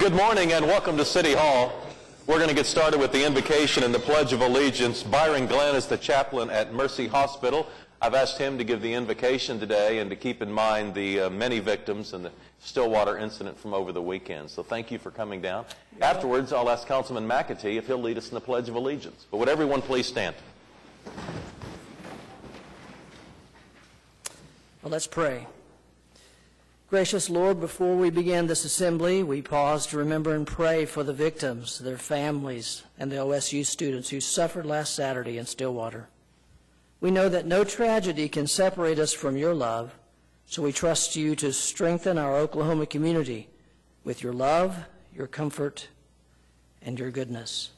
Good morning and welcome to City Hall. We're going to get started with the invocation and the Pledge of Allegiance. Byron Glenn is the chaplain at Mercy Hospital. I've asked him to give the invocation today and to keep in mind the many victims in the Stillwater incident from over the weekend. So thank you for coming down. Afterwards, I'll ask Councilman McAtee if he'll lead us in the Pledge of Allegiance. But would everyone please stand? Well, let's pray. Gracious Lord, before we begin this assembly, we pause to remember and pray for the victims, their families, and the OSU students who suffered last Saturday in Stillwater. We know that no tragedy can separate us from your love, so we trust you to strengthen our Oklahoma community with your love, your comfort, and your goodness.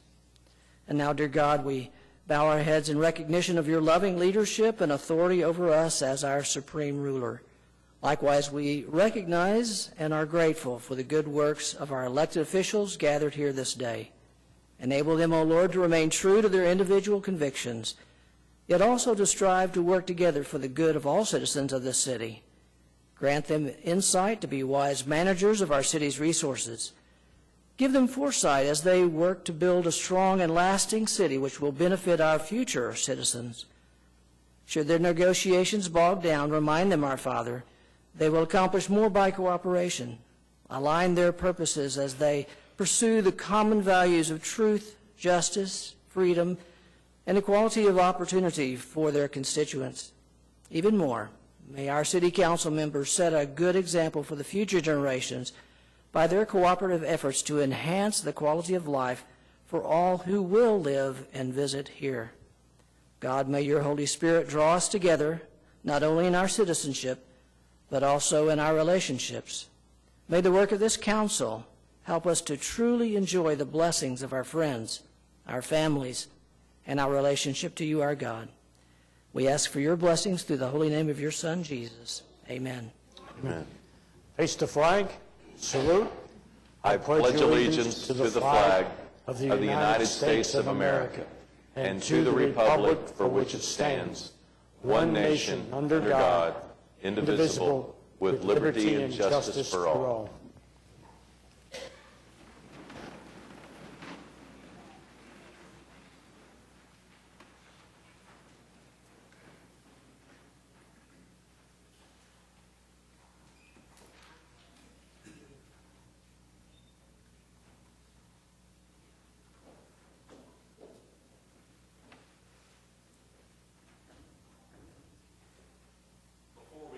And now, dear God, we bow our heads in recognition of your loving leadership and authority over us as our supreme ruler. Likewise, we recognize and are grateful for the good works of our elected officials gathered here this day. Enable them, O Lord, to remain true to their individual convictions, yet also to strive to work together for the good of all citizens of this city. Grant them insight to be wise managers of our city's resources. Give them foresight as they work to build a strong and lasting city which will benefit our future citizens. Should their negotiations bog down, remind them, our Father, they will accomplish more by cooperation. Align their purposes as they pursue the common values of truth, justice, freedom, and equality of opportunity for their constituents. Even more, may our city council members set a good example for the future generations by their cooperative efforts to enhance the quality of life for all who will live and visit here. God, may your Holy Spirit draw us together, not only in our citizenship, but also in our relationships. May the work of this council help us to truly enjoy the blessings of our friends, our families, and our relationship to you, our God. We ask for your blessings through the holy name of your Son, Jesus. Amen. Amen. Face the flag. Salute. I pledge allegiance to the flag of the United States of America and to the republic for which it stands, one nation, under God, indivisible, with liberty and justice for all.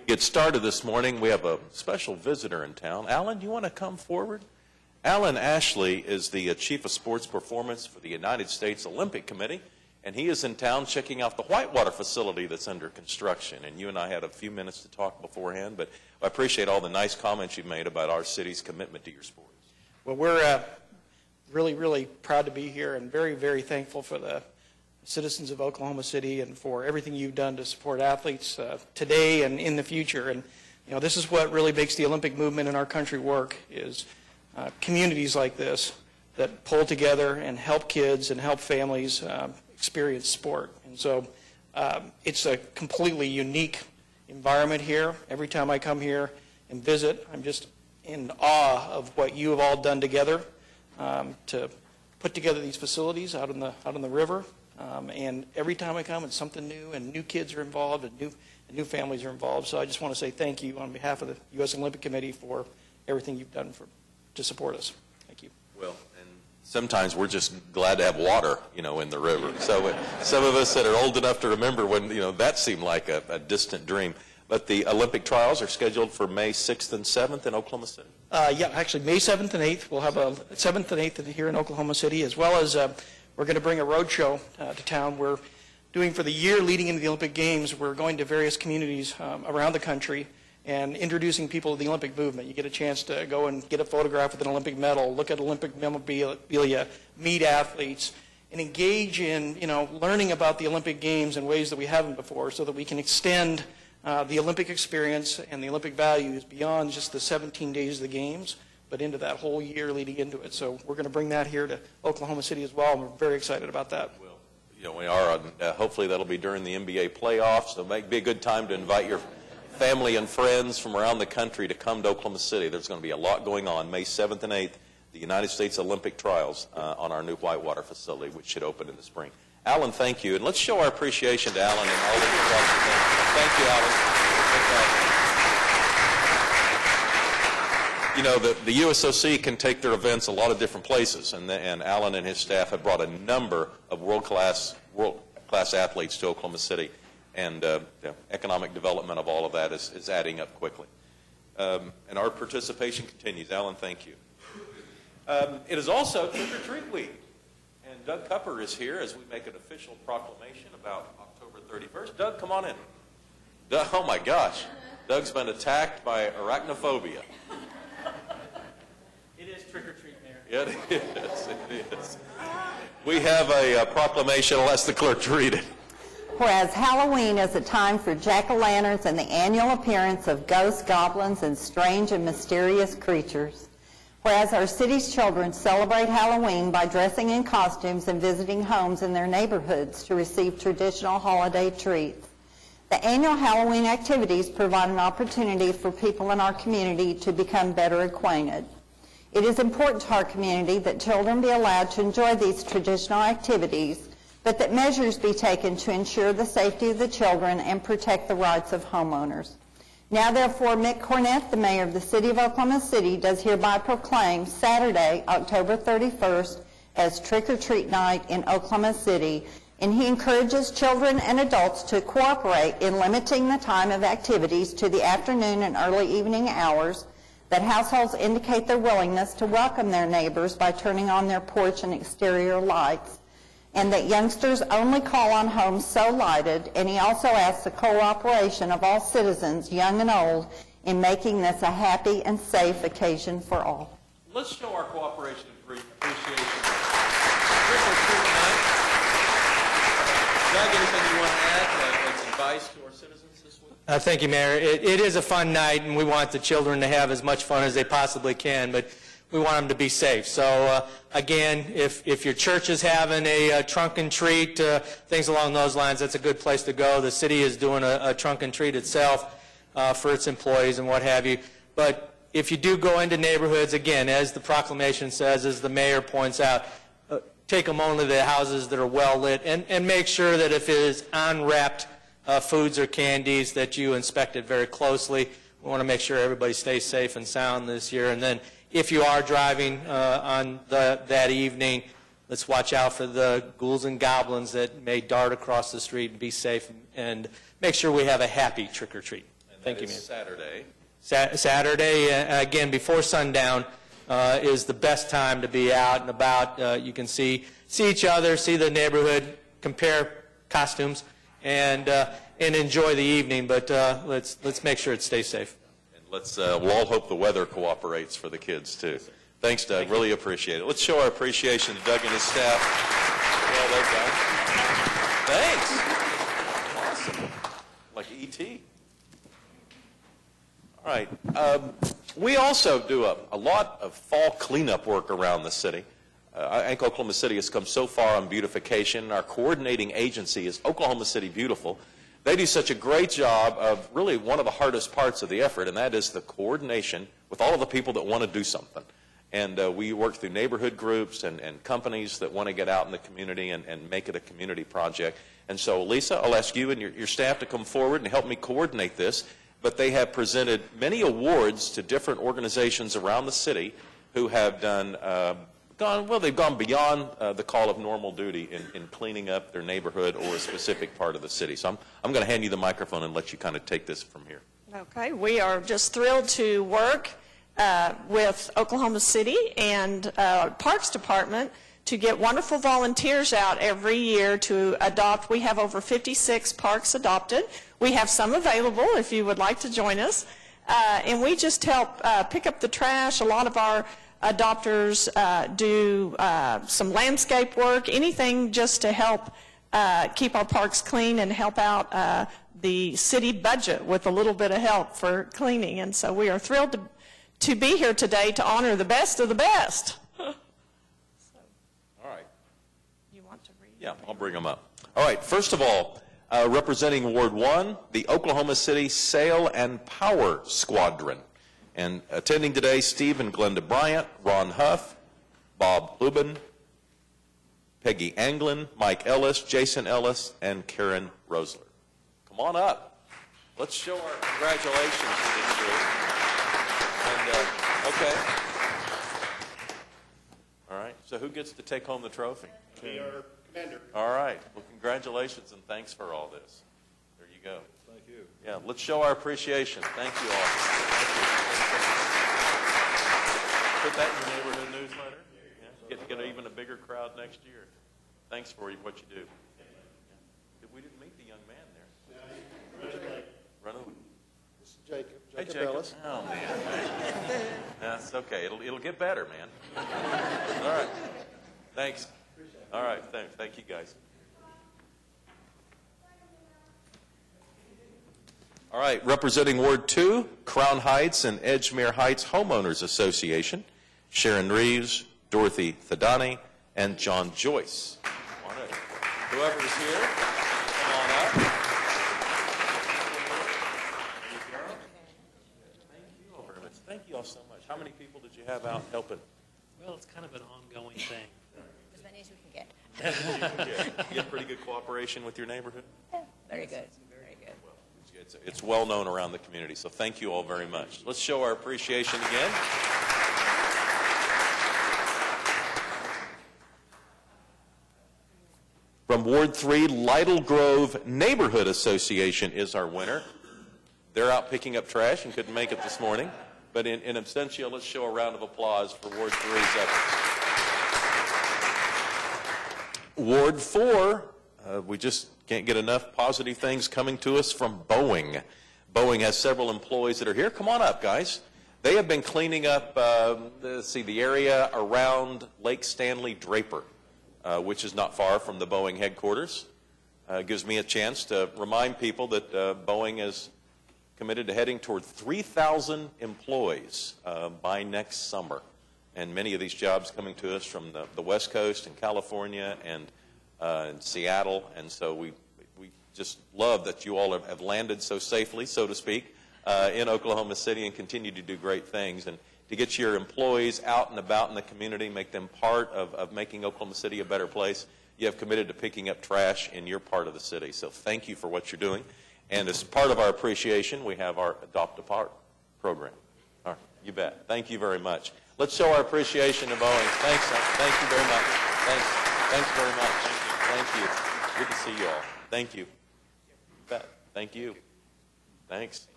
Get started this morning, we have a special visitor in town. Alan, do you want to come forward? Alan Ashley is the Chief of Sports Performance for the United States Olympic Committee, and he is in town checking out the Whitewater facility that's under construction. And you and I had a few minutes to talk beforehand, but I appreciate all the nice comments you've made about our city's commitment to your sports. Well, we're really, really proud to be here and very, very thankful for the citizens of Oklahoma City and for everything you've done to support athletes today and in the future. And you know, this is what really makes the Olympic movement in our country work, is communities like this that pull together and help kids and help families experience sport. And so it's a completely unique environment here. Every time I come here and visit, I'm just in awe of what you have all done together to put together these facilities out on the river. And every time I come, it's something new, and new kids are involved, and new families are involved. So I just want to say thank you on behalf of the U.S. Olympic Committee for everything you've done to support us. Thank you. Well, and sometimes we're just glad to have water, in the river. So some of us that are old enough to remember when, that seemed like a distant dream. But the Olympic trials are scheduled for May 6th and 7th in Oklahoma City. Yeah, actually May 7th and 8th. We'll have a 7th and 8th here in Oklahoma City, as well as we're going to bring a road show to town. We're doing, for the year leading into the Olympic Games, we're going to various communities around the country and introducing people to the Olympic movement. You get a chance to go and get a photograph with an Olympic medal, look at Olympic memorabilia, meet athletes, and engage in, learning about the Olympic Games in ways that we haven't before, so that we can extend the Olympic experience and the Olympic values beyond just the 17 days of the Games, but into that whole year leading into it. So we're going to bring that here to Oklahoma City as well, and we're very excited about that. Well, we are. Hopefully that'll be during the NBA playoffs, so it might be a good time to invite your family and friends from around the country to come to Oklahoma City. There's going to be a lot going on May 7th and 8th. the United States Olympic trials on our new Whitewater facility, which should open in the spring. Alan, thank you. And let's show our appreciation to Alan and all of you across the country. Thank you, Alan. You know, the USOC can take their events a lot of different places, and Alan and his staff have brought a number of world-class athletes to Oklahoma City, and the economic development of all of that is adding up quickly. And our participation continues. Alan, thank you. It is also Trick or Treat Week, and Doug Cupper is here as we make an official proclamation about October 31st. Doug, come on in. Doug, oh my gosh, Doug's been attacked by arachnophobia. It is trick or treat, Mayor. Yeah, it is. We have a proclamation. I'll ask the clerk to read it. Whereas Halloween is a time for jack-o'-lanterns and the annual appearance of ghosts, goblins, and strange and mysterious creatures. Whereas our city's children celebrate Halloween by dressing in costumes and visiting homes in their neighborhoods to receive traditional holiday treats. The annual Halloween activities provide an opportunity for people in our community to become better acquainted. It is important to our community that children be allowed to enjoy these traditional activities, but that measures be taken to ensure the safety of the children and protect the rights of homeowners. Now, therefore, Mick Cornett, the mayor of the city of Oklahoma City, does hereby proclaim Saturday, October 31st, as Trick or Treat Night in Oklahoma City, and he encourages children and adults to cooperate in limiting the time of activities to the afternoon and early evening hours, that households indicate their willingness to welcome their neighbors by turning on their porch and exterior lights, and that youngsters only call on homes so lighted, and he also asks the cooperation of all citizens, young and old, in making this a happy and safe occasion for all. Let's show our cooperation and appreciation. Trick or Treat Night. Doug, anything you want to add as advice to our citizens this week? Thank you, Mayor. It is a fun night, and we want the children to have as much fun as they possibly can, but we want them to be safe. So, again, if your church is having a trunk and treat, things along those lines, that's a good place to go. The city is doing a trunk and treat itself for its employees and what have you. But if you do go into neighborhoods, again, as the proclamation says, as the mayor points out, take them only to the houses that are well lit, and make sure that if it is unwrapped foods or candies, that you inspect it very closely. We want to make sure everybody stays safe and sound this year. And then if you are driving on that evening, let's watch out for the ghouls and goblins that may dart across the street, and be safe and make sure we have a happy trick-or-treat. Thank you, man. Saturday. Saturday, again, before sundown, is the best time to be out and about. You can see each other, see the neighborhood, compare costumes, and enjoy the evening. But let's make sure it stays safe. We'll all hope the weather cooperates for the kids, too. Thanks, Doug. Really appreciate it. Let's show our appreciation to Doug and his staff. Well, they've done. Thanks. Awesome. Like E.T. All right. We also do a lot of fall cleanup work around the city. I think Oklahoma City has come so far on beautification. Our coordinating agency is Oklahoma City Beautiful. They do such a great job of really one of the hardest parts of the effort, and that is the coordination with all of the people that want to do something. And we work through neighborhood groups and companies that want to get out in the community and make it a community project. And so, Lisa, I'll ask you and your staff to come forward and help me coordinate this. But they have presented many awards to different organizations around the city who have they've gone beyond the call of normal duty in cleaning up their neighborhood or a specific part of the city. So I'm going to hand you the microphone and let you kind of take this from here. Okay, we are just thrilled to work with Oklahoma City and Parks Department to get wonderful volunteers out every year to adopt. We have over 56 parks adopted. We have some available if you would like to join us. And we just help pick up the trash. A lot of our adopters do some landscape work, anything just to help keep our parks clean and help out the city budget with a little bit of help for cleaning. And so we are thrilled to be here today to honor the best of the best. All right. You want to read? Yeah, I'll bring them up. All right, first of all, representing Ward 1, the Oklahoma City Sail and Power Squadron. And attending today, Steve and Glenda Bryant, Ron Huff, Bob Lubin, Peggy Anglin, Mike Ellis, Jason Ellis, and Karen Rosler. Come on up. Let's show our congratulations to this group. And, okay. All right. So who gets to take home the trophy? We are commander. All right. Well, congratulations and thanks for all this. There you go. Thank you. Yeah, let's show our appreciation. Thank you all. Put that in your neighborhood newsletter. Yeah. Get even a bigger crowd next year. Thanks for what you do. Yeah. We didn't meet the young man there. Run over. This is Jacob. Hey, Jacob. Ellis. Oh, man. That's okay. It'll get better, man. All right. Thanks. All right. Thank you, guys. All right. Representing Ward 2, Crown Heights and Edgemere Heights Homeowners Association, Sharon Reeves, Dorothy Thadani, and John Joyce. Come on in. Whoever's here, come on up. Thank you all so much. How many people did you have out helping? Well, it's kind of an ongoing thing. As many as we can get. You get pretty good cooperation with your neighborhood? Very good, very good. It's well known around the community, so thank you all very much. Let's show our appreciation again. From Ward 3, Lytle Grove Neighborhood Association is our winner. They're out picking up trash and couldn't make it this morning. But in absentia, let's show a round of applause for Ward 3's efforts. Ward 4, we just can't get enough positive things coming to us from Boeing. Boeing has several employees that are here. Come on up, guys. They have been cleaning up the area around Lake Stanley Draper, which is not far from the Boeing headquarters. Gives me a chance to remind people that Boeing is committed to heading toward 3,000 employees by next summer. And many of these jobs coming to us from the West Coast and California and Seattle. And so we just love that you all have landed so safely, so to speak, in Oklahoma City and continue to do great things. And to get your employees out and about in the community, make them part of making Oklahoma City a better place, you have committed to picking up trash in your part of the city. So thank you for what you're doing. And as part of our appreciation, we have our Adopt a Park program. All right, you bet. Thank you very much. Let's show our appreciation to Boeing. Thanks. Thank you very much. Thanks very much. Thank you. Good to see you all. Thank you. You bet. Thank you. Thanks.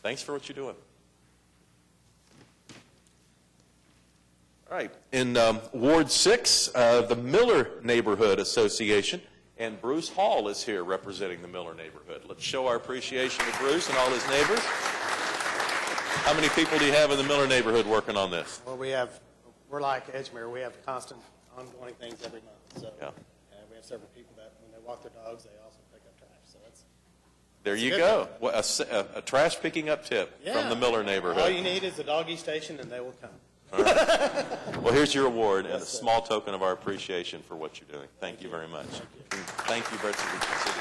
Thanks for what you're doing. All right. In Ward 6, the Miller Neighborhood Association. And Bruce Hall is here representing the Miller neighborhood. Let's show our appreciation to Bruce and all his neighbors. How many people do you have in the Miller neighborhood working on this? Well, we're like Edgemere. We have constant, ongoing things every month. So Yeah. we have several people that when they walk their dogs, they also pick up trash. So There you good go. thing. Well, a trash picking up tip from the Miller all neighborhood. you need is a doggy station, and they will come. Well, here's your award and a small token of our appreciation for what you're doing. Thank you very much. Thank you, Betsy City.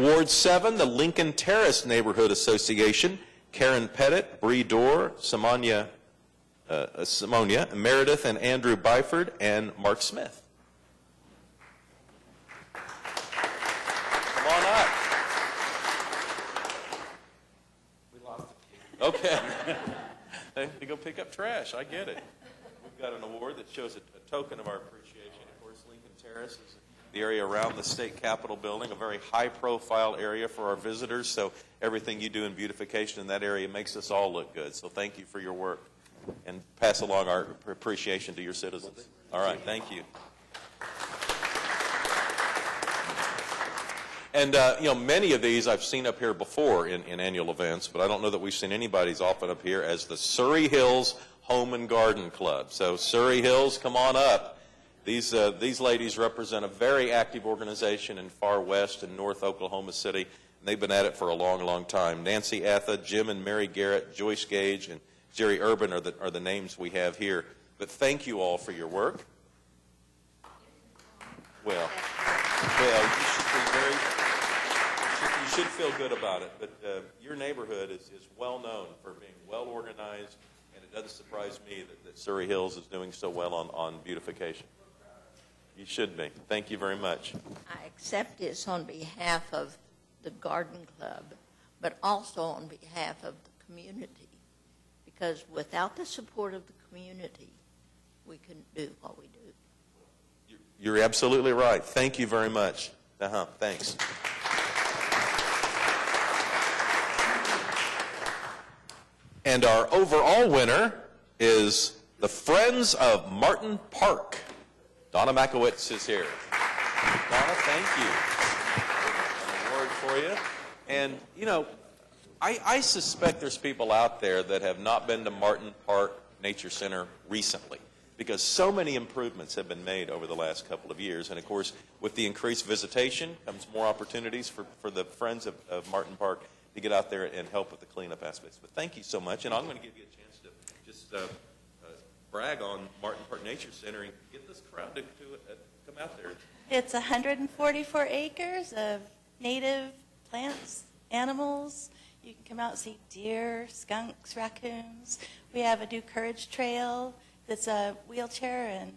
Ward 7, the Lincoln Terrace Neighborhood Association. Karen Pettit, Bree Dorr, Simonia, Meredith and Andrew Byford, and Mark Smith. Come on up. We lost it. Okay. They go pick up trash. I get it. We've got an award that shows a token of our appreciation. Of course, Lincoln Terrace is the area around the state capitol building, a very high-profile area for our visitors. So everything you do in beautification in that area makes us all look good. So thank you for your work, and pass along our appreciation to your citizens. All right, thank you. And, many of these I've seen up here before in annual events, but I don't know that we've seen anybody as often up here as the Surrey Hills Home and Garden Club. So Surrey Hills, come on up. These ladies represent a very active organization in far west and north Oklahoma City, and they've been at it for a long, long time. Nancy Atha, Jim and Mary Garrett, Joyce Gage, and Jerry Urban are the names we have here. But thank you all for your work. Well, you should be very... You should feel good about it, but your neighborhood is well known for being well organized, and it doesn't surprise me that Surrey Hills is doing so well on beautification. You should be. Thank you very much. I accept this on behalf of the Garden Club, but also on behalf of the community, because without the support of the community, we couldn't do what we do. You're absolutely right. Thank you very much. Thanks. And our overall winner is the Friends of Martin Park. Donna Makowitz is here. Donna, thank you. An award for you. And, you know, I suspect there's people out there that have not been to Martin Park Nature Center recently, because so many improvements have been made over the last couple of years. And, of course, with the increased visitation comes more opportunities for the Friends of Martin Park to get out there and help with the cleanup aspects. But thank you so much. And I'm going to give you a chance to just brag on Martin Park Nature Center and get this crowd to come out there. It's 144 acres of native plants, animals. You can come out and see deer, skunks, raccoons. We have a Do Courage Trail that's a wheelchair and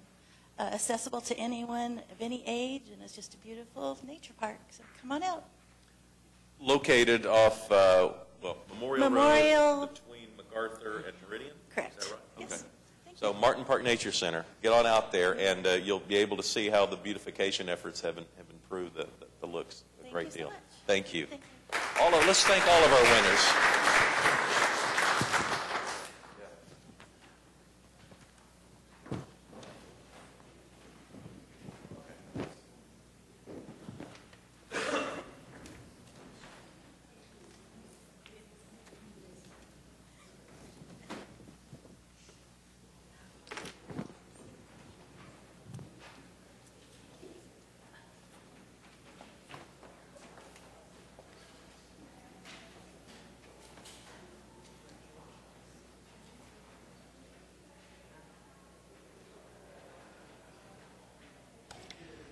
accessible to anyone of any age, and it's just a beautiful nature park. So come on out. Located off, Memorial Road between MacArthur and Meridian? Correct. Is that right? Yes. Okay. So Martin Park Nature Center, get on out there, and you'll be able to see how the beautification efforts have improved the looks a great deal. Thank you. Let's thank all of our winners.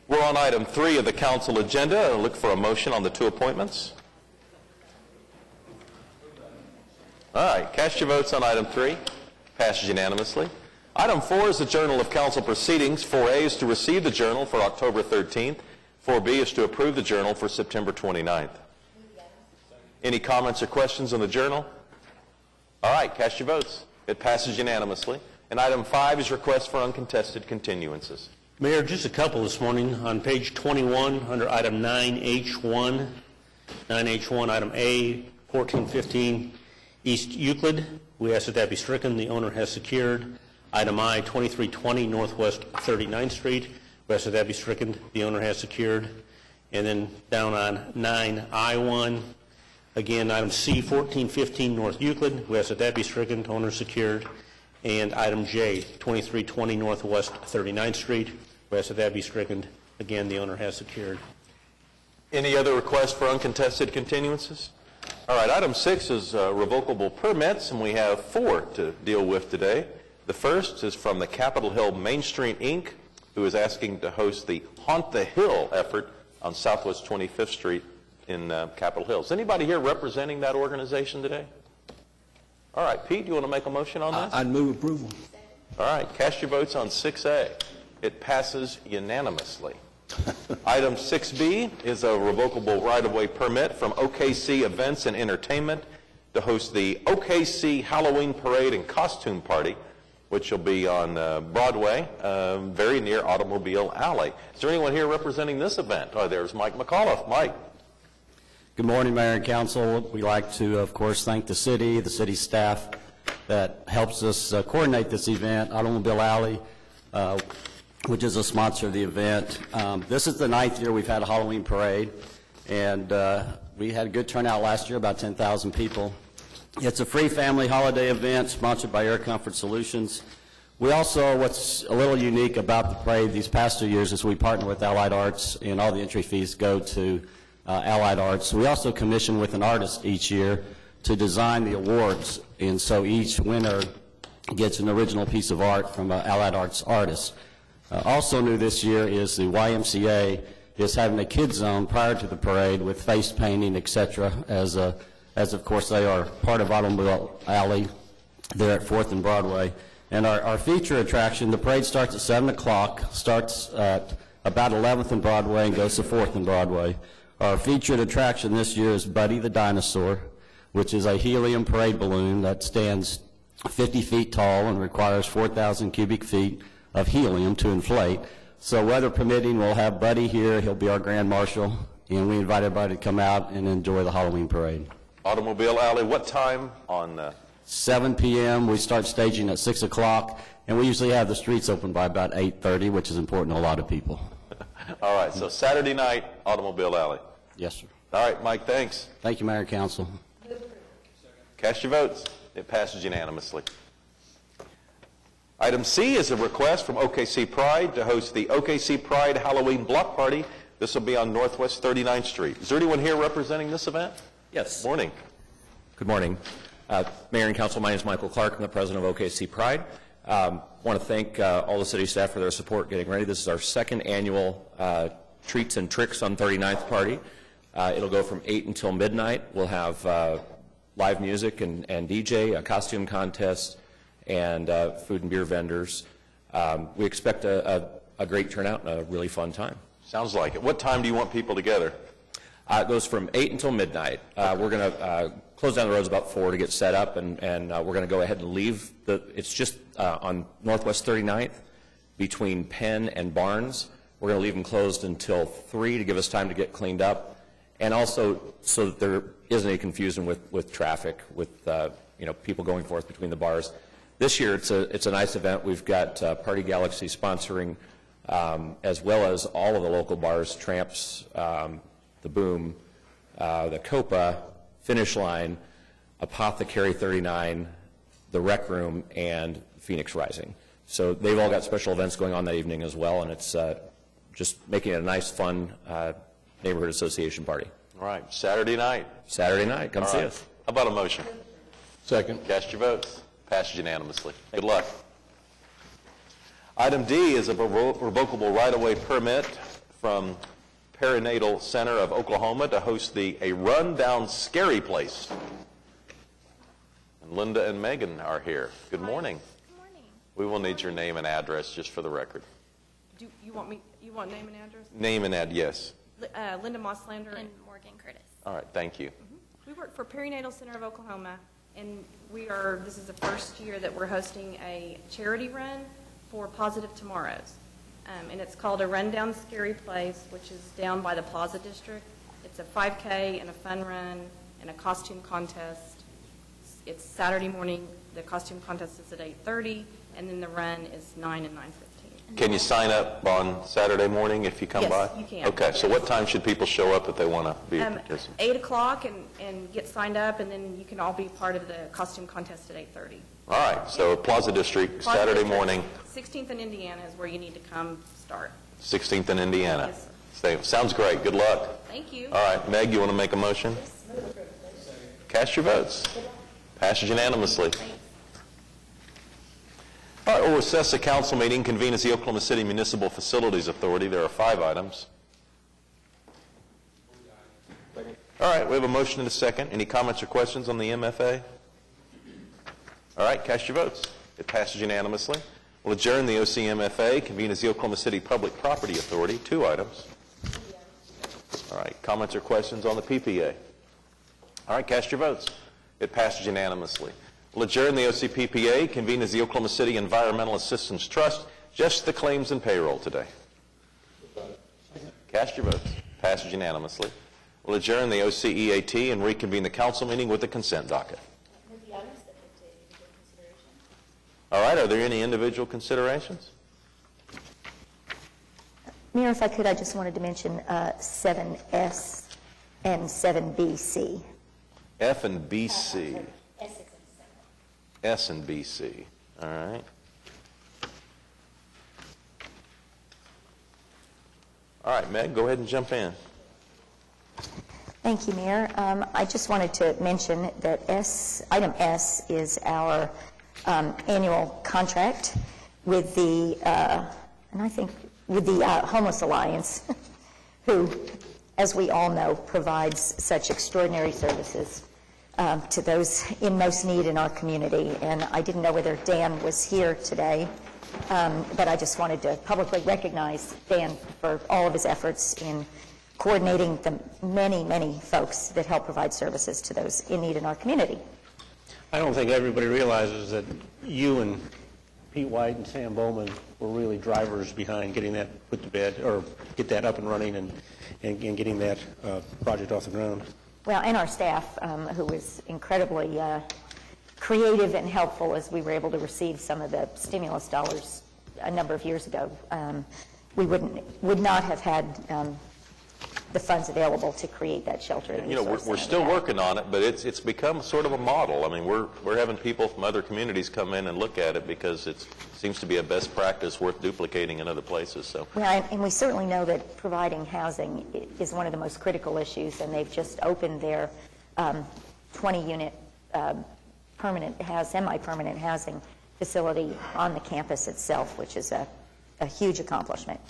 We're on item 3 of the council agenda. I'll look for a motion on the 2 appointments. All right, cast your votes on item 3. Passes unanimously. Item 4 is the Journal of Council Proceedings. 4A is to receive the journal for October 13th. 4B is to approve the journal for September 29th. Any comments or questions on the journal? All right, cast your votes. It passes unanimously. And item 5 is request for uncontested continuances. Mayor, just a couple this morning. On page 21, under item 9H1, item A, 1415 East Euclid, we ask that that be stricken. The owner has secured. Item I, 2320 Northwest 39th Street, we ask that that be stricken. The owner has secured. And then down on 9I1, again, item C, 1415 North Euclid, we ask that that be stricken. The owner secured. And item J, 2320 Northwest 39th Street, we ask that that be stricken. Again, the owner has secured. Any other requests for uncontested continuances? All right, item 6 is revocable permits, and we have 4 to deal with today. The first is from the Capitol Hill Main Street, Inc., who is asking to host the Haunt the Hill effort on Southwest 25th Street in Capitol Hill. Is anybody here representing that organization today? All right, Pete, you want to make a motion on this? I'd move approval. All right, cast your votes on 6A. It passes unanimously. Item 6B is a revocable right-of-way permit from OKC Events and Entertainment to host the OKC Halloween Parade and Costume Party, which will be on Broadway, very near Automobile Alley. Is there anyone here representing this event? Oh, there's Mike McAuliffe. Mike. Good morning, Mayor and Council. We'd like to, of course, thank the city staff that helps us coordinate this event, Automobile Alley, which is a sponsor of the event. This is the 9th year we've had a Halloween parade, and we had a good turnout last year, about 10,000 people. It's a free family holiday event sponsored by Air Comfort Solutions. We also, what's a little unique about the parade these past 2 years is we partner with Allied Arts, and all the entry fees go to Allied Arts. We also commission with an artist each year to design the awards, and so each winner gets an original piece of art from an Allied Arts artist. Also new this year is the YMCA is having a kids zone prior to the parade with face painting, etc., as of course they are part of Automobile Alley. there at 4th and Broadway. And our feature attraction, the parade starts at 7 o'clock, starts at about 11th and Broadway and goes to 4th and Broadway. Our featured attraction this year is Buddy the Dinosaur, which is a helium parade balloon that stands 50 feet tall and requires 4,000 cubic feet of helium to inflate. So weather permitting, we'll have Buddy here. He'll be our grand marshal, and we invite everybody to come out and enjoy the Halloween parade. Automobile Alley, what time on 7 p.m. We start staging at 6 o'clock, and we usually have the streets open by about 8:30, which is important to a lot of people. All right, so Saturday night, Automobile Alley. Yes, sir. All right, Mike, thanks. Thank you, Mayor and Council. Cast your votes. It passes unanimously. Item C is a request from OKC Pride to host the OKC Pride Halloween Block Party. This will be on Northwest 39th Street. Is there anyone here representing this event? Yes. Morning. Good morning. Mayor and Council, my name is Michael Clark. I'm the president of OKC Pride. I want to thank all the city staff for their support getting ready. This is our second annual Treats and Tricks on 39th party. It'll go from 8 until midnight. We'll have live music and DJ, a costume contest, and food and beer vendors. We expect a great turnout and a really fun time. Sounds like it. What time do you want people together? It goes from 8 until midnight. We're going to close down the roads about 4 to get set up, and we're going to go ahead and leave. It's just on Northwest 39th between Penn and Barnes. We're going to leave them closed until 3 to give us time to get cleaned up, and also so that there isn't any confusion with traffic, with people going forth between the bars. This year it's a nice event. We've got Party Galaxy sponsoring, as well as all of the local bars, Tramps, the Boom, the Copa, Finish Line, Apothecary 39, the Rec Room, and Phoenix Rising. So they've all got special events going on that evening as well, and it's just making it a nice, fun neighborhood association party. All right, Saturday night. Saturday night, come see right. us. How about a motion? Second. Cast your votes. Passes unanimously. Good luck. Item D is a revocable right-of-way permit from Perinatal Center of Oklahoma to host a run-down scary place. And Linda and Megan are here. Good morning. Good morning. We will need your name and address just for the record. Do you want name and address? Name and yes. Linda Mosslander And Morgan Curtis. All right, thank you. We work for Perinatal Center of Oklahoma, and this is the first year that we're hosting a charity run for Positive Tomorrows. And it's called a Rundown Scary Place, which is down by the Plaza District. It's a 5K and a fun run and a costume contest. It's Saturday morning. The costume contest is at 8:30, and then the run is 9 and 9:15. Can you sign up on Saturday morning if you come by? Yes, you can. Okay, so what time should people show up if they want to be a participant? 8 o'clock and get signed up, and then you can all be part of the costume contest at 8:30. All right, so Plaza District, Plaza Saturday District, morning, 16th and Indiana is where you need to come start. 16th in Indiana. Yes, Sounds great. Good luck. Thank you. All right, Meg, you want to make a motion? Cast your votes. Passes unanimously. All right, we'll recess the council meeting, convene as the Oklahoma City Municipal Facilities Authority. There are 5 items. All right, we have a motion and a second. Any comments or questions on the MFA? All right, cast your votes. It passes unanimously. We'll adjourn the OCMFA, convene as the Oklahoma City Public Property Authority. 2 items. All right, comments or questions on the PPA? All right, cast your votes. It passes unanimously. We'll adjourn the OCPPA, convene as the Oklahoma City Environmental Assistance Trust, just the claims and payroll today. Cast your votes. Passes unanimously. We'll adjourn the OCEAT and reconvene the council meeting with the consent docket. All right, are there any individual considerations? Mayor, if I could, I just wanted to mention 7S and 7BC. F and BC. S and BC. All right. All right, Meg, go ahead and jump in. Thank you, Mayor. I just wanted to mention that item S is our annual contract with the, and I think with the Homeless Alliance, who, as we all know, provides such extraordinary services to those in most need in our community. And I didn't know whether Dan was here today, but I just wanted to publicly recognize Dan for all of his efforts in coordinating the many, many folks that help provide services to those in need in our community. I don't think everybody realizes that you and Pete White and Sam Bowman were really drivers behind getting that put to bed, or get that up and running and getting that project off the ground. Well, and our staff, who was incredibly creative and helpful as we were able to receive some of the stimulus dollars a number of years ago. We would not have had the funds available to create that shelter. You know, we're still working on it, but it's become sort of a model. I mean, we're having people from other communities come in and look at it because it seems to be a best practice worth duplicating in other places. So. Well, and we certainly know that providing housing is one of the most critical issues, and they've just opened their 20-unit semi-permanent housing facility on the campus itself, which is a huge accomplishment.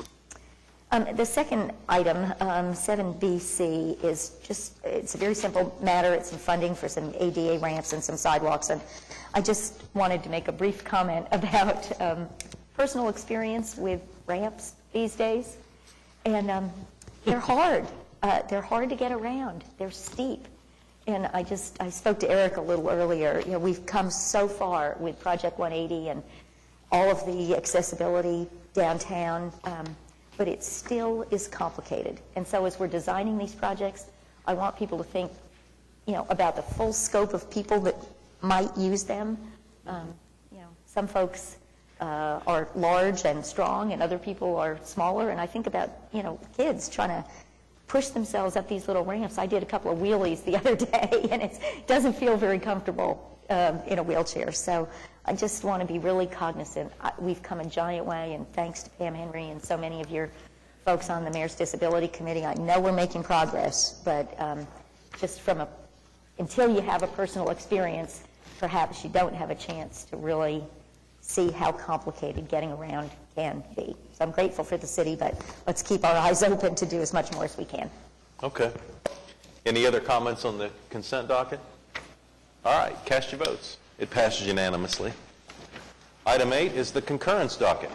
The second item, 7BC, is it's a very simple matter. It's some funding for some ADA ramps and some sidewalks. And I just wanted to make a brief comment about personal experience with ramps these days. And they're hard. They're hard to get around. They're steep. And I spoke to Eric a little earlier. You know, we've come so far with Project 180 and all of the accessibility downtown. But it still is complicated. And so as we're designing these projects, I want people to think, you know, about the full scope of people that might use them. You know, some folks are large and strong, and other people are smaller. And I think about, you know, kids trying to push themselves up these little ramps. I did a couple of wheelies the other day, and it doesn't feel very comfortable in a wheelchair. So I just want to be really cognizant. We've come a giant way, and thanks to Pam Henry and so many of your folks on the Mayor's Disability Committee, I know we're making progress, but just until you have a personal experience, perhaps you don't have a chance to really see how complicated getting around can be. So I'm grateful for the city, but let's keep our eyes open to do as much more as we can. Okay. Any other comments on the consent docket? All right, cast your votes. It passes unanimously. Item 8 is the concurrence docket.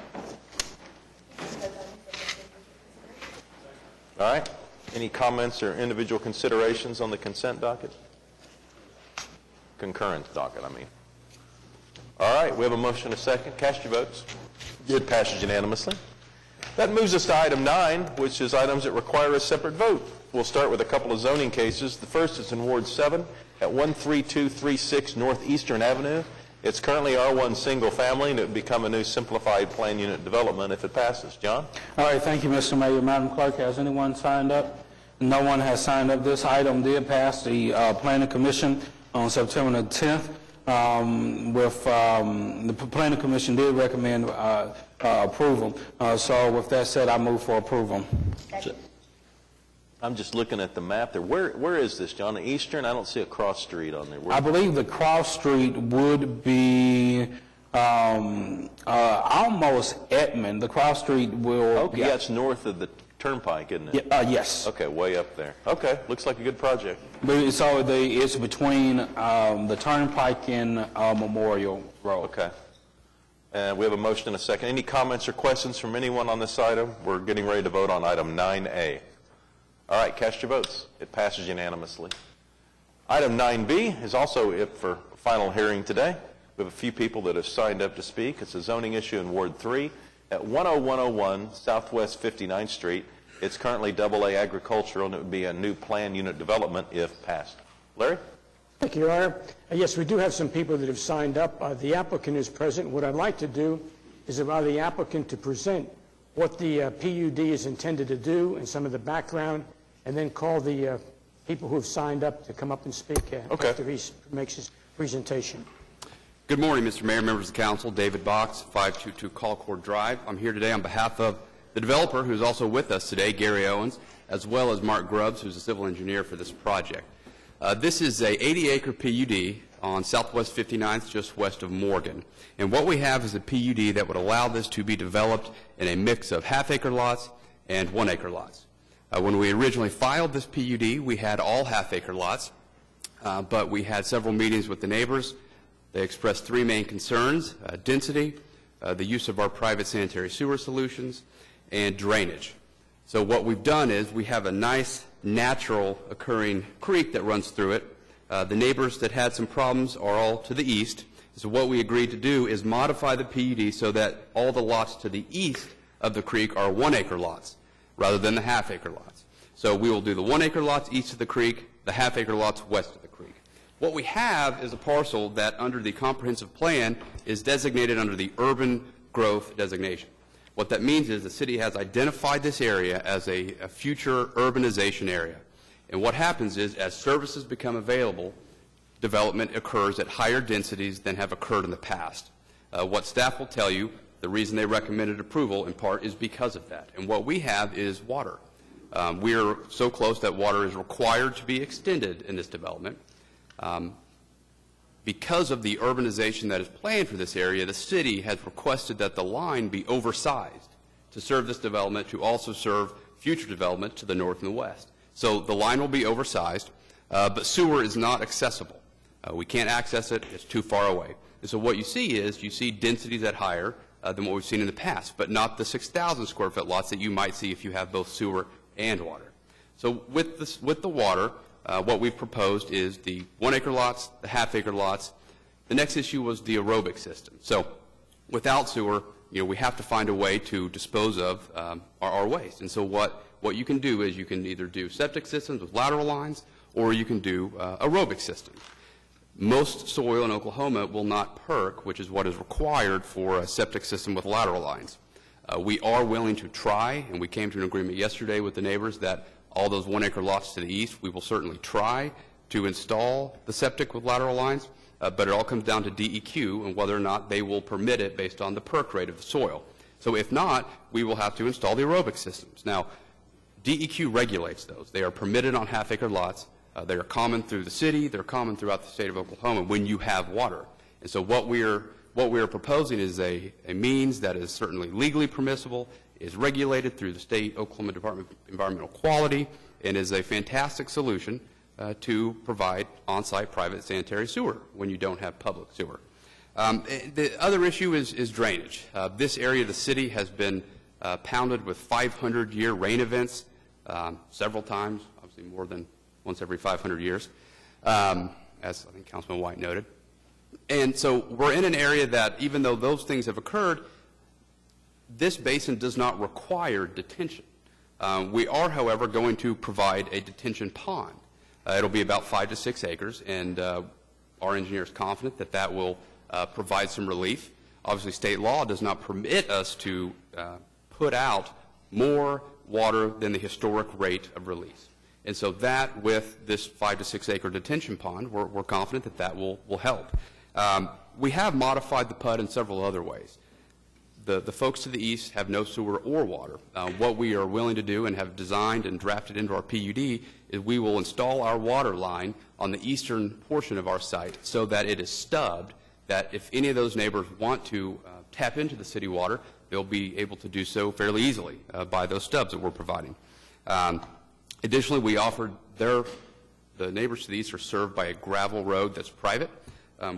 All right. Any comments or individual considerations on the consent docket? Concurrence docket, I mean. All right, we have a motion and a second. Cast your votes. It passes unanimously. That moves us to item 9, which is items that require a separate vote. We'll start with a couple of zoning cases. The first is in Ward 7 at 13236 Northeastern Avenue. It's currently R1 single family, and it would become a new simplified plan unit development if it passes. John? All right, thank you, Mr. Mayor. Madam Clerk, has anyone signed up? No one has signed up. This item did pass the Planning Commission on September the 10th. The Planning Commission did recommend approval. So with that said, I move for approval. I'm just looking at the map there. Where is this, John? The Eastern? I don't see a cross street on there. I believe the cross street would be almost Edmond. The cross street will... Okay, yeah, it's north of the Turnpike, isn't it? Yeah, yes. Okay, way up there. Okay, looks like a good project. So it's between the Turnpike and Memorial Road. Okay. And we have a motion and a second. Any comments or questions from anyone on this item? We're getting ready to vote on item 9A. All right, cast your votes. It passes unanimously. Item 9B is also it for final hearing today. We have a few people that have signed up to speak. It's a zoning issue in Ward 3 at 10101 Southwest 59th Street. It's currently AA agricultural, and it would be a new plan unit development if passed. Larry? Thank you, Your Honor. Yes, we do have some people that have signed up. The applicant is present. What I'd like to do is allow the applicant to present what the PUD is intended to do and some of the background, and then call the people who have signed up to come up and speak after he makes his presentation. Good morning, Mr. Mayor, members of the council. David Box, 522 Colcord Drive. I'm here today on behalf of the developer, who's also with us today, Gary Owens, as well as Mark Grubbs, who's a civil engineer for this project. This is a 80-acre PUD on Southwest 59th, just west of Morgan. And what we have is a PUD that would allow this to be developed in a mix of half-acre lots and 1-acre lots. When we originally filed this PUD, we had all half-acre lots. but we had several meetings with the neighbors. They expressed three main concerns: density, the use of our private sanitary sewer solutions, and drainage. So what we've done is we have a nice natural occurring creek that runs through it. The neighbors that had some problems are all to the east. So what we agreed to do is modify the PUD so that all the lots to the east of the creek are 1 acre lots rather than the half acre lots. So we will do the 1 acre lots east of the creek, the half acre lots west of the creek. What we have is a parcel that under the comprehensive plan is designated under the urban growth designation. What that means is the city has identified this area as a future urbanization area. And what happens is as services become available, development occurs at higher densities than have occurred in the past. What staff will tell you, the reason they recommended approval in part is because of that. And what we have is water. We are so close that water is required to be extended in this development. Because of the urbanization that is planned for this area, the city has requested that the line be oversized to serve this development, to also serve future development to the north and the west. So the line will be oversized, but sewer is not accessible. We can't access it. It's too far away. And so what you see is you see densities that higher than what we've seen in the past, but not the 6,000 square foot lots that you might see if you have both sewer and water. So with the water, what we've proposed is the 1 acre lots, the half acre lots. The next issue was the aerobic system. So without sewer, we have to find a way to dispose of our waste. And so what you can do is you can either do septic systems with lateral lines, or you can do aerobic systems. Most soil in Oklahoma will not perk, which is what is required for a septic system with lateral lines. We are willing to try, and we came to an agreement yesterday with the neighbors that all those 1 acre lots to the east, we will certainly try to install the septic with lateral lines, but it all comes down to DEQ and whether or not they will permit it based on the perk rate of the soil. So if not, we will have to install the aerobic systems. Now, DEQ regulates those. They are permitted on half acre lots. They are common through the city. They're common throughout the state of Oklahoma when you have water. And so what we are proposing is a means that is certainly legally permissible, is regulated through the state Oklahoma Department of Environmental Quality, and is a fantastic solution to provide on-site private sanitary sewer when you don't have public sewer. The other issue is drainage. This area of the city has been pounded with 500-year rain events several times, obviously more than once every 500 years, as I think Councilman White noted. And so we're in an area that, even though those things have occurred, this basin does not require detention. We are, however, going to provide a detention pond. It'll be about 5 to 6 acres, and our engineer is confident that that will provide some relief. Obviously, state law does not permit us to put out more water than the historic rate of release. And so that, with this 5 to 6 acre detention pond, we're confident that that will help. We have modified the PUD in several other ways. The folks to the east have no sewer or water. What we are willing to do and have designed and drafted into our PUD is we will install our water line on the eastern portion of our site so that it is stubbed, that if any of those neighbors want to tap into the city water, they'll be able to do so fairly easily by those stubs that we're providing. Additionally, we offered the neighbors to the east are served by a gravel road that's private.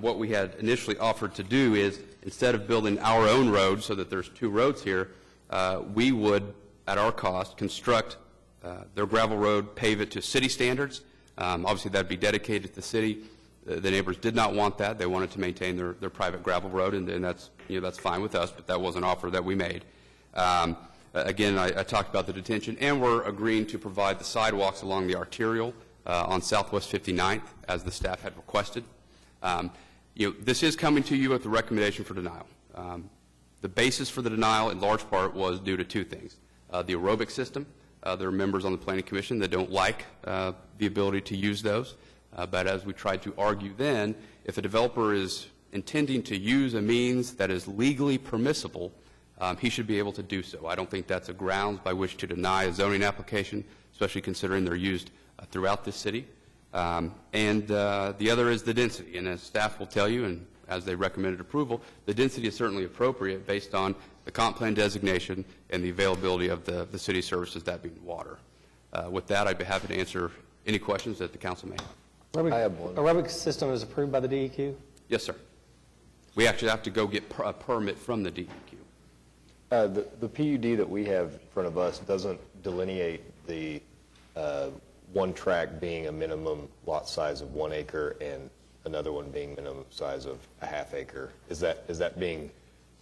What we had initially offered to do is, instead of building our own road so that there's 2 roads here, we would, at our cost, construct their gravel road, pave it to city standards. Obviously, that would be dedicated to the city. The neighbors did not want that. They wanted to maintain their private gravel road, and that's fine with us, but that was an offer that we made. Again, I talked about the detention, and we're agreeing to provide the sidewalks along the arterial on Southwest 59th, as the staff had requested. This is coming to you with the recommendation for denial. The basis for the denial, in large part, was due to 2 things. The aerobic system. There are members on the Planning Commission that don't like the ability to use those. But as we tried to argue then, if a developer is intending to use a means that is legally permissible, he should be able to do so. I don't think that's a grounds by which to deny a zoning application, especially considering they're used throughout this city. And the other is the density. And as staff will tell you, and as they recommended approval, the density is certainly appropriate based on the comp plan designation and the availability of the city services, that being water. With that, I'd be happy to answer any questions that the council may have. I have one. Aerobic system is approved by the DEQ? Yes, sir. We actually have to go get a permit from the DEQ. The PUD that we have in front of us doesn't delineate the one tract being a minimum lot size of 1 acre and another one being minimum size of a half acre. Is that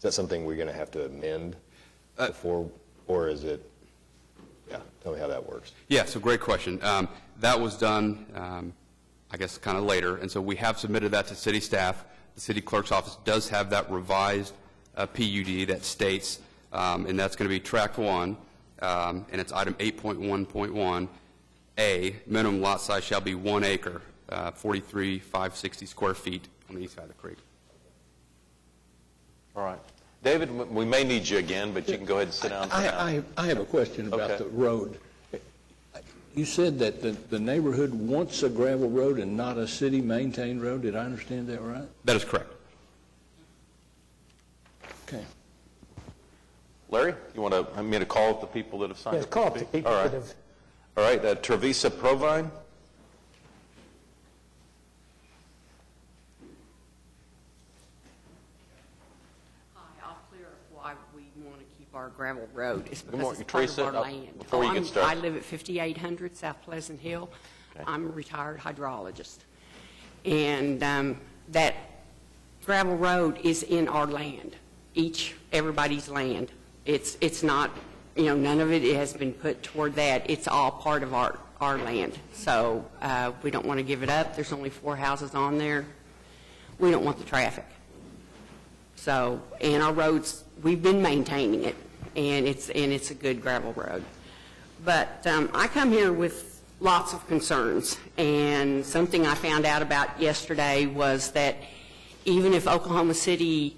something we're going to have to amend before, or is it? Yeah, tell me how that works. Yeah, so great question. That was done, I guess, kind of later, and so we have submitted that to city staff. The city clerk's office does have that revised PUD that states, and that's going to be tract 1, and it's item 8.1.1A, minimum lot size shall be 1 acre, 43,560 square feet on the east side of the creek. All right. David, we may need you again, but you can go ahead and sit down for now. I have a question about the road. You said that the neighborhood wants a gravel road and not a city-maintained road. Did I understand that right? That is correct. Okay. Larry, you want me to call up the people that have signed up? Yes, call up the people that have. All right, Trevisa Provine. Our gravel road. It's because morning, it's part Teresa, of our land. before you get started. I live at 5800 South Pleasant Hill. Okay. I'm a retired hydrologist. And that gravel road is in our land, everybody's land. It's not, none of it has been put toward that. It's all part of our land. So we don't want to give it up. There's only 4 houses on there. We don't want the traffic. So, and our roads, we've been maintaining it, and it's a good gravel road. But I come here with lots of concerns, and something I found out about yesterday was that even if Oklahoma City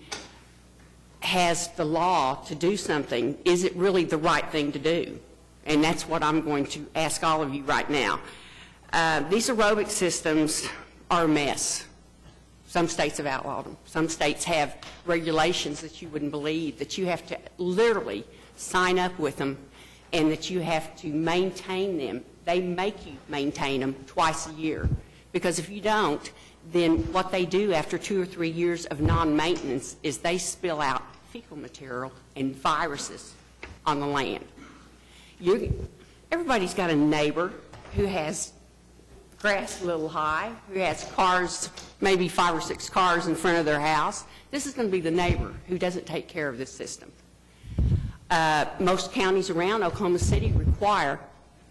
has the law to do something, is it really the right thing to do? And that's what I'm going to ask all of you right now. These aerobic systems are a mess. Some states have outlawed them. Some states have regulations that you wouldn't believe, that you have to literally sign up with them and that you have to maintain them. They make you maintain them twice a year. Because if you don't, then what they do after 2 or 3 years of non-maintenance is they spill out fecal material and viruses on the land. Everybody's got a neighbor who has grass a little high, who has cars, maybe 5 or 6 cars in front of their house. This is going to be the neighbor who doesn't take care of this system. Most counties around Oklahoma City require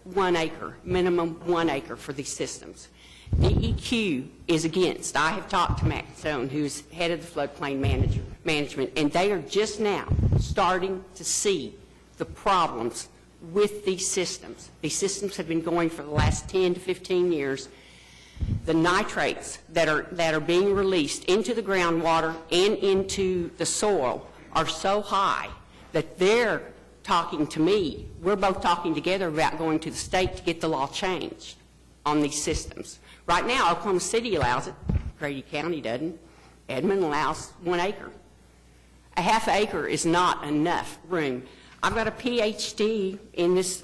1 acre, minimum 1 acre for these systems. DEQ is against. I have talked to Matt Stone, who's head of the floodplain management, and they are just now starting to see the problems with these systems. These systems have been going for the last 10 to 15 years. The nitrates that are being released into the groundwater and into the soil are so high that they're talking to me. We're both talking together about going to the state to get the law changed on these systems. Right now, Oklahoma City allows it. Grady County doesn't. Edmond allows 1 acre. A half acre is not enough room. I've got a PhD in this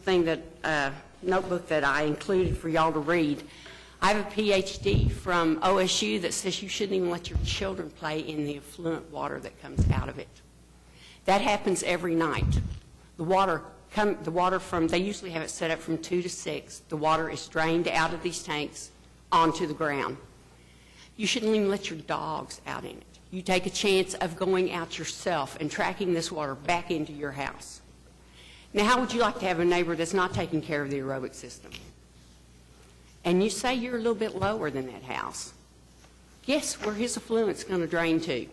thing that notebook that I included for y'all to read. I have a PhD from OSU that says you shouldn't even let your children play in the effluent water that comes out of it. That happens every night. The water from, they usually have it set up from 2 to 6. The water is drained out of these tanks onto the ground. You shouldn't even let your dogs out in it. You take a chance of going out yourself and tracking this water back into your house. Now, how would you like to have a neighbor that's not taking care of the aerobic system? And you say you're a little bit lower than that house. Guess where his effluent's going to drain to?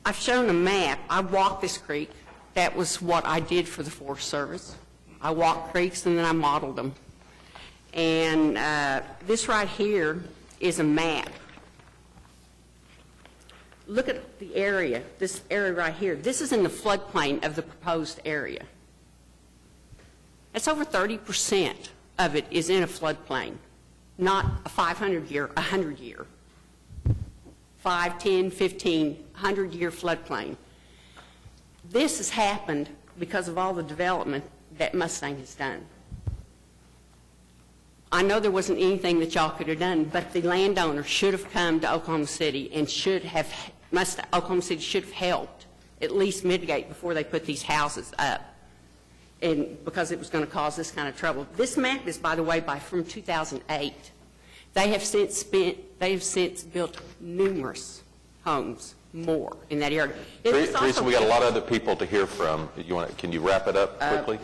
I've shown a map. I walked this creek. That was what I did for the Forest Service. I walked creeks and then I modeled them. And this right here is a map. Look at the area, this area right here. This is in the floodplain of the proposed area. It's over 30% of it is in a floodplain, not a 500-year, 100-year. 5, 10, 15, 100-year floodplain. This has happened because of all the development that Mustang has done. I know there wasn't anything that y'all could have done, but the landowner should have come to Oklahoma City and Oklahoma City should have helped at least mitigate before they put these houses up, and because it was going to cause this kind of trouble. This map is, by the way, from 2008. They have since built numerous homes more in that area. Teresa, we got a lot of other people to hear from. Can you wrap it up quickly?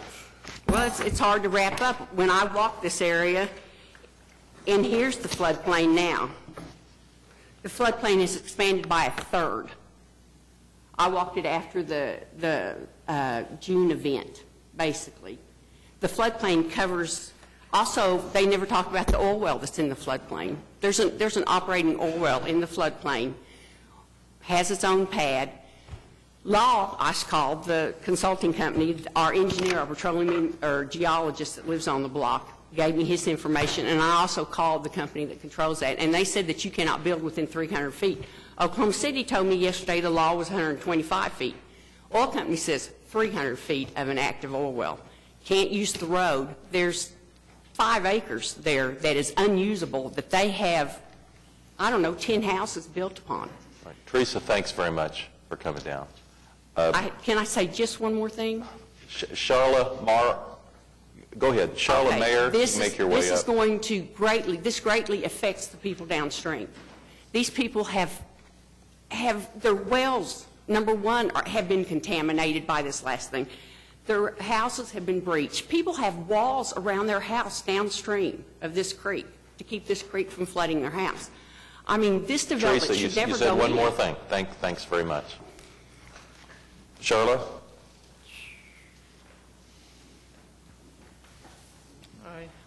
Well, it's hard to wrap up. When I walk this area, and here's the floodplain now. The floodplain is expanded by a third. I walked it after the June event, basically. The floodplain covers, also, they never talk about the oil well that's in the floodplain. There's an operating oil well in the floodplain, has its own pad. Law, I called the consulting company, our engineer, our petroleum or geologist that lives on the block, gave me his information, and I also called the company that controls that, and they said that you cannot build within 300 feet. Oklahoma City told me yesterday the law was 125 feet. Oil company says 300 feet of an active oil well. Can't use the road. There's 5 acres there that is unusable that they have, 10 houses built upon. All right. Teresa, thanks very much for coming down. Can I say just one more thing? Charla Mar, go ahead. Charla Mayer, you can make your way up. This is going to greatly affects the people downstream. These people have their wells, number one, have been contaminated by this last thing. Their houses have been breached. People have walls around their house downstream of this creek to keep this creek from flooding their house. I mean, this development Teresa, should never go in. you said one more thing. Thanks very much. Charla?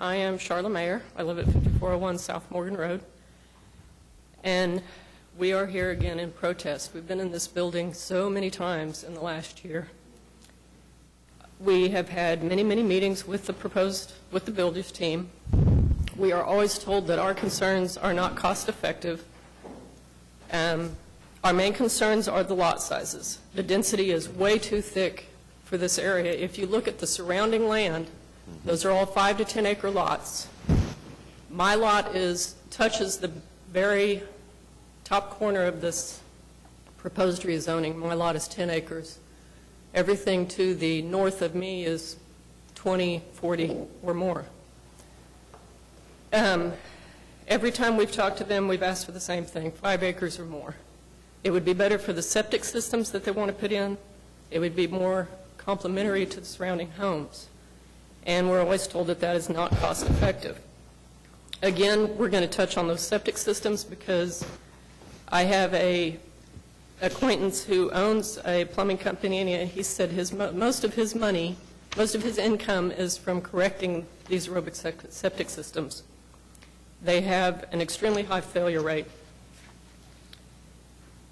I am Charla Mayer. I live at 5401 South Morgan Road. And we are here again in protest. We've been in this building so many times in the last year. We have had many meetings with the builders team. We are always told that our concerns are not cost effective. Our main concerns are the lot sizes. The density is way too thick for this area. If you look at the surrounding land, those are all 5 to 10 acre lots. My lot touches the very top corner of this proposed rezoning. My lot is 10 acres. Everything to the north of me is 20, 40 or more. Every time we've talked to them, we've asked for the same thing, 5 acres or more. It would be better for the septic systems that they want to put in. It would be more complementary to the surrounding homes. And we're always told that that is not cost effective. Again, we're going to touch on those septic systems because I have an acquaintance who owns a plumbing company, and he said most of his income is from correcting these aerobic septic systems. They have an extremely high failure rate.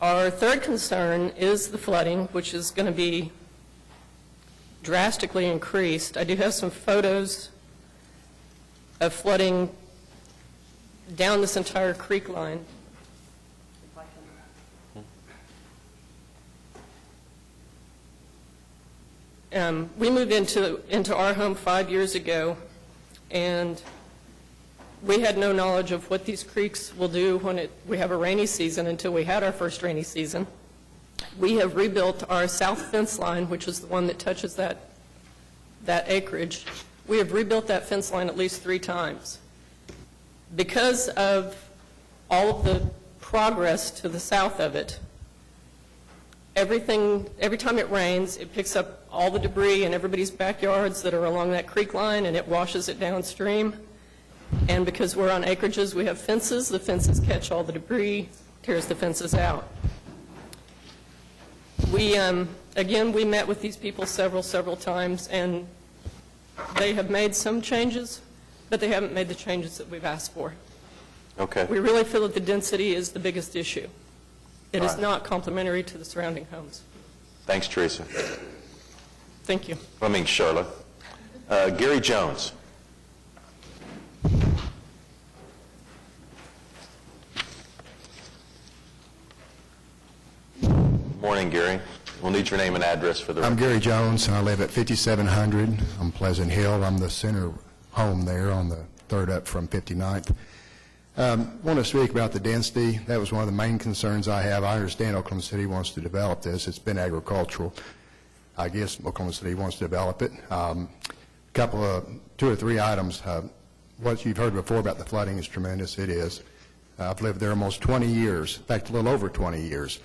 Our third concern is the flooding, which is going to be drastically increased. I do have some photos of flooding down this entire creek line. We moved into our home 5 years ago, and we had no knowledge of what these creeks will do when we have a rainy season until we had our first rainy season. We have rebuilt our south fence line, which is the one that touches that acreage. We have rebuilt that fence line at least 3 times. Because of all of the progress to the south of it, every time it rains, it picks up all the debris in everybody's backyards that are along that creek line, and it washes it downstream. And because we're on acreages, we have fences. The fences catch all the debris, tears the fences out. Again, we met with these people several times, and they have made some changes, but they haven't made the changes that we've asked for. Okay. We really feel that the density is the biggest issue. It is not complementary to the surrounding homes. Thanks, Teresa. Thank you. Charlotte. Gary Jones. Morning, Gary. We'll need your name and address for the record. I'm Gary Jones, and I live at 5700 on Pleasant Hill. I'm the center home there on the third up from 59th. Want to speak about the density. That was one of the main concerns I have. I understand Oklahoma City wants to develop this. It's been agricultural. I guess Oklahoma City wants to develop it. Two or three items. What you've heard before about the flooding is tremendous. It is. I've lived there almost 20 years, in fact, a little over 20 years.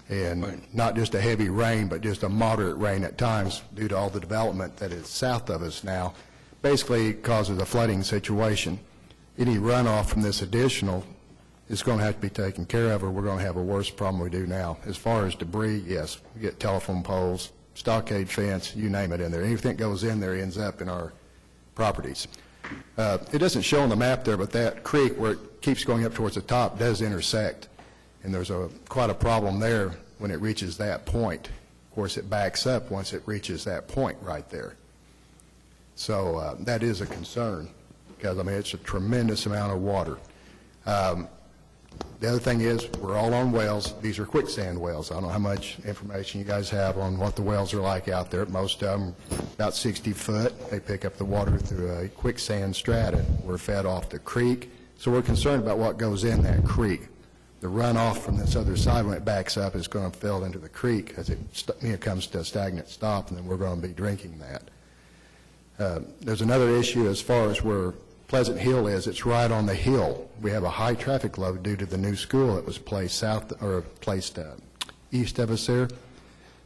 And not just a heavy rain, but just a moderate rain at times due to all the development that is south of us now, basically causes a flooding situation. Any runoff from this additional is going to have to be taken care of, or we're going to have a worse problem we do now. As far as debris, yes, we get telephone poles, stockade fence, you name it in there. Anything that goes in there ends up in our properties. It doesn't show on the map there, but that creek where it keeps going up towards the top does intersect, and there's quite a problem there when it reaches that point. Of course, it backs up once it reaches that point right there. So that is a concern, because, I mean, it's a tremendous amount of water. The other thing is, we're all on wells. These are quicksand wells. I don't know how much information you guys have on what the wells are like out there. Most of them, about 60 foot. They pick up the water through a quicksand strata. We're fed off the creek. So we're concerned about what goes in that creek. The runoff from this other side, when it backs up, is going to fill into the creek as it comes to a stagnant stop, and then we're going to be drinking that. There's another issue as far as where Pleasant Hill is. It's right on the hill. We have a high traffic load due to the new school that was placed east of us there,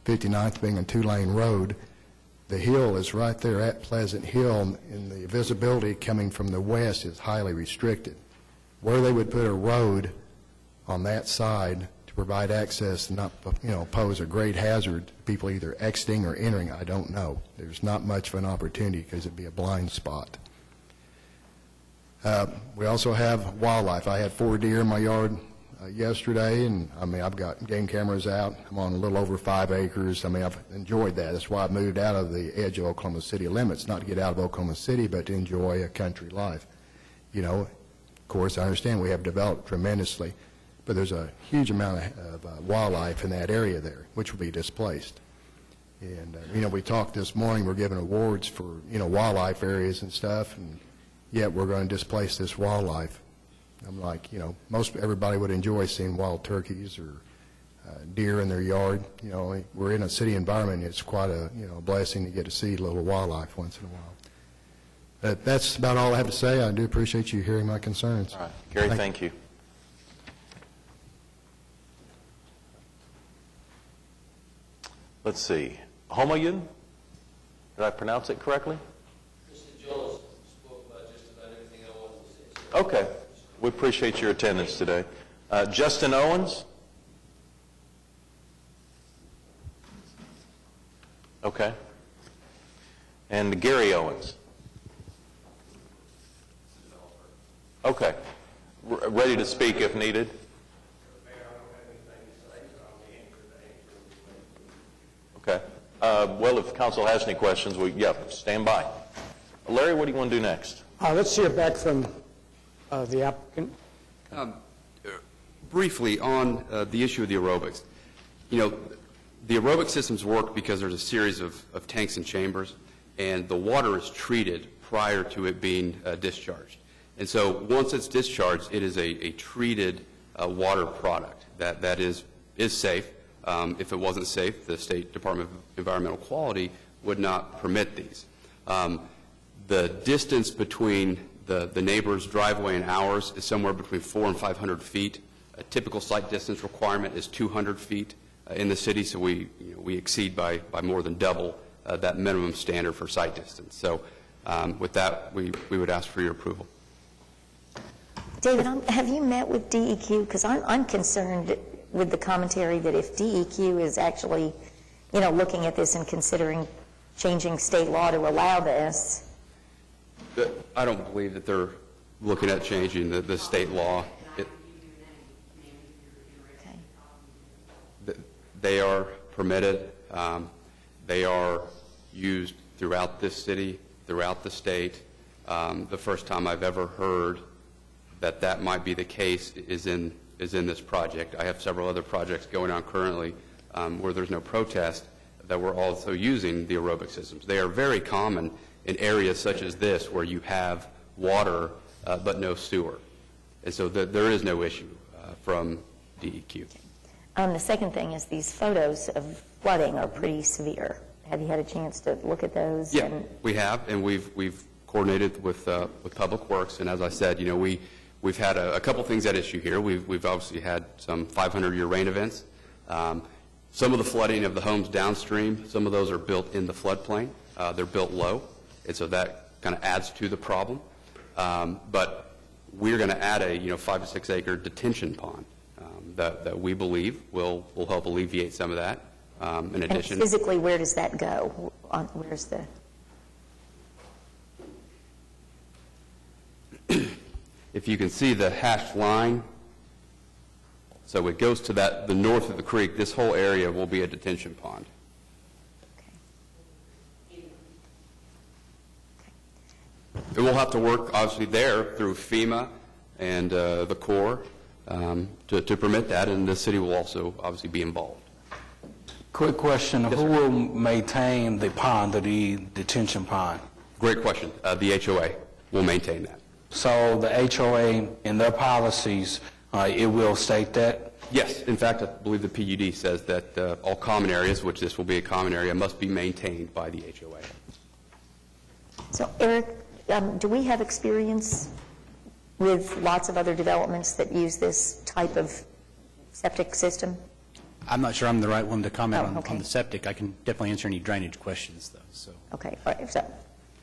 59th being a two-lane road. The hill is right there at Pleasant Hill, and the visibility coming from the west is highly restricted. Where they would put a road on that side to provide access and not, pose a great hazard to people either exiting or entering, I don't know. There's not much of an opportunity because it'd be a blind spot. We also have wildlife. I had 4 deer in my yard yesterday, and I mean, I've got game cameras out. I'm on a little over 5 acres. I mean, I've enjoyed that. That's why I moved out of the edge of Oklahoma City limits, not to get out of Oklahoma City, but to enjoy a country life. Of course, I understand we have developed tremendously, but there's a huge amount of wildlife in that area there, which will be displaced. And, we talked this morning, we're giving awards for, wildlife areas and stuff, and yet we're going to displace this wildlife. I'm like, most everybody would enjoy seeing wild turkeys or deer in their yard. We're in a city environment. It's quite a, blessing to get to see a little wildlife once in a while. But that's about all I have to say. I do appreciate you hearing my concerns. All right. Gary, thank you. Let's see. Homoyun? Did I pronounce it correctly? Okay. We appreciate your attendance today. Justin Owens? Okay. And Gary Owens? Okay. Ready to speak if needed? Okay. Well, if council has any questions, stand by. Larry, what do you want to do next? Let's hear back from the applicant. Briefly on the issue of the aerobics. The aerobic systems work because there's a series of tanks and chambers, and the water is treated prior to it being discharged. And so once it's discharged, it is a treated water product that is safe. If it wasn't safe, the State Department of Environmental Quality would not permit these. The distance between the neighbor's driveway and ours is somewhere between 400 and 500 feet. A typical site distance requirement is 200 feet in the city, so we exceed by more than double that minimum standard for site distance. So with that, we would ask for your approval. David, have you met with DEQ? Because I'm concerned with the commentary that if DEQ is actually, looking at this and considering changing state law to allow this. I don't believe that they're looking at changing the state law. They are permitted. They are used throughout this city, throughout the state. The first time I've ever heard that might be the case is in this project. I have several other projects going on currently where there's no protest that we're also using the aerobic systems. They are very common in areas such as this where you have water but no sewer. And so there is no issue from DEQ. The second thing is these photos of flooding are pretty severe. Have you had a chance to look at those? Yeah, we have, and we've coordinated with Public Works, and as I said, we've had a couple things at issue here. We've obviously had some 500-year rain events. Some of the flooding of the homes downstream, some of those are built in the floodplain. They're built low, and so that kind of adds to the problem. But we're going to add a 5 to 6 acre detention pond that we believe will help alleviate some of that. In addition, and physically, where does that go? Where's the? If you can see the hashed line, so it goes to the north of the creek. This whole area will be a detention pond. It will have to work, obviously, there through FEMA and the Corps to permit that, and the city will also obviously be involved. Quick question. Who will maintain the pond, the detention pond? Great question. The HOA will maintain that. So the HOA, in their policies, it will state that? Yes. In fact, I believe the PUD says that all common areas, which this will be a common area, must be maintained by the HOA. So, Eric, do we have experience with lots of other developments that use this type of septic system? I'm not sure I'm the right one to comment on the septic. I can definitely answer any drainage questions, though. So. Okay. All right. So,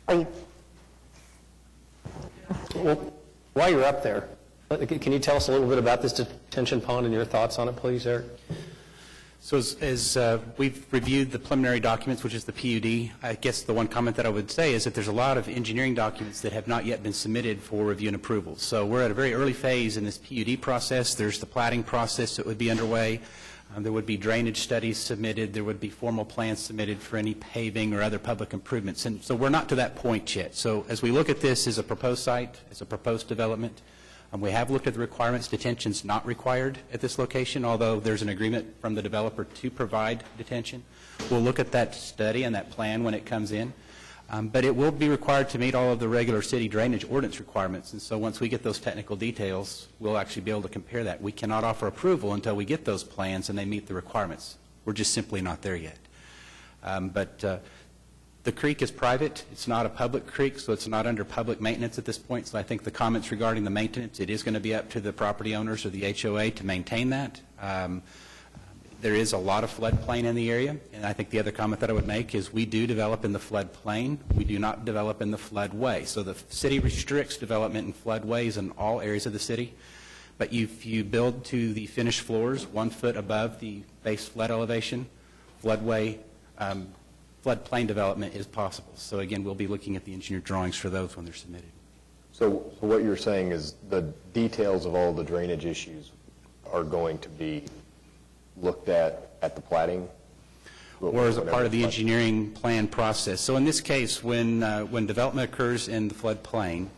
are you? Well, while you're up there, can you tell us a little bit about this detention pond and your thoughts on it, please, Eric? So as we've reviewed the preliminary documents, which is the PUD, I guess the one comment that I would say is that there's a lot of engineering documents that have not yet been submitted for review and approval. So we're at a very early phase in this PUD process. There's the platting process that would be underway. There would be drainage studies submitted. There would be formal plans submitted for any paving or other public improvements. And so we're not to that point yet. So as we look at this as a proposed site, as a proposed development, we have looked at the requirements. Detention's not required at this location, although there's an agreement from the developer to provide detention. We'll look at that study and that plan when it comes in. But it will be required to meet all of the regular city drainage ordinance requirements. And so once we get those technical details, we'll actually be able to compare that. We cannot offer approval until we get those plans and they meet the requirements. We're just simply not there yet. The creek is private. It's not a public creek, so it's not under public maintenance at this point. So I think the comments regarding the maintenance, it is going to be up to the property owners or the HOA to maintain that. There is a lot of floodplain in the area, and I think the other comment that I would make is we do develop in the floodplain. We do not develop in the floodway. So the city restricts development in floodways in all areas of the city. But if you build to the finished floors 1 foot above the base flood elevation, floodway, floodplain development is possible. So again, we'll be looking at the engineered drawings for those when they're submitted. So what you're saying is the details of all the drainage issues are going to be looked at the platting? Or as a part of the engineering plan process. So in this case, when development occurs in the floodplain,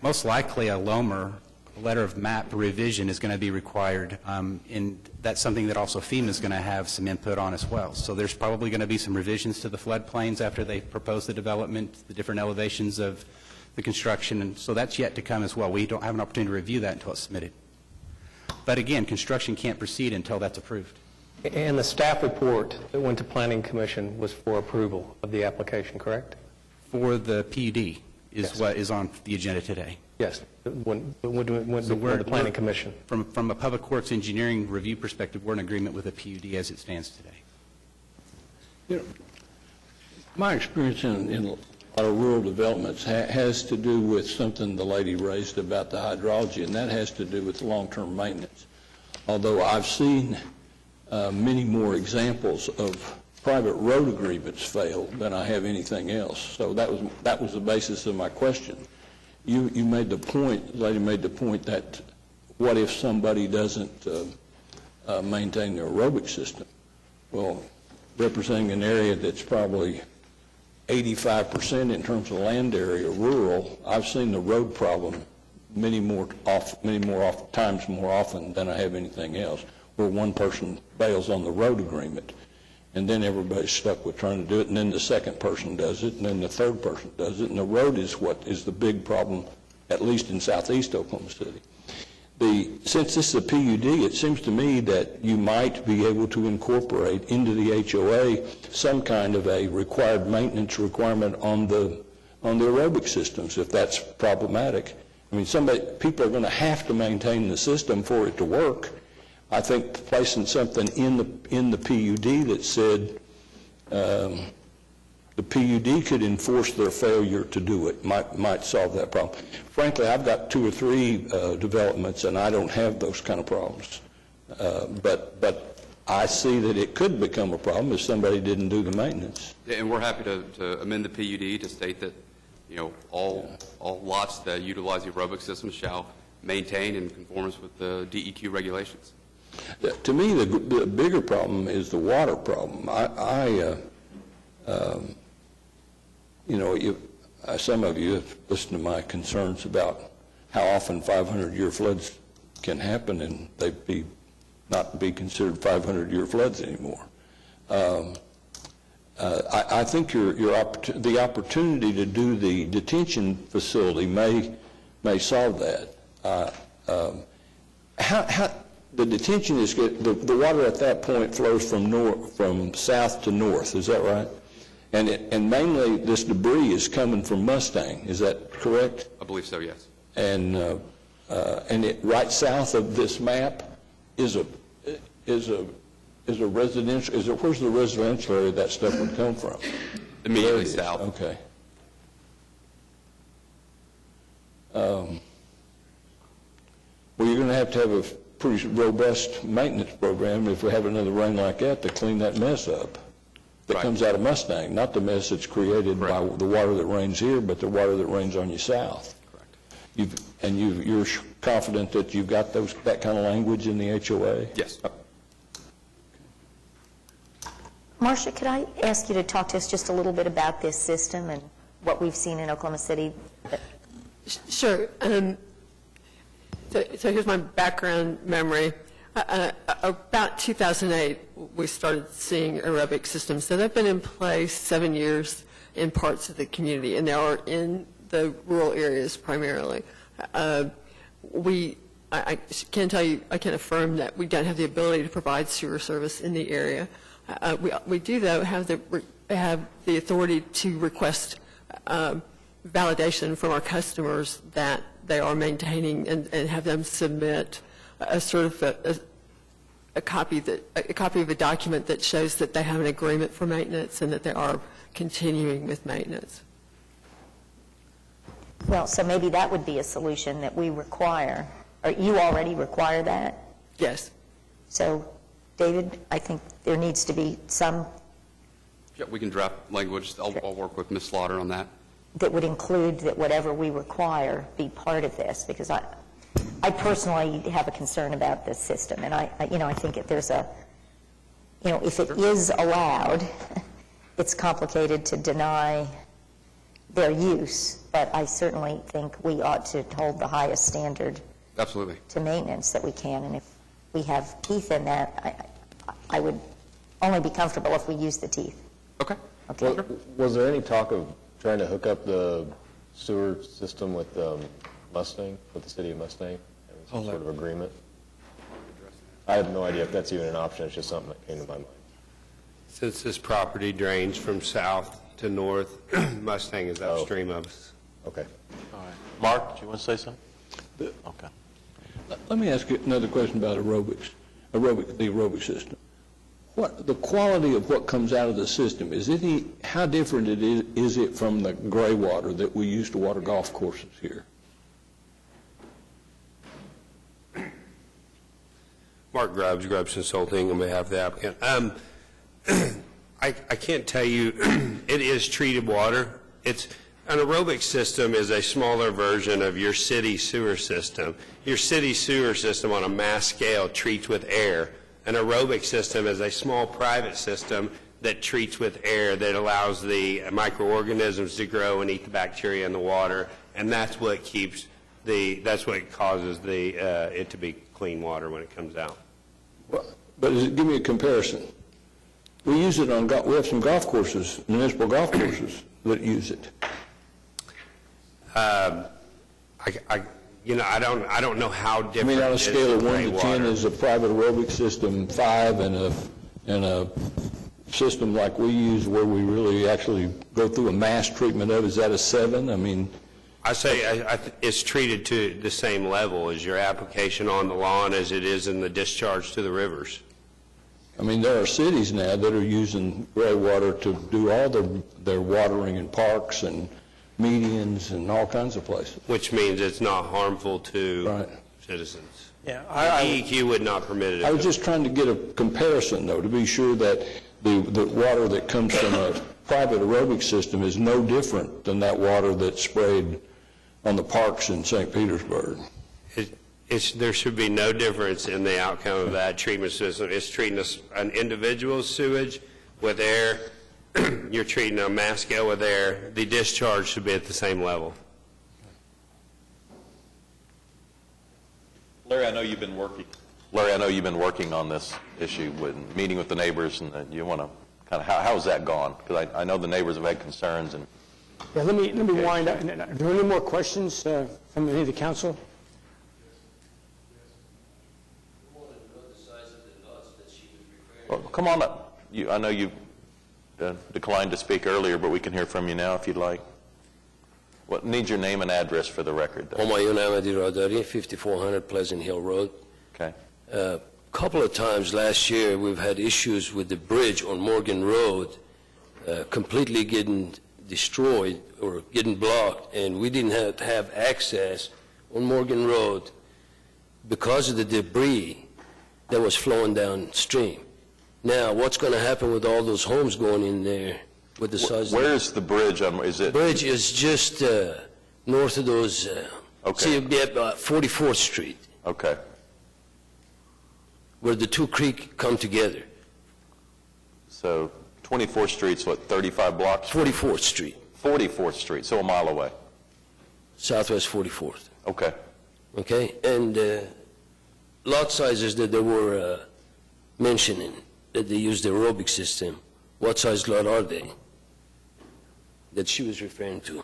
most likely a LOMR, letter of map revision, is going to be required, and that's something that also FEMA is going to have some input on as well. So there's probably going to be some revisions to the floodplains after they propose the development, the different elevations of the construction, and so that's yet to come as well. We don't have an opportunity to review that until it's submitted. But again, construction can't proceed until that's approved. And the staff report that went to Planning Commission was for approval of the application, correct? For the PUD is what is on the agenda today. Yes, when went before the Planning Commission. From a Public Works engineering review perspective, we're in agreement with the PUD as it stands today. You know, my experience in a lot of rural developments has to do with something the lady raised about the hydrology, and that has to do with long-term maintenance. Although I've seen many more examples of private road agreements fail than I have anything else. So that was the basis of my question. You made the point, the lady made the point that what if somebody doesn't maintain their aerobic system? Well, representing an area that's probably 85% in terms of land area rural, I've seen the road problem many more times more often than I have anything else, where one person bails on the road agreement, and then everybody's stuck with trying to do it, and then the second person does it, and then the third person does it, and the road is what is the big problem at least in southeast Oklahoma City. Since this is a PUD, it seems to me that you might be able to incorporate into the HOA some kind of a required maintenance requirement on the aerobic systems, if that's problematic. I mean, people are going to have to maintain the system for it to work. I think placing something in the PUD that said the PUD could enforce their failure to do it might solve that problem. Frankly, I've got 2 or 3 developments, and I don't have those kind of problems. But I see that it could become a problem if somebody didn't do the maintenance. Yeah, and we're happy to amend the PUD to state that, all lots that utilize the aerobic system shall maintain in conformance with the DEQ regulations. To me, the bigger problem is the water problem. Some of you have listened to my concerns about how often 500-year floods can happen, and they not be considered 500-year floods anymore. I think the opportunity to do the detention facility may solve that. The detention is good. The water at that point flows from south to north. Is that right? And mainly this debris is coming from Mustang. Is that correct? I believe so, yes. And right south of this map is a residential. Where's the residential area that stuff would come from? Immediately south. Okay. Well, you're going to have a pretty robust maintenance program if we have another rain like that to clean that mess up that comes out of Mustang, not the mess that's created by the water that rains here, but the water that rains on you south. Correct. You're confident that you've got that kind of language in the HOA? Yes. Marcia, could I ask you to talk to us just a little bit about this system and what we've seen in Oklahoma City? Sure. So here's my background memory. About 2008, we started seeing aerobic systems. So they've been in place 7 years in parts of the community, and they are in the rural areas primarily. I can tell you, I can affirm that we don't have the ability to provide sewer service in the area. We do, though, have the authority to request validation from our customers that they are maintaining and have them submit a copy of a document that shows that they have an agreement for maintenance and that they are continuing with maintenance. Well, so maybe that would be a solution that we require. Or you already require that? Yes. So, David, I think there needs to be some... Yeah, we can draft language. I'll work with Ms. Slaughter on that. That would include that whatever we require be part of this, because I personally have a concern about this system, and I think if there's if it is allowed, it's complicated to deny their use, but I certainly think we ought to hold the highest standard Absolutely. to maintenance that we can, and if we have teeth in that, I would only be comfortable if we use the teeth. Okay. Well, was there any talk of trying to hook up the sewer system with Mustang, with the city of Mustang? Some sort of agreement? I have no idea if that's even an option. It's just something that came to my mind. Since this property drains from south to north, Mustang is upstream of us. Okay. All right. Mark, do you want to say something? Okay. Let me ask you another question about the aerobic system. The quality of what comes out of the system, how different is it from the gray water that we use to water golf courses here? Mark Grubbs, Grubbs Consulting, on behalf of the applicant. I can't tell you, it is treated water. An aerobic system is a smaller version of your city sewer system. Your city sewer system on a mass scale treats with air. An aerobic system is a small private system that treats with air that allows the microorganisms to grow and eat the bacteria in the water, and that's what causes it to be clean water when it comes out. But give me a comparison. We use it we have some golf courses, municipal golf courses that use it. I I don't know how I different mean, on it a is scale of from 1 to gray 10, water. is a private aerobic system 5, and a system like we use where we really actually go through a mass treatment of, is that a 7? I mean, I say it's treated to the same level as your application on the lawn as it is in the discharge to the rivers. I mean, there are cities now that are using gray water to do all their watering in parks and medians and all kinds of places. Which means it's not harmful to citizens. Yeah, DEQ would not permit it. I was just trying to get a comparison, though, to be sure that the water that comes from a private aerobic system is no different than that water that's sprayed on the parks in St. Petersburg. There should be no difference in the outcome of that treatment system. It's treating an individual's sewage with air. You're treating a mass scale with air. The discharge should be at the same level. Larry, I know you've been working on this issue, meeting with the neighbors, and you want to kind of, how's that gone? Because I know the neighbors have had concerns. And Yeah, let me wind up. Are there any more questions from any of the council? Well, come on up. I know you declined to speak earlier, but we can hear from you now if you'd like. Need your name and address for the record. Humayun Ahmadi Radari, 5400 Pleasant Hill Road. Okay. A couple of times last year, we've had issues with the bridge on Morgan Road completely getting destroyed or getting blocked, and we didn't have access on Morgan Road because of the debris that was flowing downstream. Now, what's going to happen with all those homes going in there with the size Where is the bridge? Is it? Bridge is just north of those, Okay. see, it'd be at 44th Street, Okay. where the two creeks come together. So 24th Street's what, 35 blocks? 44th Street. 44th Street, so a mile away. Southwest 44th. Okay. Okay, and lot sizes that they were mentioning, that they use the aerobic system, what size lot are they that she was referring to?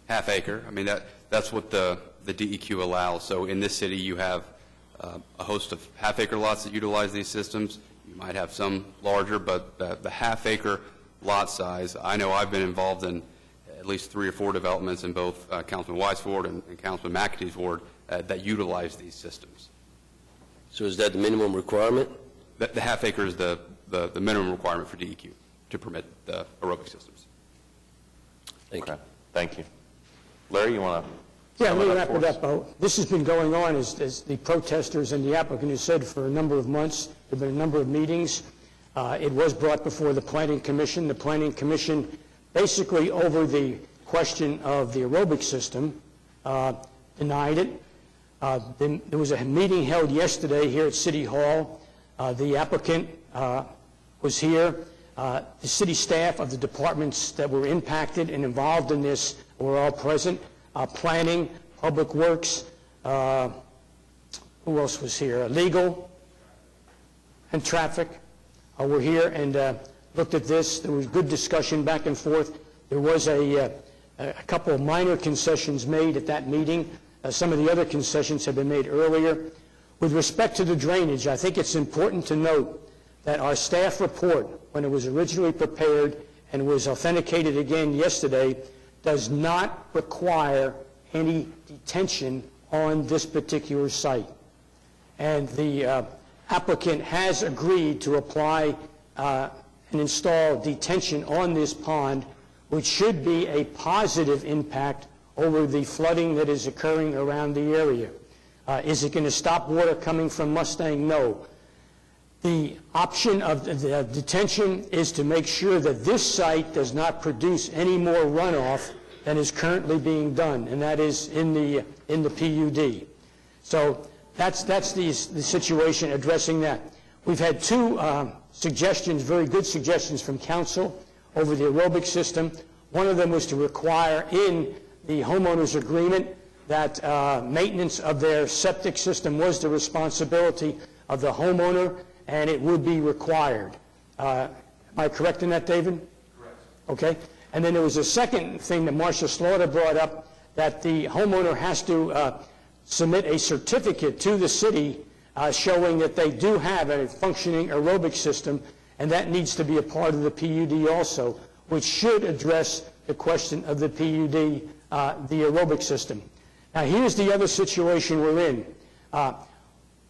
Half acre. I mean, that's what the DEQ allows. So in this city, you have a host of half-acre lots that utilize these systems. You might have some larger, but the half-acre lot size, I know I've been involved in at least 3 or 4 developments in both Councilman White's ward and Councilman McAtee's ward that utilize these systems. So is that the minimum requirement? The half-acre is the minimum requirement for DEQ to permit the aerobic systems. Thank you. Thank you. Larry, you want to? Yeah, let me wrap it up. This has been going on, as the protesters and the applicant has said, for a number of months. There have been a number of meetings. It was brought before the Planning Commission. The Planning Commission, basically over the question of the aerobic system, denied it. Then there was a meeting held yesterday here at City Hall. The applicant was here. The city staff of the departments that were impacted and involved in this were all present. Planning, Public Works, who else was here? Legal and Traffic were here and looked at this. There was good discussion back and forth. There was a couple of minor concessions made at that meeting. Some of the other concessions have been made earlier. With respect to the drainage, I think it's important to note that our staff report, when it was originally prepared and was authenticated again yesterday, does not require any detention on this particular site. And the applicant has agreed to apply and install detention on this pond, which should be a positive impact over the flooding that is occurring around the area. Is it going to stop water coming from Mustang? No. The option of the detention is to make sure that this site does not produce any more runoff than is currently being done, and that is in the PUD. So that's the situation addressing that. We've had 2 suggestions, very good suggestions from council over the aerobic system. One of them was to require in the homeowner's agreement that maintenance of their septic system was the responsibility of the homeowner, and it would be required. Am I correct in that, David? Correct. Okay. And then there was a second thing that Marcia Slaughter brought up, that the homeowner has to submit a certificate to the city showing that they do have a functioning aerobic system, and that needs to be a part of the PUD also, which should address the question of the PUD, the aerobic system. Now, here's the other situation we're in.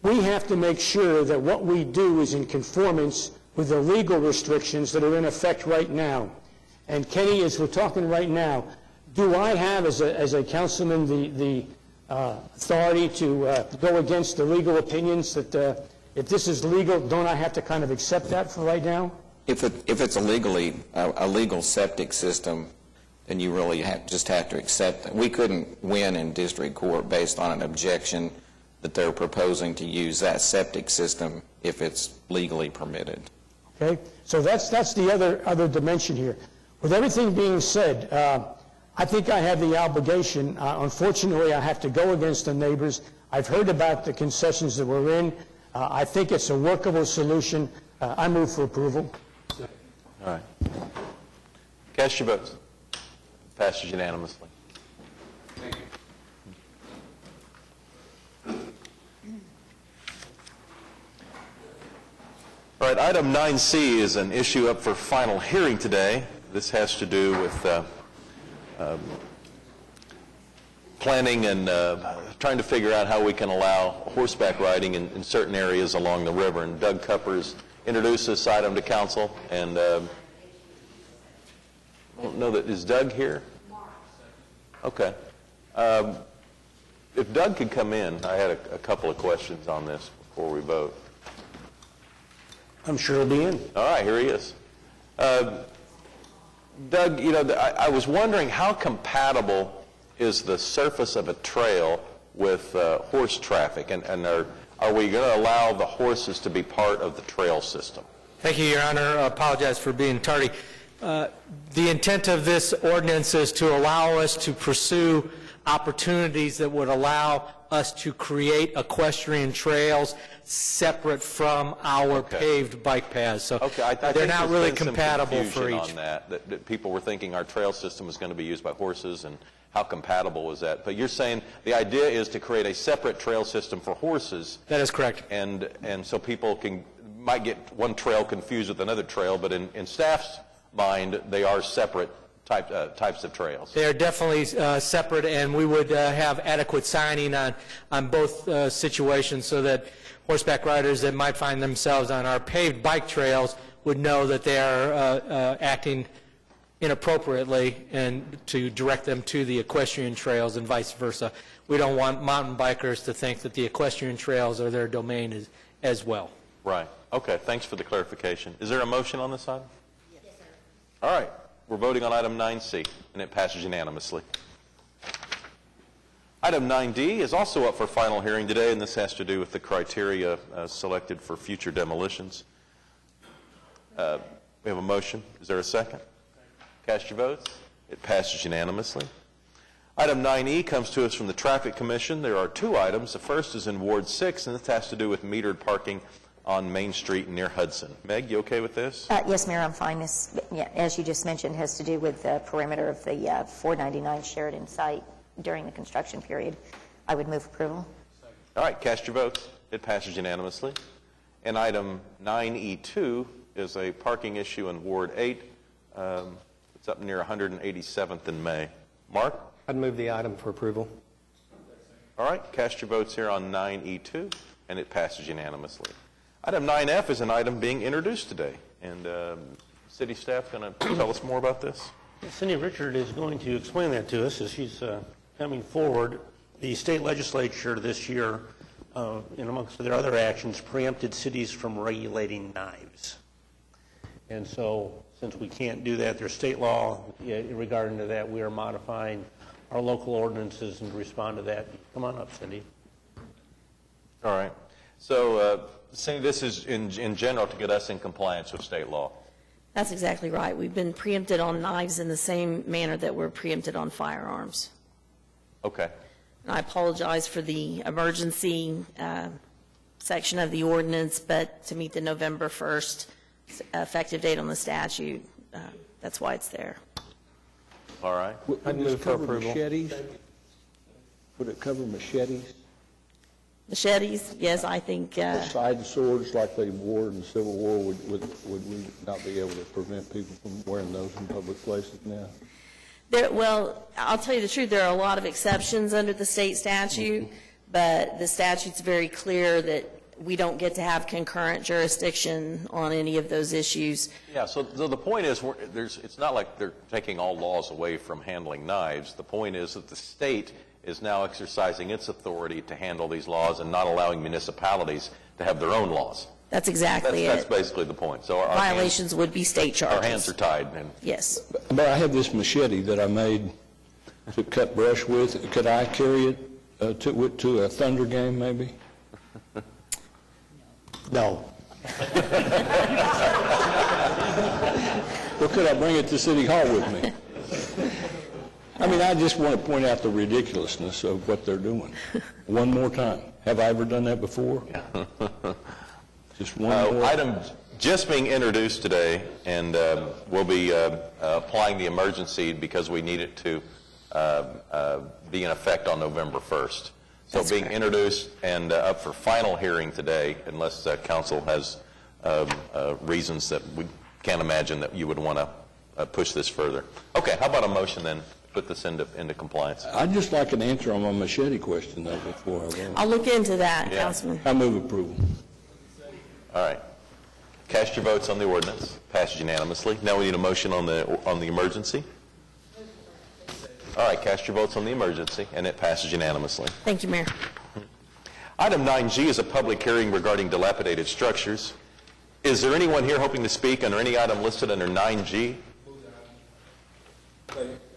We have to make sure that what we do is in conformance with the legal restrictions that are in effect right now. And Kenny, as we're talking right now, do I have, as a councilman, the authority to go against the legal opinions that if this is legal, don't I have to kind of accept that for right now? If it's a legal septic system, then you really just have to accept that. We couldn't win in district court based on an objection that they're proposing to use that septic system if it's legally permitted. Okay, so that's the other dimension here. With everything being said, I think I have the obligation. Unfortunately, I have to go against the neighbors. I've heard about the concessions that we're in. I think it's a workable solution. I move for approval. All right. Cast your votes. Passes unanimously. Thank you. All right, item 9C is an issue up for final hearing today. This has to do with planning and trying to figure out how we can allow horseback riding in certain areas along the river. And Doug Cuppers introduced this item to council. And I don't know that, is Doug here? Okay. If Doug could come in, I had a couple of questions on this before we vote. I'm sure he'll be in. All right, here he is. Doug, you know, I was wondering how compatible is the surface of a trail with horse traffic, and are we going to allow the horses to be part of the trail system? Thank you, Your Honor. I apologize for being tardy. The intent of this ordinance is to allow us to pursue opportunities that would allow us to create equestrian trails separate from our paved bike paths. So they're not really compatible for each. On that people were thinking our trail system was going to be used by horses, and how compatible was that? But you're saying the idea is to create a separate trail system for horses. That is correct. And so people might get one trail confused with another trail, but in staff's mind, they are separate types of trails. They are definitely separate, and we would have adequate signing on both situations so that horseback riders that might find themselves on our paved bike trails would know that they are acting inappropriately, and to direct them to the equestrian trails and vice versa. We don't want mountain bikers to think that the equestrian trails are their domain as well. Right. Okay. Thanks for the clarification. Is there a motion on this item? Yes, sir. All right. We're voting on item 9C, and it passes unanimously. Item 9D is also up for final hearing today, and this has to do with the criteria selected for future demolitions. We have a motion. Is there a second? Cast your votes. It passes unanimously. Item 9E comes to us from the Traffic Commission. There are two items. The first is in Ward 6, and this has to do with metered parking on Main Street near Hudson. Meg, you okay with this? Yes, Mayor, I'm fine. This, as you just mentioned, has to do with the perimeter of the 499 Sheridan site during the construction period. I would move approval. All right, cast your votes. It passes unanimously. And item 9E2 is a parking issue in Ward 8. It's up near 187th and May. Mark? I'd move the item for approval. All right, cast your votes here on 9E2, and it passes unanimously. Item 9F is an item being introduced today, and city staff going to tell us more about this? Cindy Richard is going to explain that to us as she's coming forward. The state legislature this year, in amongst their other actions, preempted cities from regulating knives. And so, since we can't do that, there's state law regarding to that. We are modifying our local ordinances and respond to that. Come on up, Cindy. All right. So, Cindy, this is in general to get us in compliance with state law. That's exactly right. We've been preempted on knives in the same manner that we're preempted on firearms. Okay. And I apologize for the emergency section of the ordinance, but to meet the November 1st effective date on the statute, that's why it's there. All right. I'd move for approval. Machetes? Would it cover machetes? Machetes, yes, I think, Side swords like they wore in the Civil War, would we not be able to prevent people from wearing those in public places now? well, I'll tell you the truth, there are a lot of exceptions under the state statute, but the statute's very clear that we don't get to have concurrent jurisdiction on any of those issues. Yeah, so the point is, it's not like they're taking all laws away from handling knives. The point is that the state is now exercising its authority to handle these laws and not allowing municipalities to have their own laws. That's exactly That's it. basically the point. So our Violations would be state charges. Our hands are tied. And Yes. But I have this machete that I made to cut brush with. Could I carry it to a Thunder game, maybe? No. Or could I bring it to City Hall with me? I mean, I just want to point out the ridiculousness of what they're doing. One more time. Have I ever done that before? Just one more. Item just being introduced today, and we'll be applying the emergency because we need it to be in effect on November 1st. So That's being correct. introduced and up for final hearing today, unless council has reasons that we can't imagine that you would want to push this further. Okay, how about a motion then? Put this into compliance. I'd just like an answer on my machete question, though, before I vote. I'll look into that, Yeah. Councilman. I move approval. All right. Cast your votes on the ordinance. Passed unanimously. Now we need a motion on the emergency. All right, cast your votes on the emergency, and it passes unanimously. Thank you, Mayor. Item 9G is a public hearing regarding dilapidated structures. Is there anyone here hoping to speak under any item listed under 9G?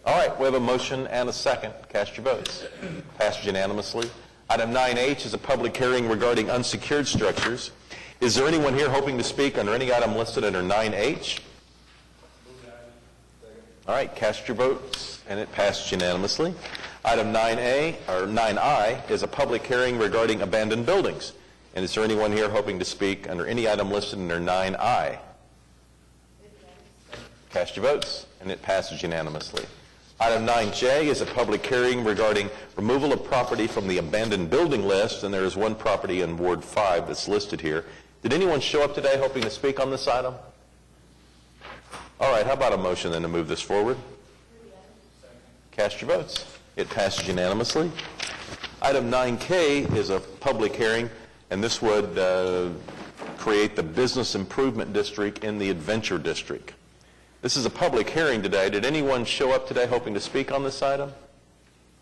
All right, we have a motion and a second. Cast your votes. Passed unanimously. Item 9H is a public hearing regarding unsecured structures. Is there anyone here hoping to speak under any item listed under 9H? All right, cast your votes, and it passed unanimously. Item 9I is a public hearing regarding abandoned buildings. And is there anyone here hoping to speak under any item listed under 9I? Cast your votes, and it passes unanimously. Item 9J is a public hearing regarding removal of property from the abandoned building list, and there is one property in Ward 5 that's listed here. Did anyone show up today hoping to speak on this item? All right, how about a motion then to move this forward? Cast your votes. It passes unanimously. Item 9K is a public hearing, and this would create the Business Improvement District in the Adventure District. This is a public hearing today. Did anyone show up today hoping to speak on this item?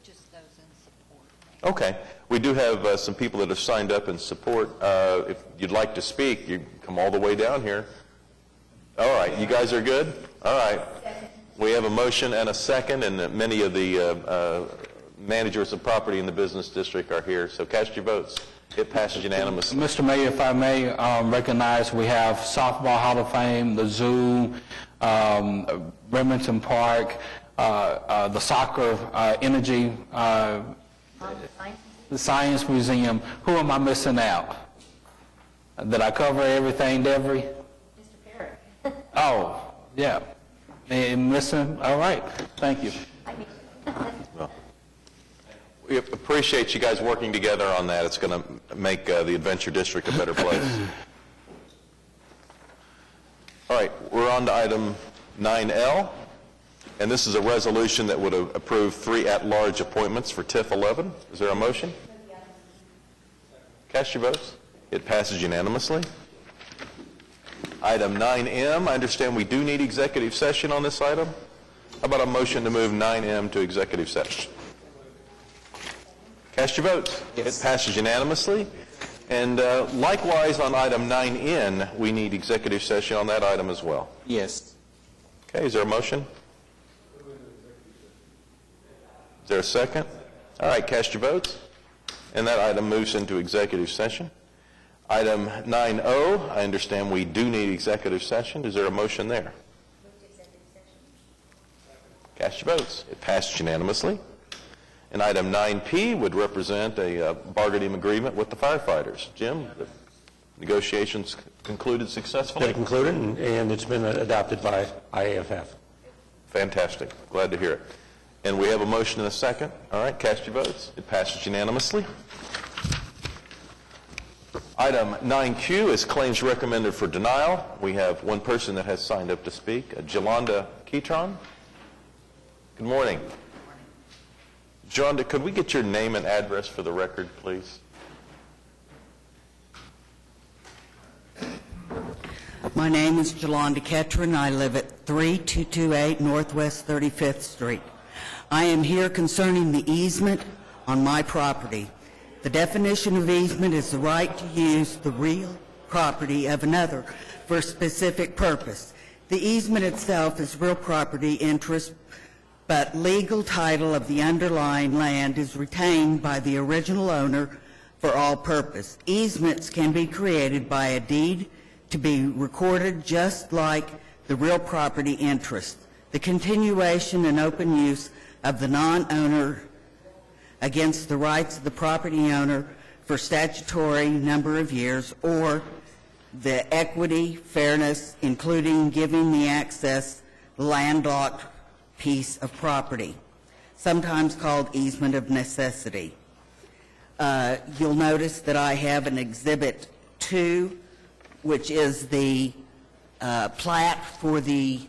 Just those in support. Okay. We do have some people that have signed up in support. If you'd like to speak, you come all the way down here. All right. You guys are good? All right. We have a motion and a second, and many of the managers of property in the business district are here. So cast your votes. It passes unanimously. Mr. Mayor, if I may recognize, we have Softball Hall of Fame, the Zoo, Remington Park, the Soccer Energy, the Science Museum. Who am I missing out? Did I cover everything, Devery? Mr. Perry. Oh, yeah. Missing? All right. Thank you. Well, we appreciate you guys working together on that. It's going to make the Adventure District a better place. All right, we're on to item 9L, and this is a resolution that would approve 3 at-large appointments for TIF 11. Is there a motion? Cast your votes. It passes unanimously. Item 9M, I understand we do need executive session on this item. How about a motion to move 9M to executive session? Cast your votes. It passes unanimously. And likewise, on item 9N, we need executive session on that item as well. Yes. Okay, is there a motion? Is there a second? All right, cast your votes. And that item moves into executive session. Item 9O, I understand we do need executive session. Is there a motion there? Cast your votes. It passed unanimously. And item 9P would represent a bargaining agreement with the firefighters. Jim, the negotiations concluded successfully? Been concluded, and it's been adopted by IAFF. Fantastic. Glad to hear it. And we have a motion and a second. All right, cast your votes. It passes unanimously. Item 9Q is claims recommended for denial. We have one person that has signed up to speak, Jolanda Ketron. Good morning. Jolanda, could we get your name and address for the record, please? My name is Jolanda Ketron. I live at 3228 Northwest 35th Street. I am here concerning the easement on my property. The definition of easement is the right to use the real property of another for a specific purpose. The easement itself is real property interest, but legal title of the underlying land is retained by the original owner for all purpose. Easements can be created by a deed to be recorded just like the real property interest. The continuation and open use of the non-owner against the rights of the property owner for statutory number of years, or the equity, fairness, including giving the access landlocked piece of property, sometimes called easement of necessity. You'll notice that I have an Exhibit 2, which is the plat for the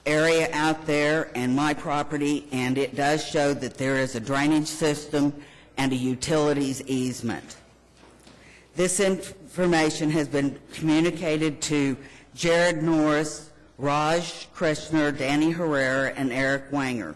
area out there and my property, and it does show that there is a drainage system and a utilities easement. This information has been communicated to Jared Norris, Raj Krishner, Danny Herrera, and Eric Wanger.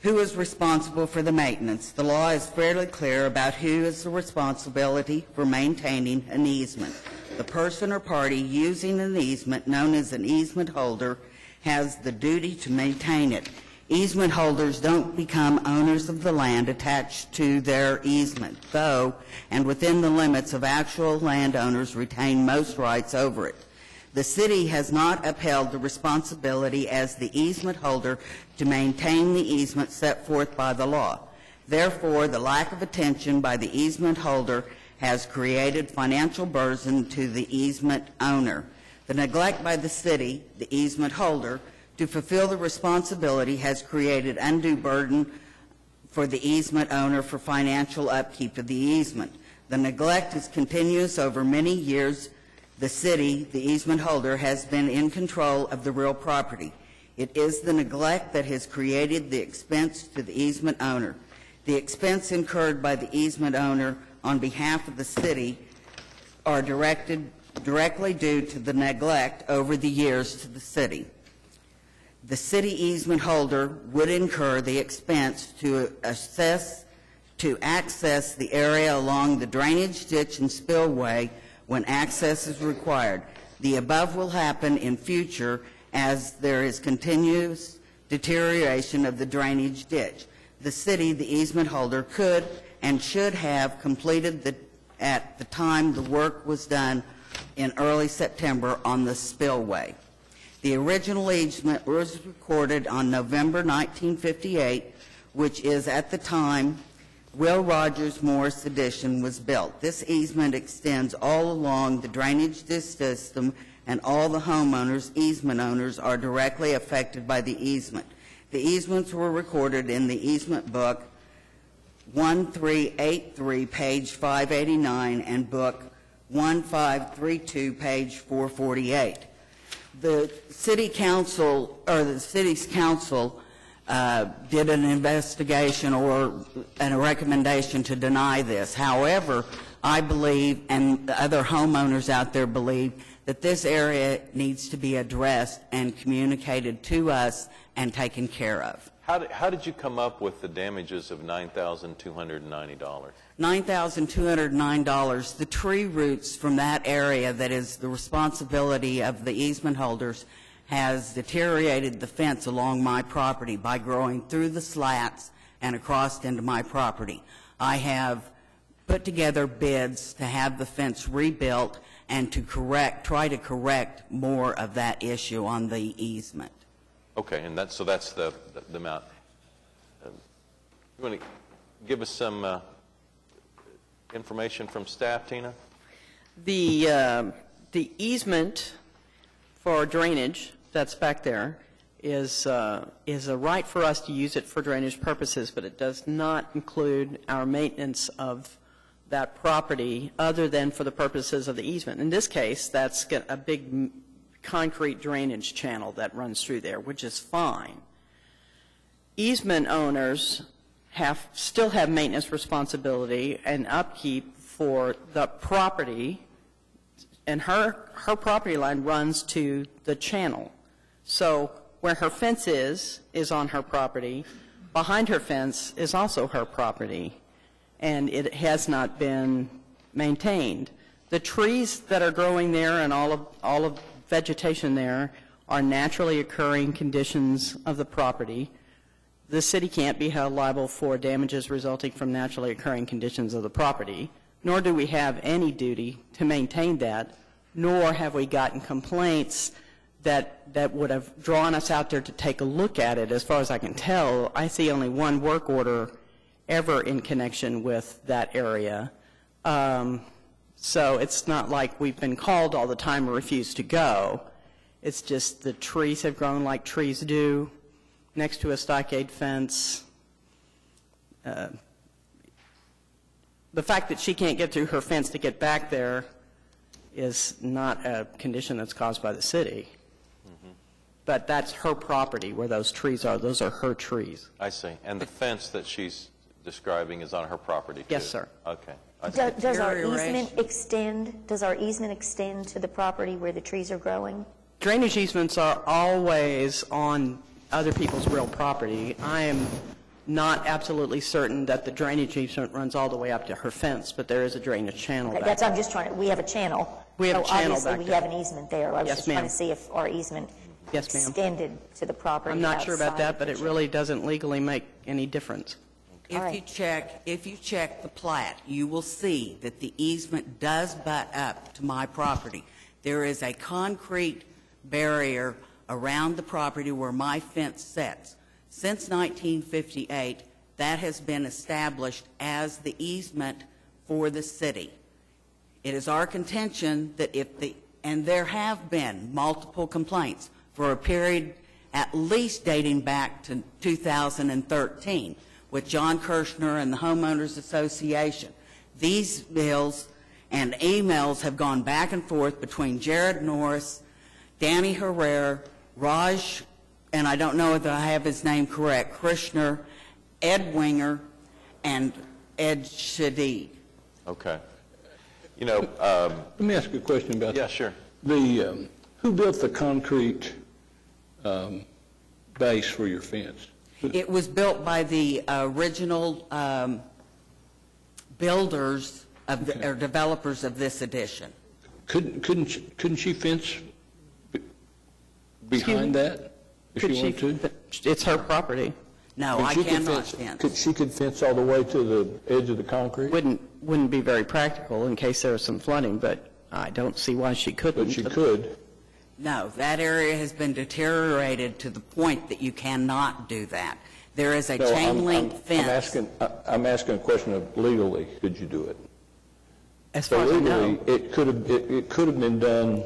Who is responsible for the maintenance? The law is fairly clear about who is the responsibility for maintaining an easement. The person or party using an easement, known as an easement holder, has the duty to maintain it. Easement holders don't become owners of the land attached to their easement, though, and within the limits of actual landowners, retain most rights over it. The city has not upheld the responsibility as the easement holder to maintain the easement set forth by the law. Therefore, the lack of attention by the easement holder has created financial burden to the easement owner. The neglect by the city, the easement holder, to fulfill the responsibility has created undue burden for the easement owner for financial upkeep of the easement. The neglect is continuous over many years. The city, the easement holder, has been in control of the real property. It is the neglect that has created the expense to the easement owner. The expense incurred by the easement owner on behalf of the city are directly due to the neglect over the years to the city. The city easement holder would incur the expense to access the area along the drainage ditch and spillway when access is required. The above will happen in future as there is continuous deterioration of the drainage ditch. The city, the easement holder, could and should have completed at the time the work was done in early September on the spillway. The original easement was recorded on November 1958, which is at the time Will Rogers Morris Addition was built. This easement extends all along the drainage ditch system, and all the homeowners, easement owners, are directly affected by the easement. The easements were recorded in the easement book 1383, page 589, and book 1532, page 448. The city council, or the city's council, did an investigation or a recommendation to deny this. However, I believe, and the other homeowners out there believe, that this area needs to be addressed and communicated to us and taken care of. How did you come up with the damages of $9,290? $9,209. The tree roots from that area that is the responsibility of the easement holders has deteriorated the fence along my property by growing through the slats and across into my property. I have put together bids to have the fence rebuilt and to try to correct more of that issue on the easement. Okay, and that's the amount. You want to give us some information from staff, Tina? The easement for drainage that's back there is a right for us to use it for drainage purposes, but it does not include our maintenance of that property other than for the purposes of the easement. In this case, that's a big concrete drainage channel that runs through there, which is fine. Easement owners still have maintenance responsibility and upkeep for the property, and her property line runs to the channel. So where her fence is on her property. Behind her fence is also her property, and it has not been maintained. The trees that are growing there and all of vegetation there are naturally occurring conditions of the property. The city can't be held liable for damages resulting from naturally occurring conditions of the property, nor do we have any duty to maintain that, nor have we gotten complaints that would have drawn us out there to take a look at it. As far as I can tell, I see only one work order ever in connection with that area. So it's not like we've been called all the time or refused to go. It's just the trees have grown like trees do, next to a stockade fence. The fact that she can't get through her fence to get back there is not a condition that's caused by the city. But that's her property where those trees are. Those are her trees. I see. And the fence that she's describing is on her property, too? Yes, sir. Okay. Does our easement extend to the property where the trees are growing? Drainage easements are always on other people's real property. I am not absolutely certain that the drainage easement runs all the way up to her fence, but there is a drainage channel back That's, I'm just trying to, we have a channel. We have a channel obviously back we there. have an easement there. I was Yes, just trying ma'am. to see if our easement Yes, ma'am. extended to the property. I'm not sure about outside that, but it really doesn't legally make any difference. If you check the plat, you will see that the easement does butt up to my property. There is a concrete barrier around the property where my fence sits. Since 1958, that has been established as the easement for the city. It is our contention that and there have been multiple complaints for a period at least dating back to 2013 with John Kirshner and the Homeowners Association. These bills and emails have gone back and forth between Jared Norris, Danny Herrera, Raj, and I don't know if I have his name correct, Kirshner, Ed Winger, and Ed Shadid. Okay. Let me ask you a question about that. Yeah, sure. Who built the concrete base for your fence? It was built by the original builders or developers of this edition. Couldn't she fence behind that if she wanted to? It's her property. No, But I she could cannot fence. She could fence all the way to the edge of the concrete? Wouldn't be very practical in case there was some flooding, but I don't see why she couldn't. But she could. No, that area has been deteriorated to the point that you cannot do that. There is a chain link fence. I'm asking a question of legally, could you do it? As far as I know. Legally, it could have been done.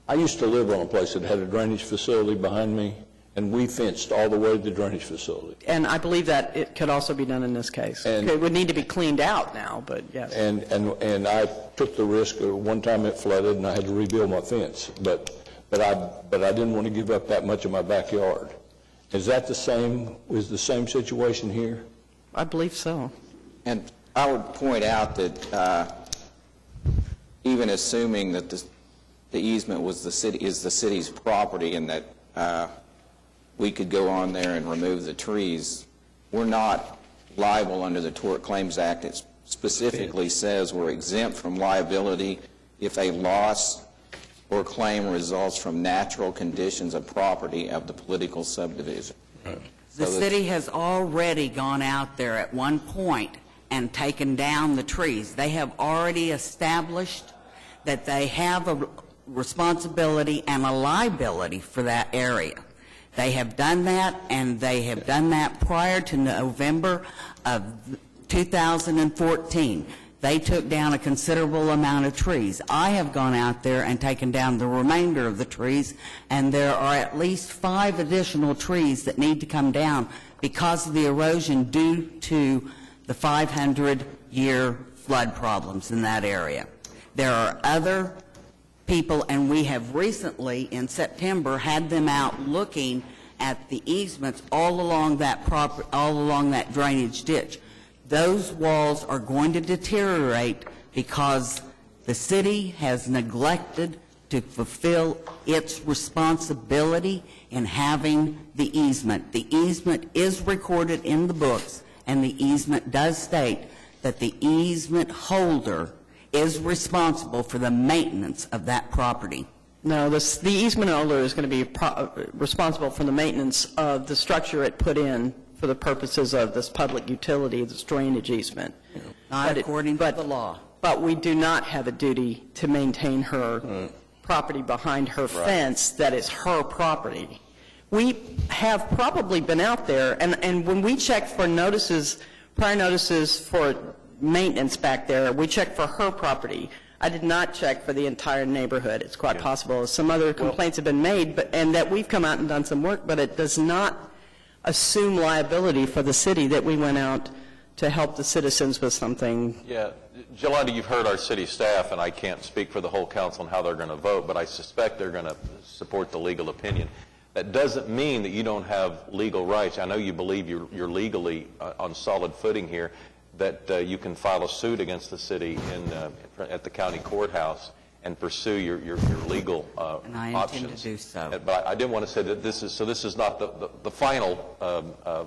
I used to live on a place that had a drainage facility behind me, and we fenced all the way to the drainage facility. And I believe that it could also be done in this case. And- It would need to be cleaned out now, but yes. And I took the risk of one time it flooded and I had to rebuild my fence, but I didn't want to give up that much of my backyard. Is that the same situation here? I believe so. And I would point out that even assuming that the easement is the city's property and that we could go on there and remove the trees, we're not liable under the Tort Claims Act. It specifically says we're exempt from liability if a loss or claim results from natural conditions of property of the political subdivision. The city has already gone out there at one point and taken down the trees. They have already established that they have a responsibility and a liability for that area. They have done that, and they have done that prior to November of 2014. They took down a considerable amount of trees. I have gone out there and taken down the remainder of the trees, and there are at least 5 additional trees that need to come down because of the erosion due to the 500-year flood problems in that area. There are other people, and we have recently, in September, had them out looking at the easements all along that drainage ditch. Those walls are going to deteriorate because the city has neglected to fulfill its responsibility in having the easement. The easement is recorded in the books, and the easement does state that the easement holder is responsible for the maintenance of that property. No, the easement holder is going to be responsible for the maintenance of the structure it put in for the purposes of this public utility, this drainage easement. Not according to the law. But we do not have a duty to maintain her property behind her fence that is her property. We have probably been out there, and when we checked for notices, prior notices for maintenance back there, we checked for her property. I did not check for the entire neighborhood. It's quite possible some other complaints have been made, and that we've come out and done some work, but it does not assume liability for the city that we went out to help the citizens with something. Yeah, Jolanda, you've heard our city staff, and I can't speak for the whole council on how they're going to vote, but I suspect they're going to support the legal opinion. That doesn't mean that you don't have legal rights. I know you believe you're legally on solid footing here, that you can file a suit against the city at the county courthouse and pursue your legal options. And I intend to do so. But I did want to say that this is not the final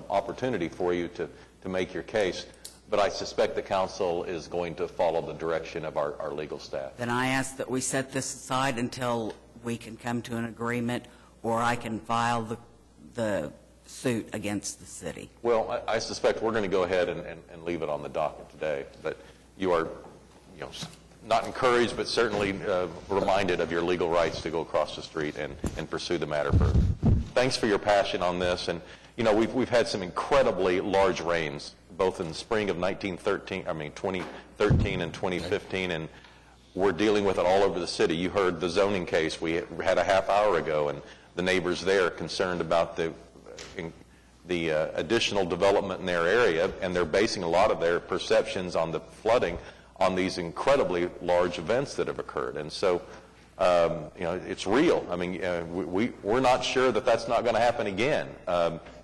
opportunity for you to make your case, but I suspect the council is going to follow the direction of our legal staff. Then I ask that we set this aside until we can come to an agreement, or I can file the suit against the city. Well, I suspect we're going to go ahead and leave it on the docket today, but you are, not encouraged, but certainly reminded of your legal rights to go across the street and pursue the matter further. Thanks for your passion on this, and we've had some incredibly large rains, both in the spring of 2013 and 2015, and we're dealing with it all over the city. You heard the zoning case we had a half hour ago, and the neighbors there concerned about the additional development in their area, and they're basing a lot of their perceptions on the flooding on these incredibly large events that have occurred. And so, it's real. I mean, we're not sure that that's not going to happen again.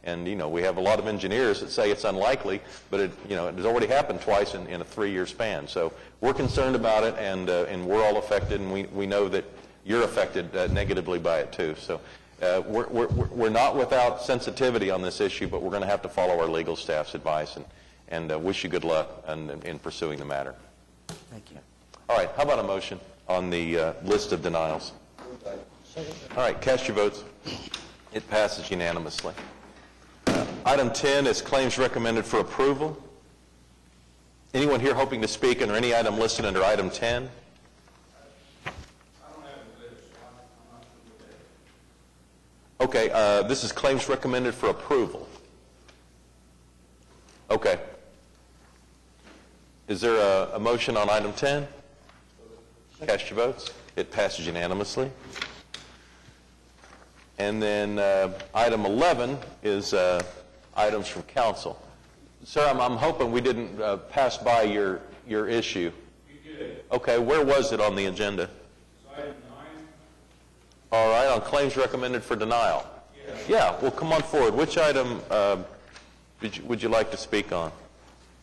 And we have a lot of engineers that say it's unlikely, but it has already happened twice in a 3-year span. So we're concerned about it, and we're all affected, and we know that you're affected negatively by it too. So we're not without sensitivity on this issue, but we're going to have to follow our legal staff's advice, and wish you good luck in pursuing the matter. Thank you. All right, how about a motion on the list of denials? All right, cast your votes. It passes unanimously. Item 10 is claims recommended for approval. Anyone here hoping to speak under any item listed under item 10? Okay, this is claims recommended for approval. Okay. Is there a motion on item 10? Cast your votes. It passes unanimously. And then item 11 is items from council. Sir, I'm hoping we didn't pass by your issue. You did. Okay, where was it on the agenda? Item 9. All right, on claims recommended for denial. Yes. Yeah, well, come on forward. Which item would you like to speak on?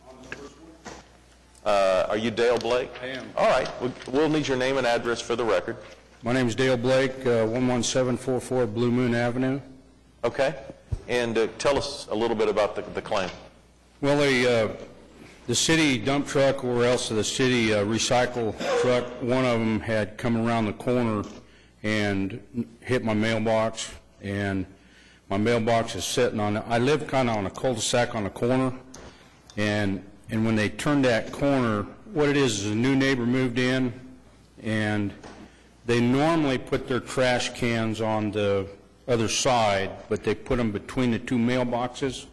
On the first one. Are you Dale Blake? I am. All right, we'll need your name and address for the record. My name is Dale Blake, 11744 Blue Moon Avenue. Okay, and tell us a little bit about the claim. Well, the city dump truck, or else the city recycle truck, one of them had come around the corner and hit my mailbox, and my mailbox is sitting on it. I live kind of on a cul-de-sac on a corner, and when they turned that corner, what it is a new neighbor moved in, and they normally put their trash cans on the other side, but they put them between the two mailboxes,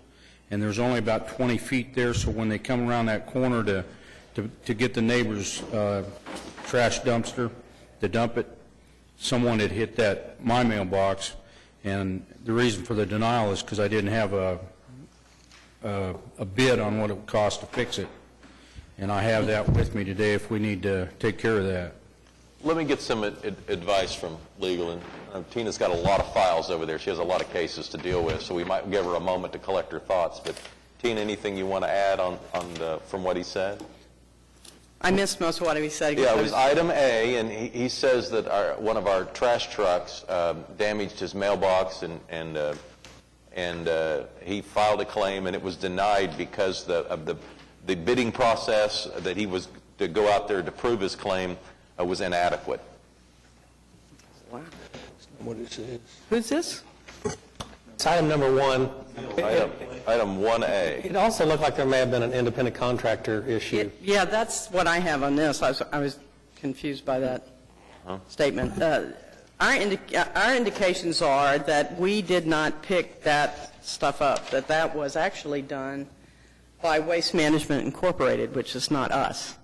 and there's only about 20 feet there, so when they come around that corner to to get the neighbor's trash dumpster to dump it. Someone had hit my mailbox, and the reason for the denial is because I didn't have a bid on what it would cost to fix it. And I have that with me today if we need to take care of that. Let me get some advice from legal. And Tina's got a lot of files over there. She has a lot of cases to deal with, so we might give her a moment to collect her thoughts. But Tina, anything you want to add from what he said? I missed most of what he said. Yeah, it was item A, and he says that one of our trash trucks damaged his mailbox, and he filed a claim, and it was denied because of the bidding process that he was to go out there to prove his claim was inadequate. Wow. What it says. Who's this? It's item number 1. Item 1A. It also looked like there may have been an independent contractor issue. Yeah, that's what I have on this. I was confused by that statement. Our indications are that we did not pick that stuff up, that was actually done by Waste Management Incorporated, which is not us,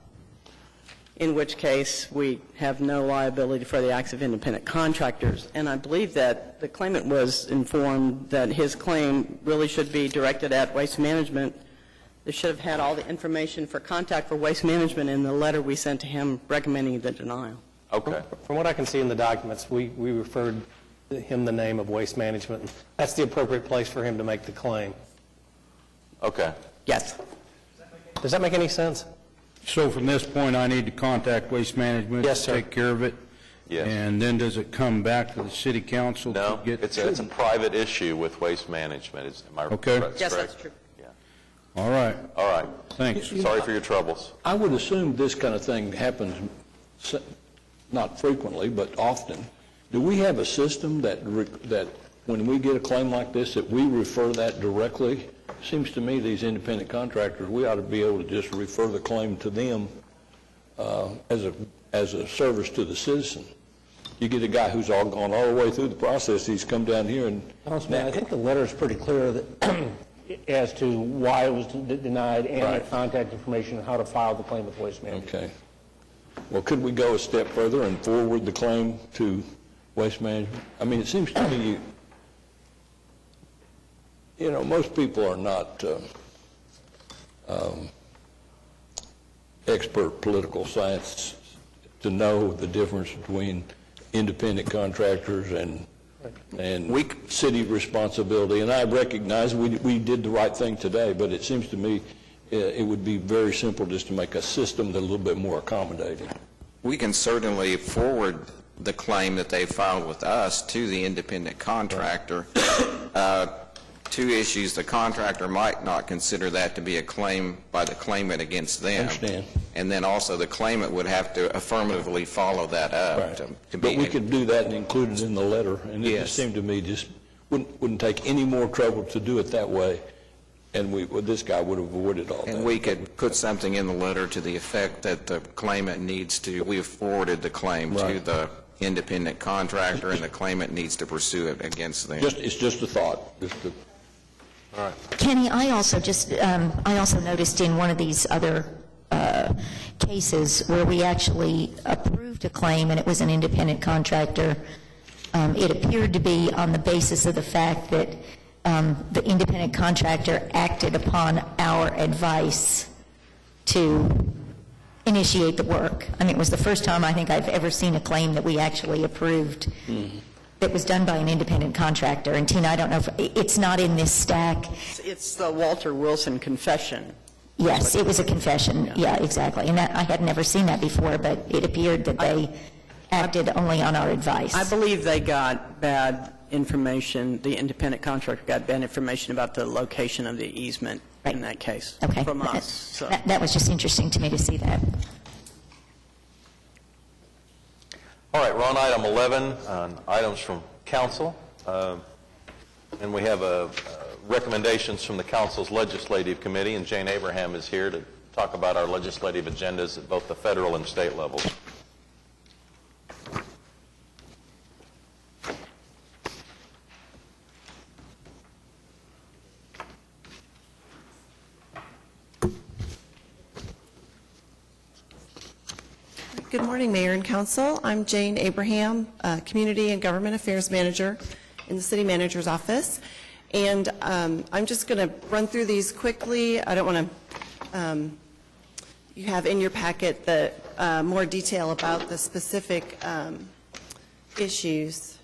in which case we have no liability for the acts of independent contractors. And I believe that the claimant was informed that his claim really should be directed at Waste Management. They should have had all the information for contact for Waste Management in the letter we sent to him recommending the denial. Okay. From what I can see in the documents, we referred him the name of Waste Management. That's the appropriate place for him to make the claim. Okay. Yes. Does that make any sense? So from this point, I need to contact Waste Management Yes, to sir. take care of it? Yes. And then does it come back to the city council No, to get? it's a private issue with Waste Management. Am I Okay. correct? Yes, that's true. All right. All right. Thanks. Sorry for your troubles. I would assume this kind of thing happens not frequently, but often. Do we have a system that when we get a claim like this, that we refer that directly? Seems to me these independent contractors, we ought to be able to just refer the claim to them as a service to the citizen. You get a guy who's gone all the way through the process, he's come down here and... Councilman, I think the letter is pretty clear that as to why it was denied and the contact information and how to file the claim with Waste Management. Okay. Well, could we go a step further and forward the claim to Waste Management? I mean, it seems to me, most people are not expert political science to know the difference between independent contractors and city responsibility. And I recognize we did the right thing today, but it seems to me it would be very simple just to make a system that's a little bit more accommodating. We can certainly forward the claim that they filed with us to the independent contractor. Two issues: the contractor might not consider that to be a claim by the claimant against them. Understand. And then also the claimant would have to affirmatively follow that up. Right. But we could do that and include it in the letter, and it just seemed to me just wouldn't take any more trouble to do it that way, and this guy would have avoided all that. And we could put something in the letter to the effect that the claimant we have forwarded the claim to the independent contractor, and the claimant needs to pursue it against them. It's just a thought. All right. Kenny, I also noticed in one of these other cases where we actually approved a claim and it was an independent contractor, it appeared to be on the basis of the fact that the independent contractor acted upon our advice to initiate the work. I mean, it was the first time I think I've ever seen a claim that we actually approved that was done by an independent contractor. And Tina, I don't know if it's not in this stack. It's the Walter Wilson confession. Yes, it was a confession. Yeah, exactly. And I had never seen that before, but it appeared that they acted only on our advice. I believe they got bad information, the independent contractor got bad information about the location of the easement in that case from us. So. That was just interesting to me to see that. All right, we're on item 11, on items from council. And we have recommendations from the council's legislative committee, and Jane Abraham is here to talk about our legislative agendas at both the federal and state levels. Good morning, Mayor and Council. I'm Jane Abraham, Community and Government Affairs Manager in the City Manager's Office. And I'm just going to run through these quickly. I don't want to, you have in your packet the more detail about the specific issues.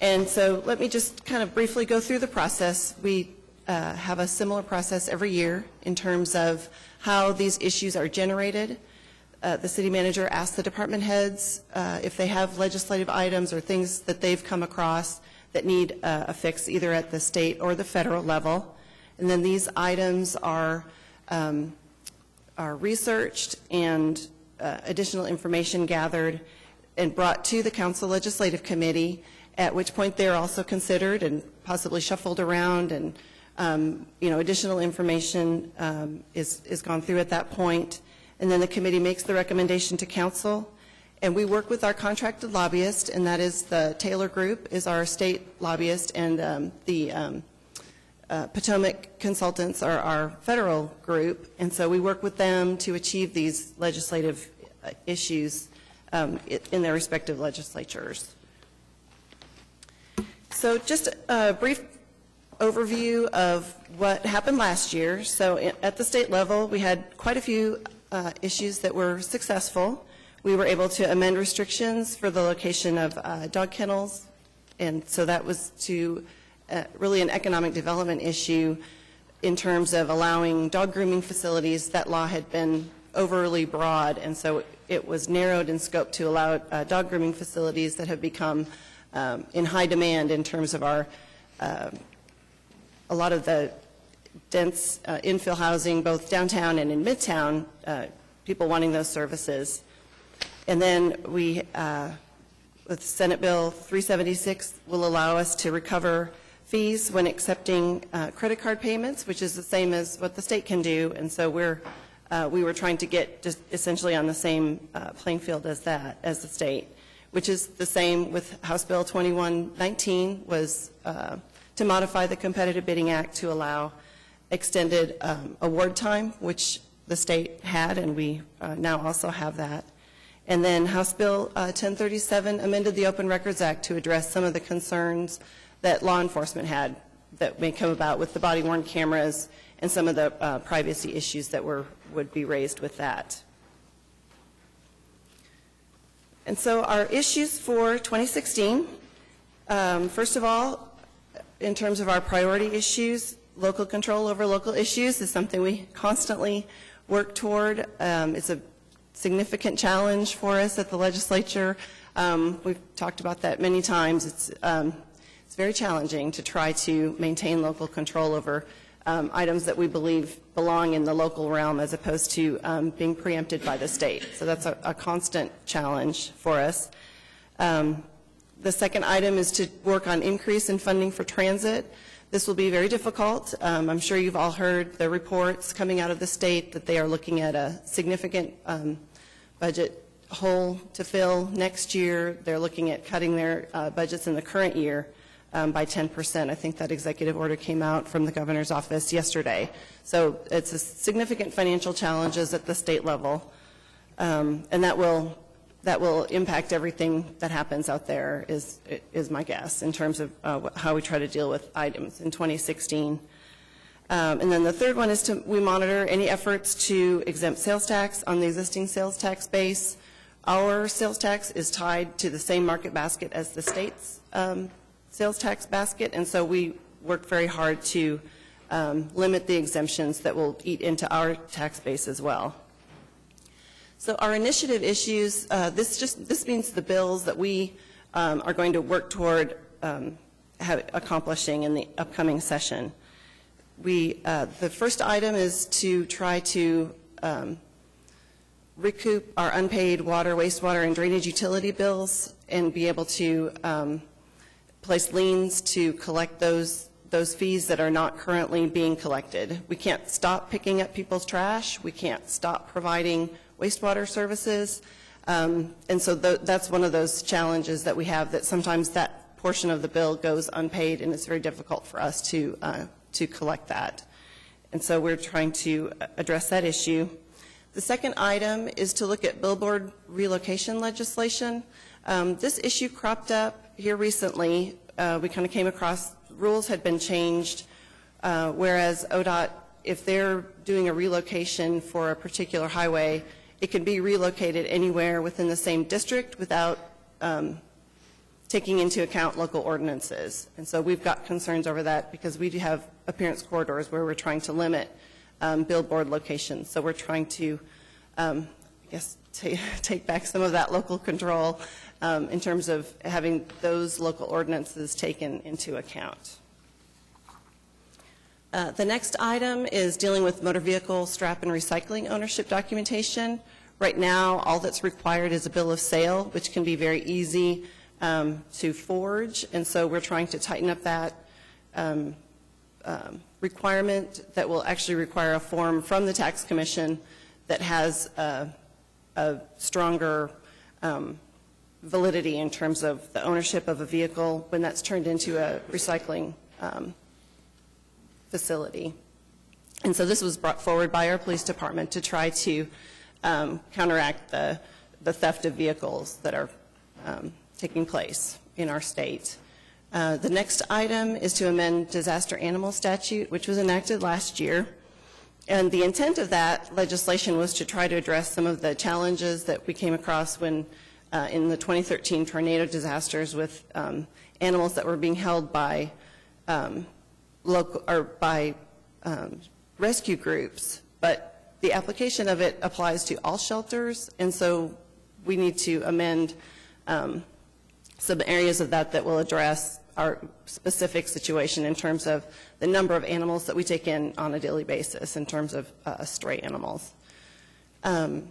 And so let me just kind of briefly go through the process. We have a similar process every year in terms of how these issues are generated. The city manager asks the department heads if they have legislative items or things that they've come across that need a fix either at the state or the federal level. And then these items are researched and additional information gathered and brought to the Council Legislative Committee, at which point they're also considered and possibly shuffled around, and additional information is gone through at that point. And then the committee makes the recommendation to council, and we work with our contracted lobbyist, and that is the Taylor Group is our state lobbyist, and the Potomac Consultants are our federal group, and so we work with them to achieve these legislative issues in their respective legislatures. So just a brief overview of what happened last year. So at the state level, we had quite a few issues that were successful. We were able to amend restrictions for the location of dog kennels, and so that was to really an economic development issue in terms of allowing dog grooming facilities. That law had been overly broad, and so it was narrowed in scope to allow dog grooming facilities that have become in high demand in terms of our a lot of the dense infill housing, both downtown and in Midtown, people wanting those services. And then we, with Senate Bill 376, will allow us to recover fees when accepting credit card payments, which is the same as what the state can do. And so we were trying to get just essentially on the same playing field as that, as the state, which is the same with House Bill 2119, was to modify the Competitive Bidding Act to allow extended award time, which the state had, and we now also have that. And then House Bill 1037 amended the Open Records Act to address some of the concerns that law enforcement had that may come about with the body-worn cameras and some of the privacy issues that would be raised with that. And so our issues for 2016, first of all, in terms of our priority issues, local control over local issues is something we constantly work toward. It's a significant challenge for us at the legislature. We've talked about that many times. It's very challenging to try to maintain local control over items that we believe belong in the local realm as opposed to being preempted by the state. So that's a constant challenge for us. The second item is to work on increase in funding for transit. This will be very difficult. I'm sure you've all heard the reports coming out of the state that they are looking at a significant budget hole to fill next year. They're looking at cutting their budgets in the current year by 10%. I think that executive order came out from the governor's office yesterday. So it's a significant financial challenges at the state level, and that will impact everything that happens out there, is my guess, in terms of how we try to deal with items in 2016. And then the third one is we monitor any efforts to exempt sales tax on the existing sales tax base. Our sales tax is tied to the same market basket as the state's sales tax basket, and so we work very hard to limit the exemptions that will eat into our tax base as well. So our initiative issues, this means the bills that we are going to work toward accomplishing in the upcoming session. The first item is to try to recoup our unpaid water, wastewater, and drainage utility bills and be able to place liens to collect those fees that are not currently being collected. We can't stop picking up people's trash. We can't stop providing wastewater services. And so that's one of those challenges that we have, that sometimes that portion of the bill goes unpaid, and it's very difficult for us to collect that. And so we're trying to address that issue. The The second item is to look at billboard relocation legislation. This issue cropped up here recently. We kind of came across, rules had been changed, whereas ODOT, if they're doing a relocation for a particular highway, it can be relocated anywhere within the same district without taking into account local ordinances. And so we've got concerns over that because we do have appearance corridors where we're trying to limit billboard locations. So we're trying to, I guess, take back some of that local control in terms of having those local ordinances taken into account. The next item is dealing with motor vehicle scrap and recycling ownership documentation. Right now, all that's required is a bill of sale, which can be very easy to forge, and so we're trying to tighten up that requirement that will actually require a form from the tax commission that has a stronger validity in terms of the ownership of a vehicle when that's turned into a recycling facility. And so this was brought forward by our police department to try to counteract the theft of vehicles that are taking place in our state. The next item is to amend disaster animal statute, which was enacted last year. And the intent of that legislation was to try to address some of the challenges that we came across when in the 2013 tornado disasters with animals that were being held by rescue groups. But the application of it applies to all shelters, and so we need to amend some areas of that that will address our specific situation in terms of the number of animals that we take in on a daily basis in terms of stray animals. The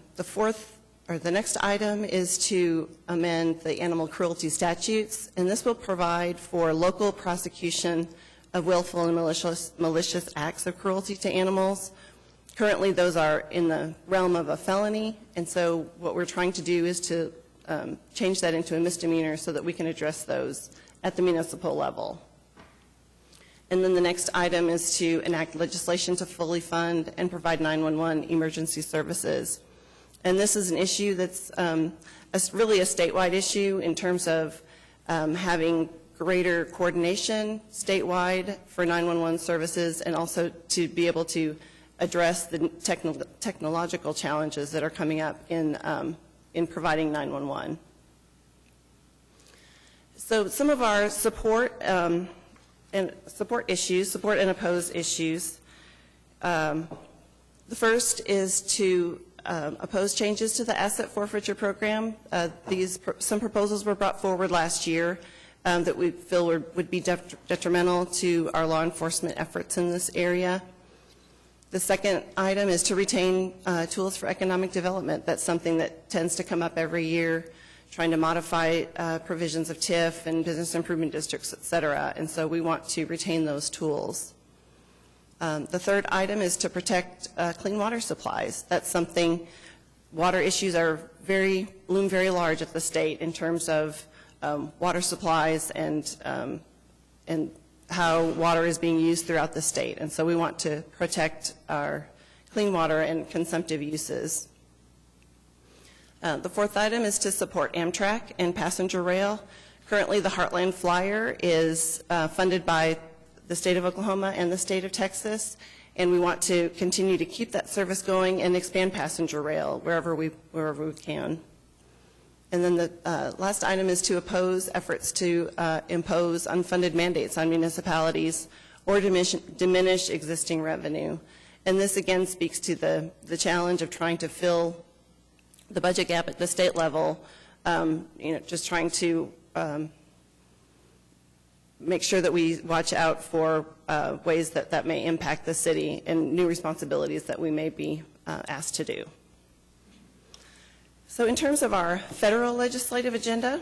next item is to amend the animal cruelty statutes, and this will provide for local prosecution of willful and malicious acts of cruelty to animals. Currently, those are in the realm of a felony, and so what we're trying to do is to change that into a misdemeanor so that we can address those at the municipal level. And then the next item is to enact legislation to fully fund and provide 911 emergency services. And this is an issue that's really a statewide issue in terms of having greater coordination statewide for 911 services, and also to be able to address the technological challenges that are coming up in providing 911. So some of our support and oppose issues. The first is to oppose changes to the asset forfeiture program. Some proposals were brought forward last year that we feel would be detrimental to our law enforcement efforts in this area. The second item is to retain tools for economic development. That's something that tends to come up every year, trying to modify provisions of TIF and business improvement districts, et cetera, and so we want to retain those tools. The third item is to protect clean water supplies. That's something, water issues loom very large at the state in terms of water supplies and how water is being used throughout the state. And so we want to protect our clean water and consumptive uses. The fourth item is to support Amtrak and passenger rail. Currently, the Heartland Flyer is funded by the state of Oklahoma and the state of Texas, and we want to continue to keep that service going and expand passenger rail wherever we can. And then the last item is to oppose efforts to impose unfunded mandates on municipalities or diminish existing revenue. And this again speaks to the challenge of trying to fill the budget gap at the state level, just trying to make sure that we watch out for ways that may impact the city and new responsibilities that we may be asked to do. So in terms of our federal legislative agenda,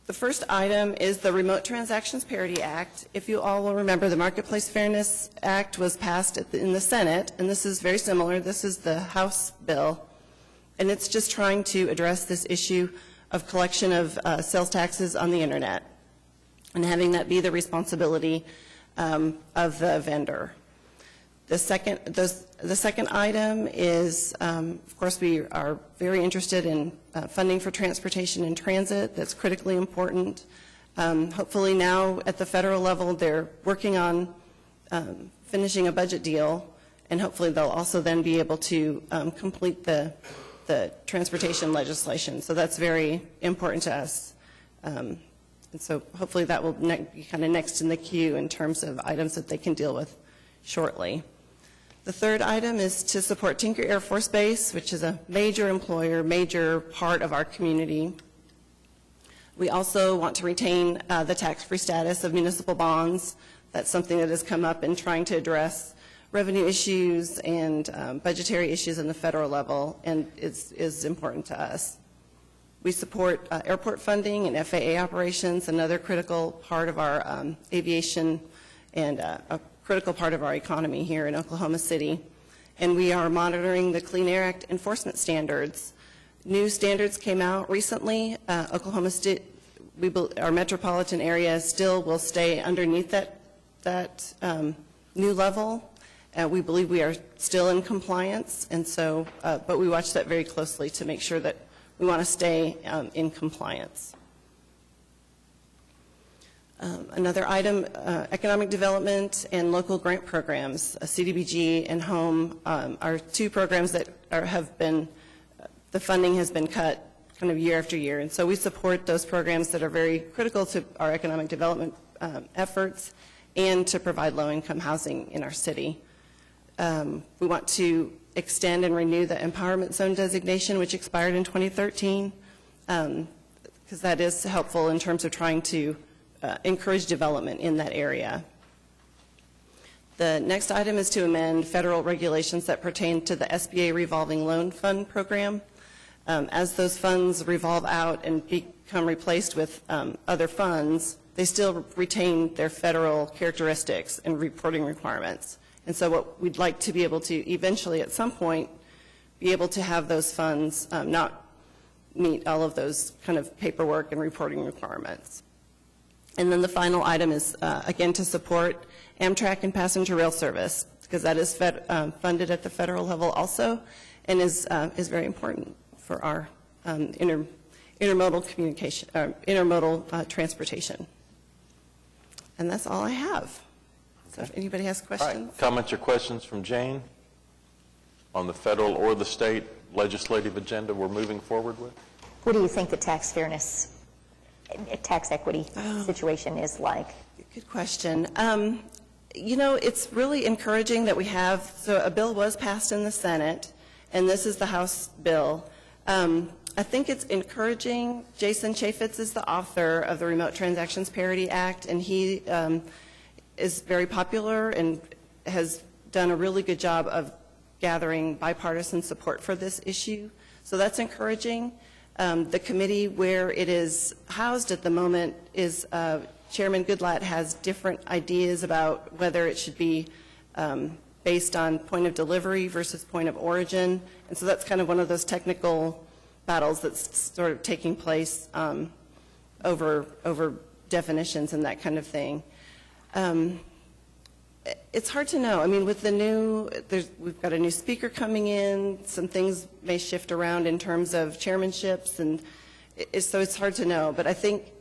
the first item is the Remote Transactions Parity Act. If you all will remember, the Marketplace Fairness Act was passed in the Senate, and this is very similar. This is the House bill, and it's just trying to address this issue of collection of sales taxes on the internet and having that be the responsibility of the vendor. The second item is, of course, we are very interested in funding for transportation and transit. That's critically important. Hopefully now at the federal level, they're working on finishing a budget deal, and hopefully they'll also then be able to complete the transportation legislation. So that's very important to us. And so hopefully that will be kind of next in the queue in terms of items that they can deal with shortly. The third item is to support Tinker Air Force Base, which is a major employer, major part of our community. We also want to retain the tax-free status of municipal bonds. That's something that has come up in trying to address revenue issues and budgetary issues in the federal level, and is important to us. We support airport funding and FAA operations, another critical part of our aviation and a critical part of our economy here in Oklahoma City. And we are monitoring the Clean Air Act enforcement standards. New standards came out recently. Oklahoma State, our metropolitan area still will stay underneath that new level. We believe we are still in compliance, and so, but we watch that very closely to make sure that we want to stay in compliance. Another item, economic development and local grant programs, CDBG and HOME, are two programs that have been, the funding has been cut kind of year after year, and so we support those programs that are very critical to our economic development efforts and to provide low-income housing in our city. We want to extend and renew the Empowerment Zone designation, which expired in 2013, because that is helpful in terms of trying to encourage development in that area. The next item is to amend federal regulations that pertain to the SBA Revolving Loan Fund program. As those funds revolve out and become replaced with other funds, they still retain their federal characteristics and reporting requirements. And so what we'd like to be able to eventually at some point be able to have those funds not meet all of those kind of paperwork and reporting requirements. And then the final item is, again, to support Amtrak and passenger rail service, because that is funded at the federal level also, and is very important for our intermodal communication, intermodal transportation. And that's all I have. So if anybody has questions. All right. Comments or questions from Jane on the federal or the state legislative agenda we're moving forward with? What do you think the tax fairness, tax equity situation is like? Good question. You know, it's really encouraging that we have, so a bill was passed in the Senate, and this is the House bill. I think it's encouraging. Jason Chaffetz is the author of the Remote Transactions Parity Act, and he is very popular and has done a really good job of gathering bipartisan support for this issue. So that's encouraging. The committee where it is housed at the moment is Chairman Goodlatte has different ideas about whether it should be based on point of delivery versus point of origin. And so that's kind of one of those technical battles that's sort of taking place over definitions and that kind of thing. It's hard to know. I mean, with the new, we've got a new speaker coming in. Some things may shift around in terms of chairmanships, and so it's hard to know. But I think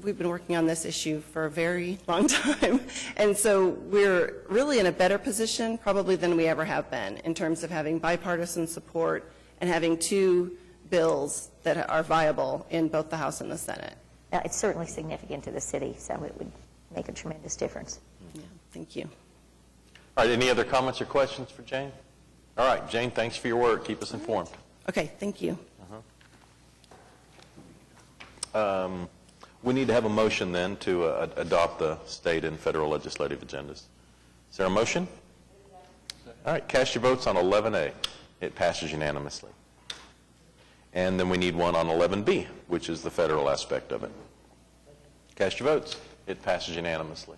we've been working on this issue for a very long time, and so we're really in a better position probably than we ever have been in terms of having bipartisan support and having two bills that are viable in both the House and the Senate. It's certainly significant to the city, so it would make a tremendous difference. Yeah, thank you. All right, any other comments or questions for Jane? All right, Jane, thanks for your work. Keep us informed. Okay, thank you. We need to have a motion then to adopt the state and federal legislative agendas. Is there a motion? All right, cast your votes on 11A. It passes unanimously. And then we need one on 11B, which is the federal aspect of it. Cast your votes. It passes unanimously.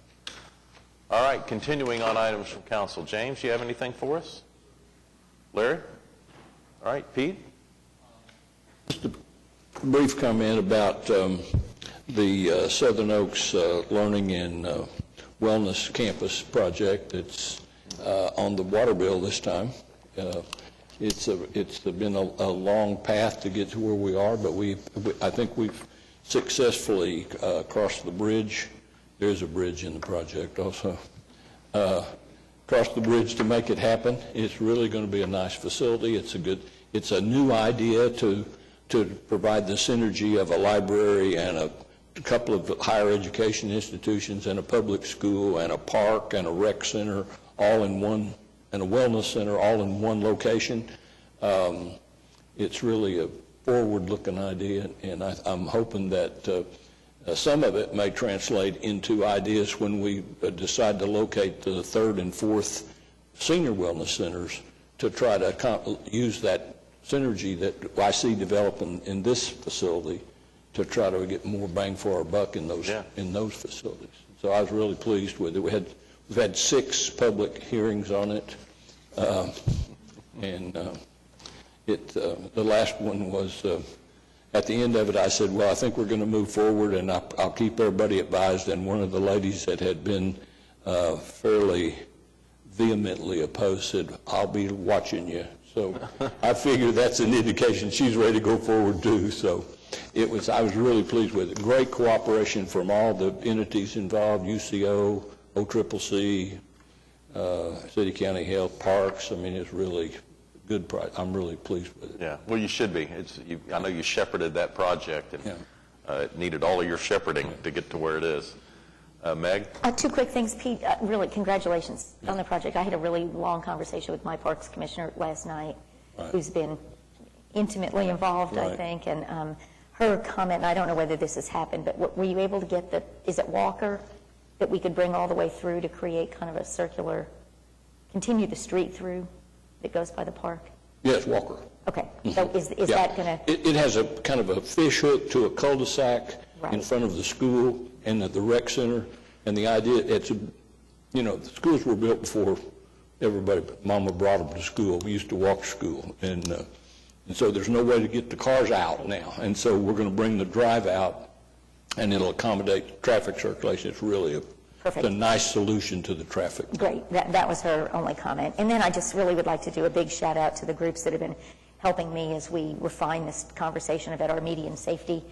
All right, continuing on items from council. James, you have anything for us? Larry? All right, Pete? Just a brief comment about the Southern Oaks Learning and Wellness Campus project that's on the water bill this time. It's been a long path to get to where we are, but I think we've successfully crossed the bridge. There's a bridge in the project also. Crossed the bridge to make it happen. It's really going to be a nice facility. It's a new idea to provide the synergy of a library and a couple of higher education institutions and a public school and a park and a rec center all in one, and a wellness center all in one location. It's really a forward-looking idea, and I'm hoping that some of it may translate into ideas when we decide to locate the third and fourth senior wellness centers to try to use that synergy that I see developing in this facility to try to get more bang for our buck in those facilities. So I was really pleased with it. We've had 6 public hearings on it, and the last one was at the end of it. I said, "Well, I think we're going to move forward, and I'll keep everybody advised." And one of the ladies that had been fairly vehemently opposed said, "I'll be watching you." So I figure that's an indication she's ready to go forward too. So I was really pleased with it. Great cooperation from all the entities involved: UCO, OCCC, City County Health, Parks. I mean, it's really good. I'm really pleased with it. Yeah, well, you should be. I know you shepherded that project, and it needed all of your shepherding to get to where it is. Meg? 2 quick things, Pete. Really, congratulations on the project. I had a really long conversation with my Parks Commissioner last night, who's been intimately involved, I think, and her comment, and I don't know whether this has happened, but were you able to get is it Walker, that we could bring all the way through to create kind of a circular, continue the street through that goes by the park? Yes, Walker. Okay, so is that going to... It has a kind of a fish hook to a cul-de-sac in front of the school and at the rec center, and the idea, the schools were built before Mama brought them to school. We used to walk to school, and so there's no way to get the cars out now, and so we're going to bring the drive out, and it'll accommodate traffic circulation. It's really it's a nice solution to the traffic. Great. That was her only comment. And then I just really would like to do a big shout out to the groups that have been helping me as we refine this conversation about our median safety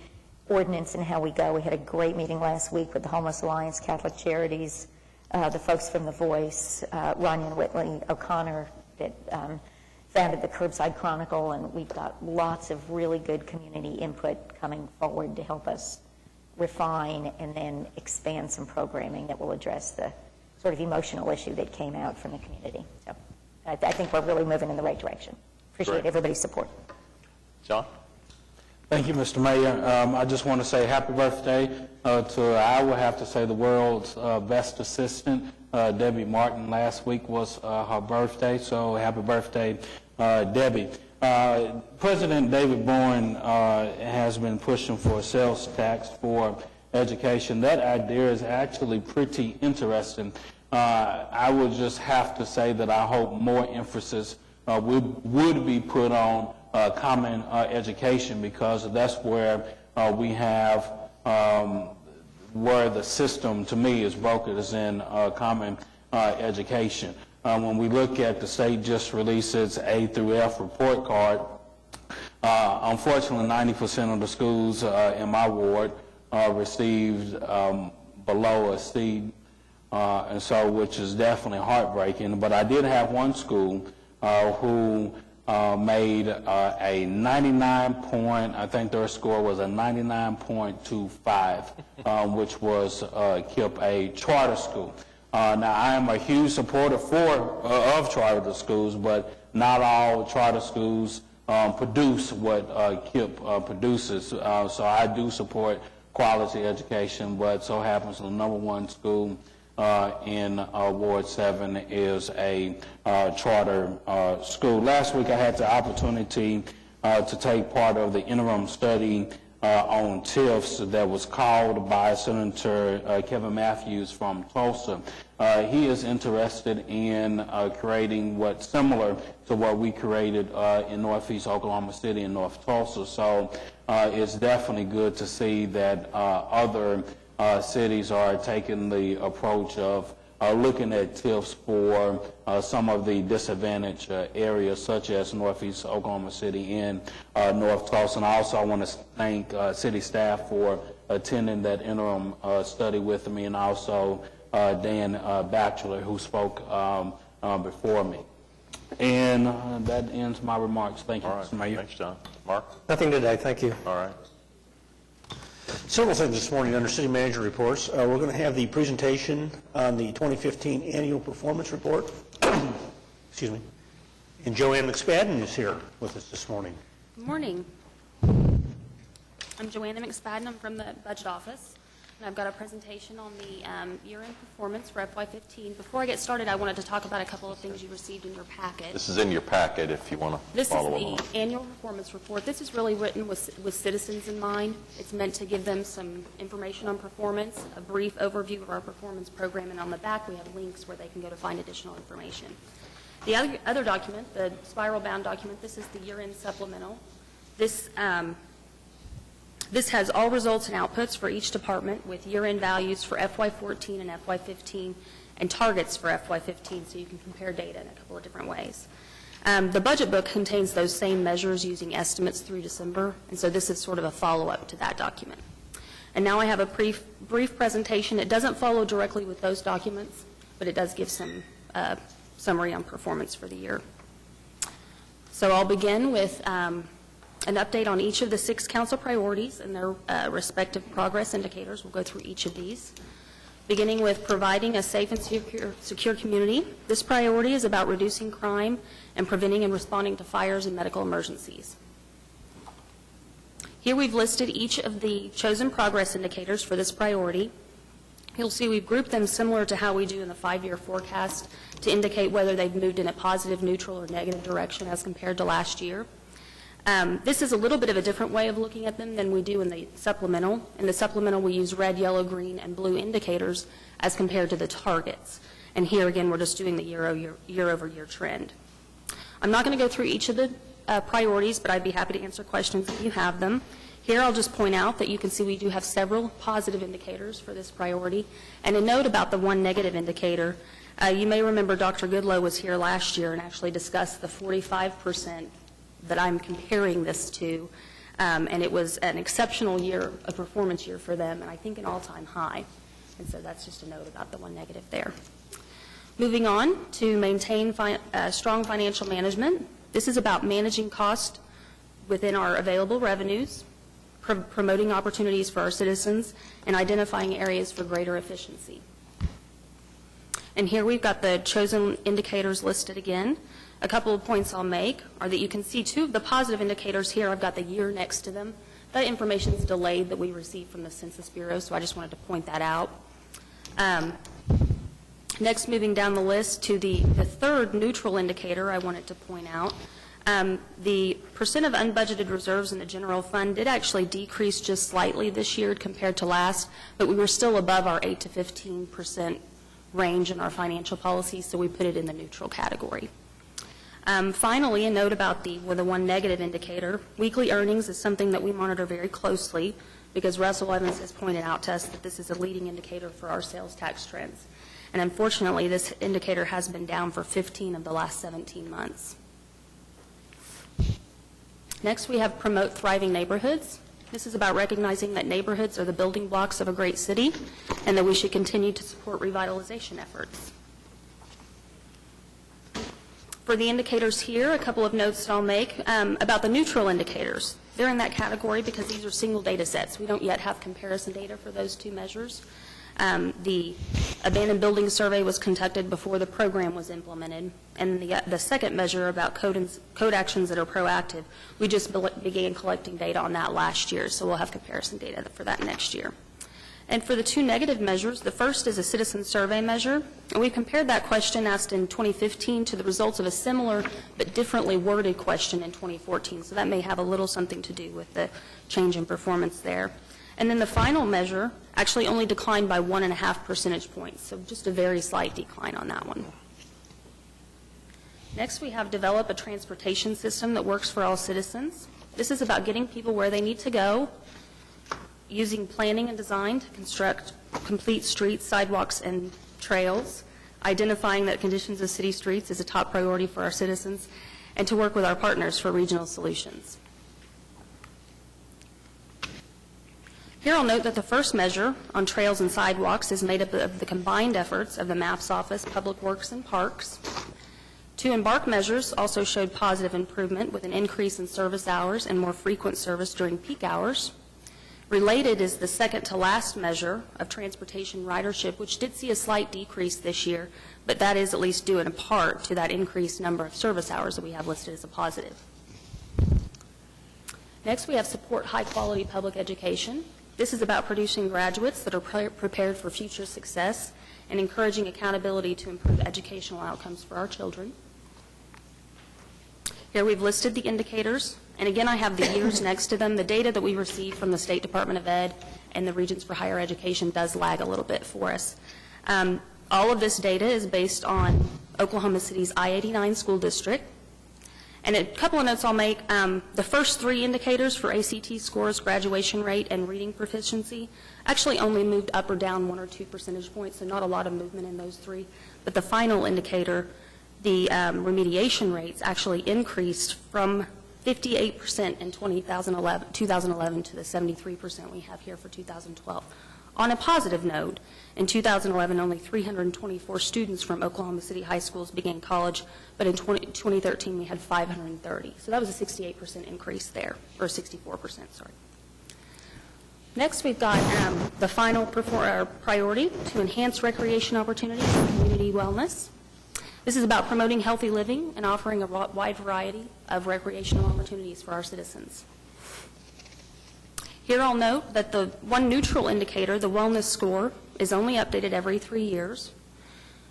ordinance and how we go. We had a great meeting last week with the Homeless Alliance, Catholic Charities, the folks from The Voice, Runyon Whitley O'Connor that founded the Curbside Chronicle, and we've got lots of really good community input coming forward to help us refine and then expand some programming that will address the sort of emotional issue that came out from the community. So I think we're really moving in the right direction. Appreciate everybody's support. John? Thank you, Mr. Mayor. I just want to say happy birthday to, I would have to say, the world's best assistant, Debbie Martin. Last week was her birthday, so happy birthday, Debbie. President David Bowen has been pushing for a sales tax for education. That idea is actually pretty interesting. I would just have to say that I hope more emphasis would be put on common education, because that's where we have where the system, to me, is broken, is in common education. When we look at the state just released its A through F report card, unfortunately 90% of the schools in my ward received below a C, and so, which is definitely heartbreaking. But I did have one school who made a 99 point, I think their score was a 99.25, which was KIPP, a charter school. Now, I am a huge supporter of charter schools, but not all charter schools produce what KIPP produces. So I do support quality education, but so happens the number one school in Ward 7 is a charter school. Last week I had the opportunity to take part of the interim study on TIFs that was called by Senator Kevin Matthews from Tulsa. He is interested in creating what's similar to what we created in Northeast Oklahoma City and North Tulsa. So it's definitely good to see that other cities are taking the approach of looking at tips for some of the disadvantaged areas such as Northeast Oklahoma City and North Tulsa. And also I want to thank city staff for attending that interim study with me, and also Dan Batchelor, who spoke before me. And that ends my remarks. Thank you, Mr. Mayor. Thanks, John. Mark? Nothing today, thank you. All right. Several things this morning under city manager reports. We're going to have the presentation on the 2015 annual performance report. Excuse me. And Joanne McSpadden is here with us this morning. Good morning. I'm Joanna McSpadden. I'm from the budget office, and I've got a presentation on the year-end performance for FY15. Before I get started, I wanted to talk about a couple of things you received in your packet. This is in your packet if you want to follow along. This is the annual performance report. This is really written with citizens in mind. It's meant to give them some information on performance, a brief overview of our performance program, and on the back we have links where they can go to find additional information. The other document, the spiral-bound document, this is the year-end supplemental. This has all results and outputs for each department with year-end values for FY14 and FY15 and targets for FY15, so you can compare data in a couple of different ways. The budget book contains those same measures using estimates through December, and so this is sort of a follow-up to that document. And now I have a brief presentation. It doesn't follow directly with those documents, but it does give some summary on performance for the year. So I'll begin with an update on each of the 6 council priorities and their respective progress indicators. We'll go through each of these. Beginning with providing a safe and secure community. This priority is about reducing crime and preventing and responding to fires and medical emergencies. Here we've listed each of the chosen progress indicators for this priority. You'll see we've grouped them similar to how we do in the 5-year forecast to indicate whether they've moved in a positive, neutral, or negative direction as compared to last year. This is a little bit of a different way of looking at them than we do in the supplemental. In the supplemental, we use red, yellow, green, and blue indicators as compared to the targets. And here, again, we're just doing the year-over-year trend. I'm not going to go through each of the priorities, but I'd be happy to answer questions if you have them. Here, I'll just point out that you can see we do have several positive indicators for this priority. And a note about the one negative indicator. You may remember Dr. Goodloe was here last year and actually discussed the 45% that I'm comparing this to, and it was an exceptional year, a performance year for them, and I think an all-time high. And so that's just a note about the one negative there. Moving on to maintain strong financial management. This is about managing cost within our available revenues, promoting opportunities for our citizens, and identifying areas for greater efficiency. And here we've got the chosen indicators listed again. A couple of points I'll make are that you can see 2 of the positive indicators here. I've got the year next to them. That information is delayed that we received from the Census Bureau, so I just wanted to point that out. Next, moving down the list to the third neutral indicator I wanted to point out. The percent of unbudgeted reserves in the general fund did actually decrease just slightly this year compared to last, but we were still above our 8 to 15% range in our financial policy, so we put it in the neutral category. Finally, a note about the one negative indicator. Weekly earnings is something that we monitor very closely because Russell Evans has pointed out to us that this is a leading indicator for our sales tax trends. And unfortunately, this indicator has been down for 15 of the last 17 months. Next, we have promote thriving neighborhoods. This is about recognizing that neighborhoods are the building blocks of a great city and that we should continue to support revitalization efforts. For the indicators here, a couple of notes that I'll make about the neutral indicators. They're in that category because these are single data sets. We don't yet have comparison data for those 2 measures. The abandoned building survey was conducted before the program was implemented. And the second measure about code actions that are proactive, we just began collecting data on that last year, so we'll have comparison data for that next year. And for the 2 negative measures, the first is a citizen survey measure. And we compared that question asked in 2015 to the results of a similar but differently worded question in 2014. So that may have a little something to do with the change in performance there. And then the final measure actually only declined by 1.5 percentage points. So just a very slight decline on that one. Next, we have develop a transportation system that works for all citizens. This is about getting people where they need to go, using planning and design to construct complete streets, sidewalks, and trails, identifying that conditions of city streets is a top priority for our citizens, and to work with our partners for regional solutions. Here I'll note that the first measure on trails and sidewalks is made up of the combined efforts of the MAPS Office, Public Works, and Parks. 2 embark measures also showed positive improvement with an increase in service hours and more frequent service during peak hours. Related is the second to last measure of transportation ridership, which did see a slight decrease this year, but that is at least due in part to that increased number of service hours that we have listed as a positive. Next, we have support high-quality public education. This is about producing graduates that are prepared for future success and encouraging accountability to improve educational outcomes for our children. Here we've listed the indicators, and again I have the years next to them. The data that we receive from the State Department of Ed and the Regents for Higher Education does lag a little bit for us. All of this data is based on Oklahoma City's I-89 school district. And a couple of notes I'll make. The first 3 indicators for ACT scores, graduation rate, and reading proficiency actually only moved up or down 1 or 2 percentage points, so not a lot of movement in those 3. But the final indicator, the remediation rates, actually increased from 58% in 2011 to the 73% we have here for 2012. On a positive note, in 2011, only 324 students from Oklahoma City high schools began college, but in 2013, we had 530. So that was a 68% increase there, or 64%, sorry. Next, we've got the final priority, to enhance recreation opportunities and community wellness. This is about promoting healthy living and offering a wide variety of recreational opportunities for our citizens. Here I'll note that the one neutral indicator, the wellness score, is only updated every 3 years.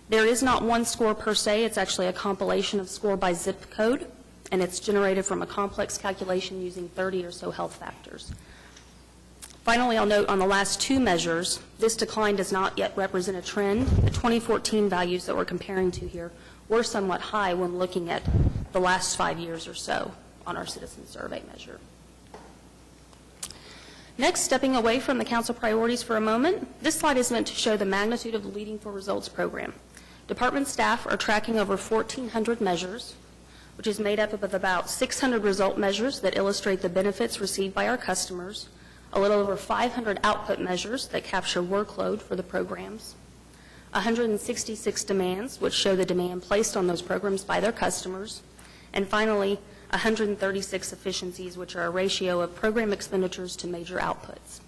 There is not one score per se. It's actually a compilation of score by zip code, and it's generated from a complex calculation using 30 or so health factors. Finally, I'll note on the last 2 measures, this decline does not yet represent a trend. The 2014 values that we're comparing to here were somewhat high when looking at the last 5 years or so on our citizen survey measure. Next, stepping away from the council priorities for a moment, this slide is meant to show the magnitude of the Leading for Results program. Department staff are tracking over 1,400 measures, which is made up of about 600 result measures that illustrate the benefits received by our customers, a little over 500 output measures that capture workload for the programs, 166 demands, which show the demand placed on those programs by their customers, and finally, 136 efficiencies, which are a ratio of program expenditures to major outputs.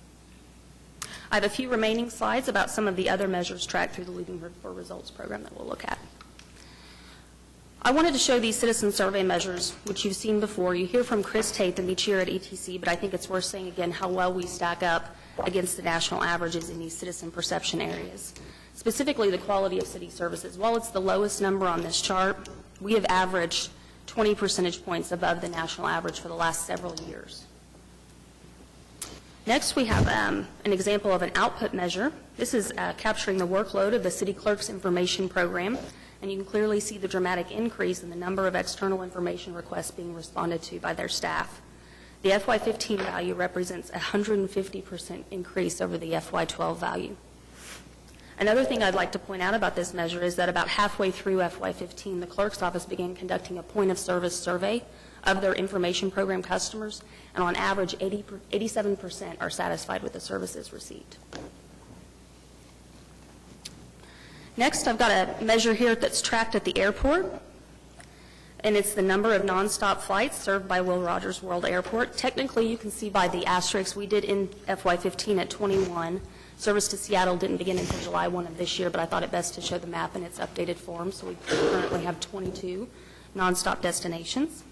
I have a few remaining slides about some of the other measures tracked through the Leading for Results program that we'll look at. I wanted to show these citizen survey measures, which you've seen before. You hear from Chris Tatham each year at ETC, but I think it's worth saying again how well we stack up against the national averages in these citizen perception areas. Specifically, the quality of city services. While it's the lowest number on this chart, we have averaged 20 percentage points above the national average for the last several years. Next, we have an example of an output measure. This is capturing the workload of the city clerk's information program, and you can clearly see the dramatic increase in the number of external information requests being responded to by their staff. The FY15 value represents a 150% increase over the FY12 value. Another thing I'd like to point out about this measure is that about halfway through FY15, the clerk's office began conducting a point-of-service survey of their information program customers, and on average, 87% are satisfied with the services received. Next, I've got a measure here that's tracked at the airport, and it's the number of nonstop flights served by Will Rogers World Airport. Technically, you can see by the asterisk we did in FY15 at 21. Service to Seattle didn't begin until July 1 of this year, but I thought it best to show the map in its updated form, so we currently have 22 nonstop destinations.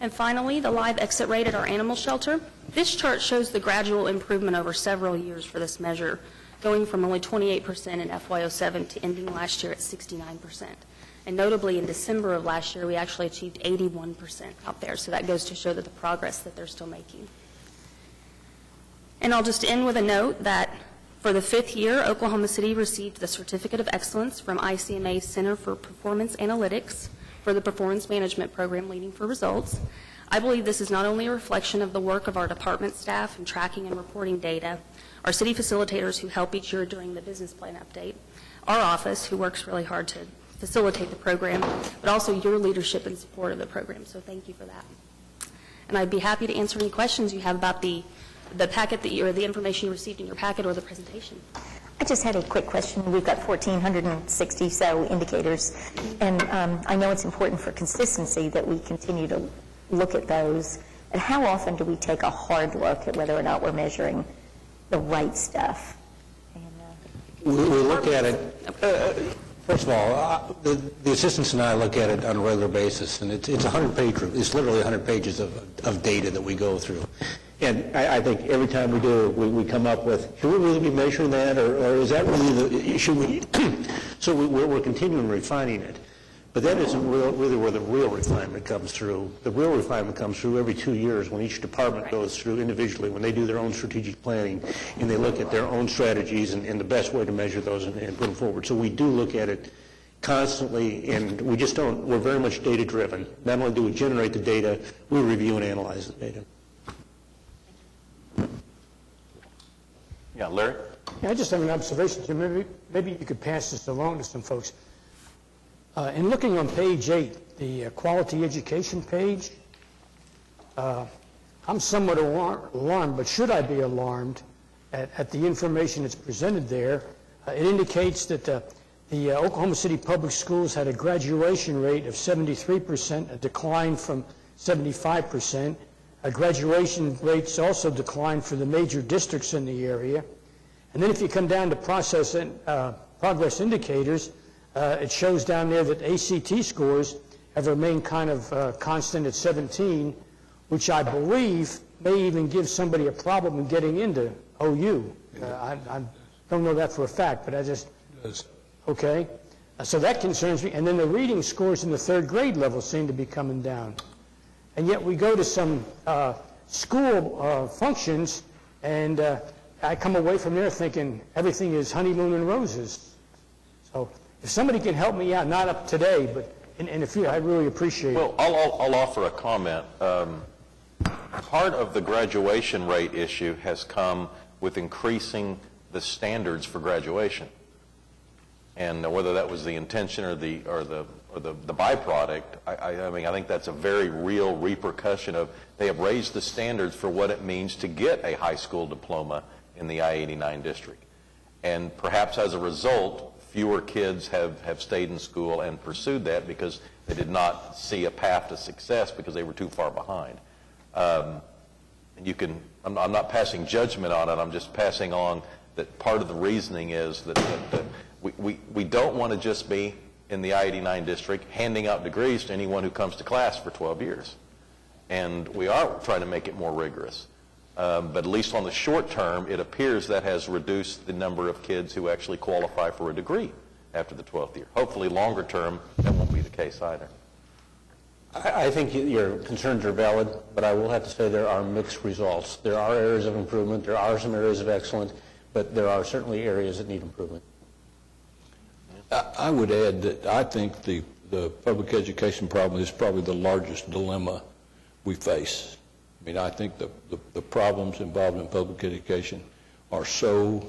And finally, the live exit rate at our animal shelter. This chart shows the gradual improvement over several years for this measure, going from only 28% in FY07 to ending last year at 69%. And notably, in December of last year, we actually achieved 81% out there, so that goes to show that the progress that they're still making. And I'll just end with a note that for the 5th year, Oklahoma City received the Certificate of Excellence from ICMA's Center for Performance Analytics for the Performance Management Program Leading for Results. I believe this is not only a reflection of the work of our department staff in tracking and reporting data, our city facilitators who help each year during the business plan update, our office, who works really hard to facilitate the program, but also your leadership and support of the program. So thank you for that. And I'd be happy to answer any questions you have about the packet or the information you received in your packet or the presentation. I just had a quick question. We've got 1,460 so indicators, and I know it's important for consistency that we continue to look at those. And how often do we take a hard look at whether or not we're measuring the right stuff? We look at it, first of all, the assistants and I look at it on a regular basis, and it's 100-page, it's literally 100 pages of data that we go through. And I think every time we do, we come up with, should we really be measuring that, or is that really should we? So we're continuing refining it. But that isn't really where the real refinement comes through. The real refinement comes through every 2 years when each department goes through individually, when they do their own strategic planning, and they look at their own strategies and the best way to measure those and put them forward. So we do look at it constantly, and we just don't, we're very much data-driven. Not only do we generate the data, we review and analyze the data. Yeah, Larry? Yeah, I just have an observation, Jim. Maybe you could pass this along to some folks. In looking on page 8, the quality education page, I'm somewhat alarmed, but should I be alarmed at the information that's presented there? It indicates that the Oklahoma City Public Schools had a graduation rate of 73%, a decline from 75%. Graduation rates also declined for the major districts in the area. And then if you come down to progress indicators, it shows down there that ACT scores have remained kind of constant at 17, which I believe may even give somebody a problem in getting into OU. I don't know that for a fact, but I just... Okay. So that concerns me. And then the reading scores in the third grade level seem to be coming down. And yet we go to some school functions, and I come away from there thinking everything is honeymoon and roses. So if somebody can help me out, not up today, but in the future, I'd really appreciate it. Well, I'll offer a comment. Part of the graduation rate issue has come with increasing the standards for graduation. And whether that was the intention or the byproduct, I mean, I think that's a very real repercussion of they have raised the standards for what it means to get a high school diploma in the I-89 district. And perhaps as a result, fewer kids have stayed in school and pursued that because they did not see a path to success because they were too far behind. And you can, I'm not passing judgment on it, I'm just passing on that part of the reasoning is that we don't want to just be in the I-89 district handing out degrees to anyone who comes to class for 12 years. And we are trying to make it more rigorous. But at least on the short term, it appears that has reduced the number of kids who actually qualify for a degree after the 12th year. Hopefully longer term, that won't be the case either. I think your concerns are valid, but I will have to say there are mixed results. There are areas of improvement, there are some areas of excellence, but there are certainly areas that need improvement. I would add that I think the public education problem is probably the largest dilemma we face. I mean, I think the problems involved in public education are so,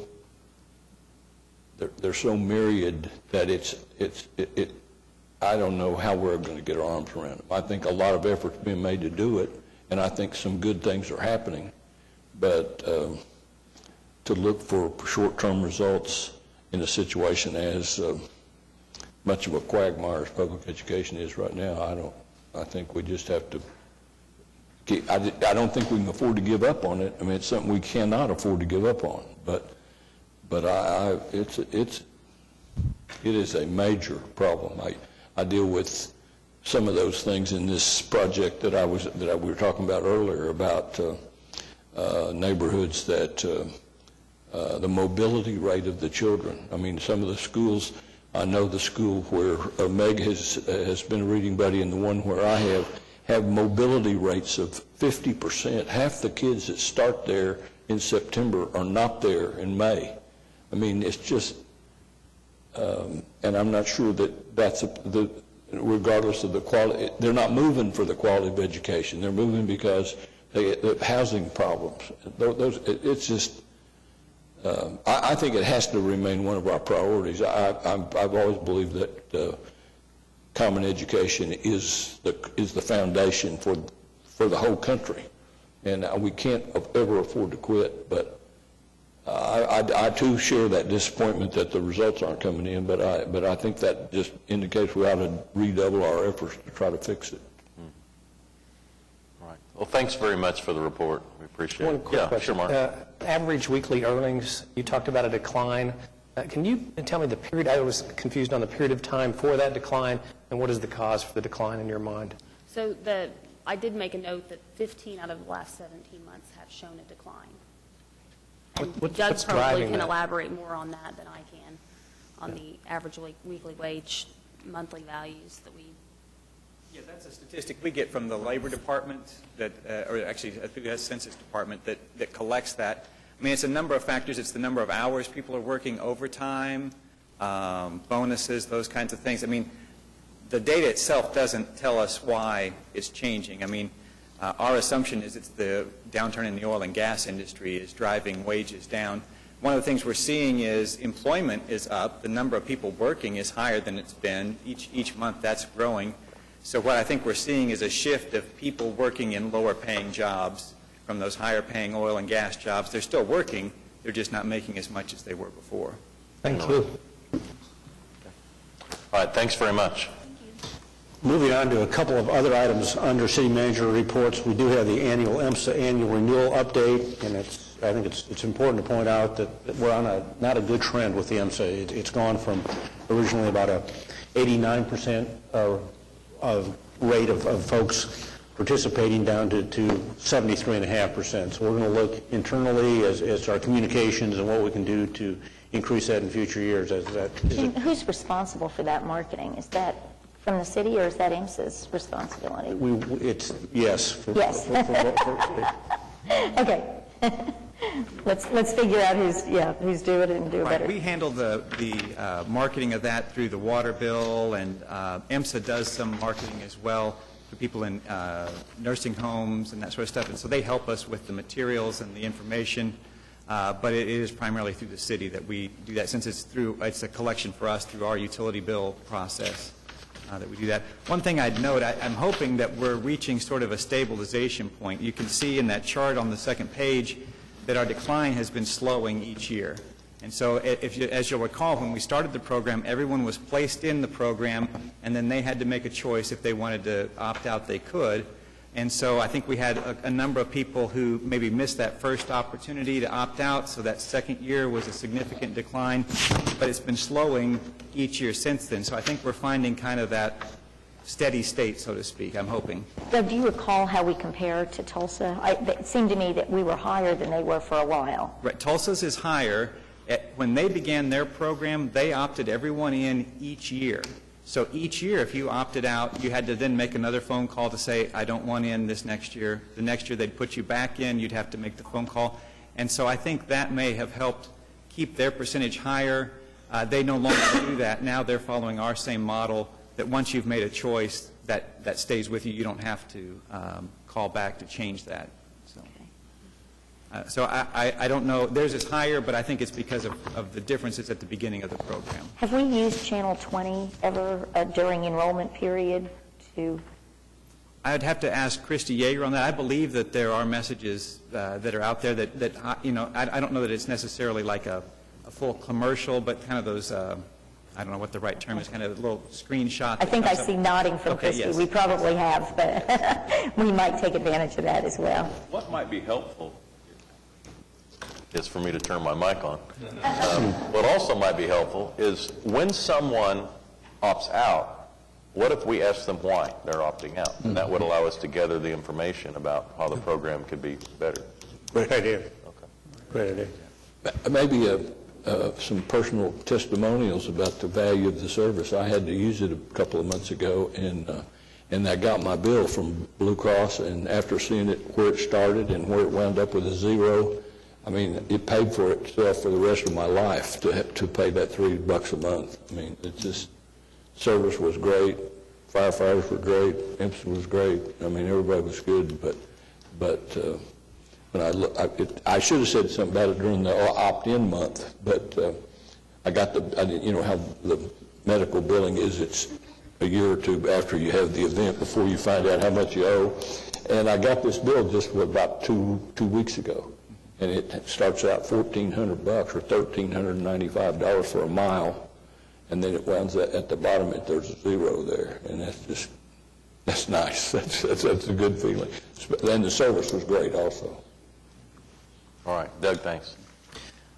they're so myriad that I don't know how we're going to get our arms around them. I think a lot of effort's being made to do it, and I think some good things are happening. But to look for short-term results in a situation as much of a quagmire as public education is right now, I think we just have to I don't think we can afford to give up on it. I mean, it's something we cannot afford to give up on. But it is a major problem. I deal with some of those things in this project that we were talking about earlier about neighborhoods that the mobility rate of the children. I mean, some of the schools. I know the school where Meg has been a reading buddy, and the one where I have mobility rates of 50%. Half the kids that start there in September are not there in May. I mean, it's just, and I'm not sure that's regardless of the quality, they're not moving for the quality of education. They're moving because the housing problems. It's just, I think it has to remain one of our priorities. I've always believed that common education is the foundation for the whole country, and we can't ever afford to quit. But I too share that disappointment that the results aren't coming in. But I think that just indicates we ought to redouble our efforts to try to fix it. Right. Well, thanks very much for the report. We appreciate it. One quick question. Sure, Mark. Average weekly earnings, you talked about a decline. Can you tell me the period? I was confused on the period of time for that decline, and what is the cause for the decline in your mind? So I did make a note that 15 out of the last 17 months have shown a decline. And Doug what's probably driving can that? elaborate more on that than I can, on the average weekly wage monthly values that we... Yeah, that's a statistic we get from the Labor Department, or actually the Census Department, that collects that. I mean, it's a number of factors. It's the number of hours people are working, overtime, bonuses, those kinds of things. I mean, the data itself doesn't tell us why it's changing. I mean, our assumption is it's the downturn in the oil and gas industry is driving wages down. One of the things we're seeing is employment is up. The number of people working is higher than it's been. Each month that's growing. So what I think we're seeing is a shift of people working in lower-paying jobs from those higher-paying oil and gas jobs. They're still working. They're just not making as much as they were before. Thank you. All right, thanks very much. Moving on to a couple of other items under city manager reports, we do have the annual EMSA annual renewal update, and I think it's important to point out that we're on not a good trend with the EMSA. It's gone from originally about a 89% of rate of folks participating down to 73.5%. So we're going to look internally as our communications and what we can do to increase that in future years. Who's responsible for that marketing? Is that from the city, or is that IMSA's responsibility? Yes. Yes. Okay. Let's figure out who's doing it and do it better. We handle the marketing of that through the water bill, and IMSA does some marketing as well for people in nursing homes and that sort of stuff. And so they help us with the materials and the information, but it is primarily through the city that we do that, since it's a collection for us through our utility bill process. That we do that. One thing I'd note, I'm hoping that we're reaching sort of a stabilization point. You can see in that chart on the second page that our decline has been slowing each year. And so as you'll recall, when we started the program, everyone was placed in the program, and then they had to make a choice. If they wanted to opt out, they could. And so I think we had a number of people who maybe missed that first opportunity to opt out, so that second year was a significant decline, but it's been slowing each year since then. So I think we're finding kind of that steady state, so to speak, I'm hoping. Doug, do you recall how we compare to Tulsa? It seemed to me that we were higher than they were for a while. Right. Tulsa's is higher. When they began their program, they opted everyone in each year. So each year, if you opted out, you had to then make another phone call to say, I don't want in this next year. The next year, they'd put you back in. You'd have to make the phone call. And so I think that may have helped keep their percentage higher. They no longer do that. Now they're following our same model, that once you've made a choice, that stays with you. You don't have to call back to change that. So I don't know. Theirs is higher, but I think it's because of the differences at the beginning of the program. Have we used Channel 20 ever during enrollment period to? I'd have to ask Christy Yeager on that. I believe that there are messages that are out there that you know, I don't know that it's necessarily like a full commercial, but kind of those, I don't know what the right term is, kind of little screenshots. I think I see nodding from Christy. Yes. We probably have, but we might take advantage of that as well. What might be helpful is for me to turn my mic on. What also might be helpful is when someone opts out, what if we ask them why they're opting out? And that would allow us to gather the information about how the program could be better. Great idea. Okay. Great idea. Maybe some personal testimonials about the value of the service. I had to use it a couple of months ago, and I got my bill from Blue Cross, and after seeing it where it started and where it wound up with a zero, I mean, it paid for itself for the rest of my life to pay that $3 a month. I mean, it's just, service was great, firefighters were great, IMSA was great. I mean, everybody was good, but when I should have said something about it during the opt-in month, but I didn't, you know how the medical billing is. It's a year or two after you have the event before you find out how much you owe. And I got this bill just about two weeks ago, and it starts out $1,400 or $1,395 for a mile, and then it winds up at the bottom. There's a zero there, and that's nice. That's a good feeling. And the service was great also. All right, Doug, thanks.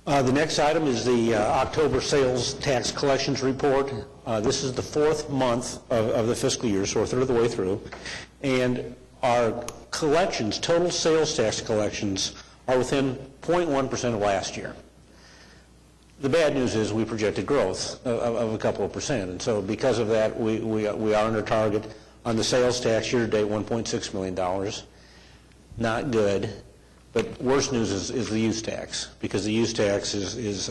The next item is the October sales tax collections report. This is the fourth month of the fiscal year, so we're a third of the way through. And our collections, total sales tax collections, are within 0.1% of last year. The bad news is we projected growth of a couple of percent, and so because of that, we are under target. On the sales tax, year-to-date, $1.6 million. Not good. But worse news is the use tax, because the use tax is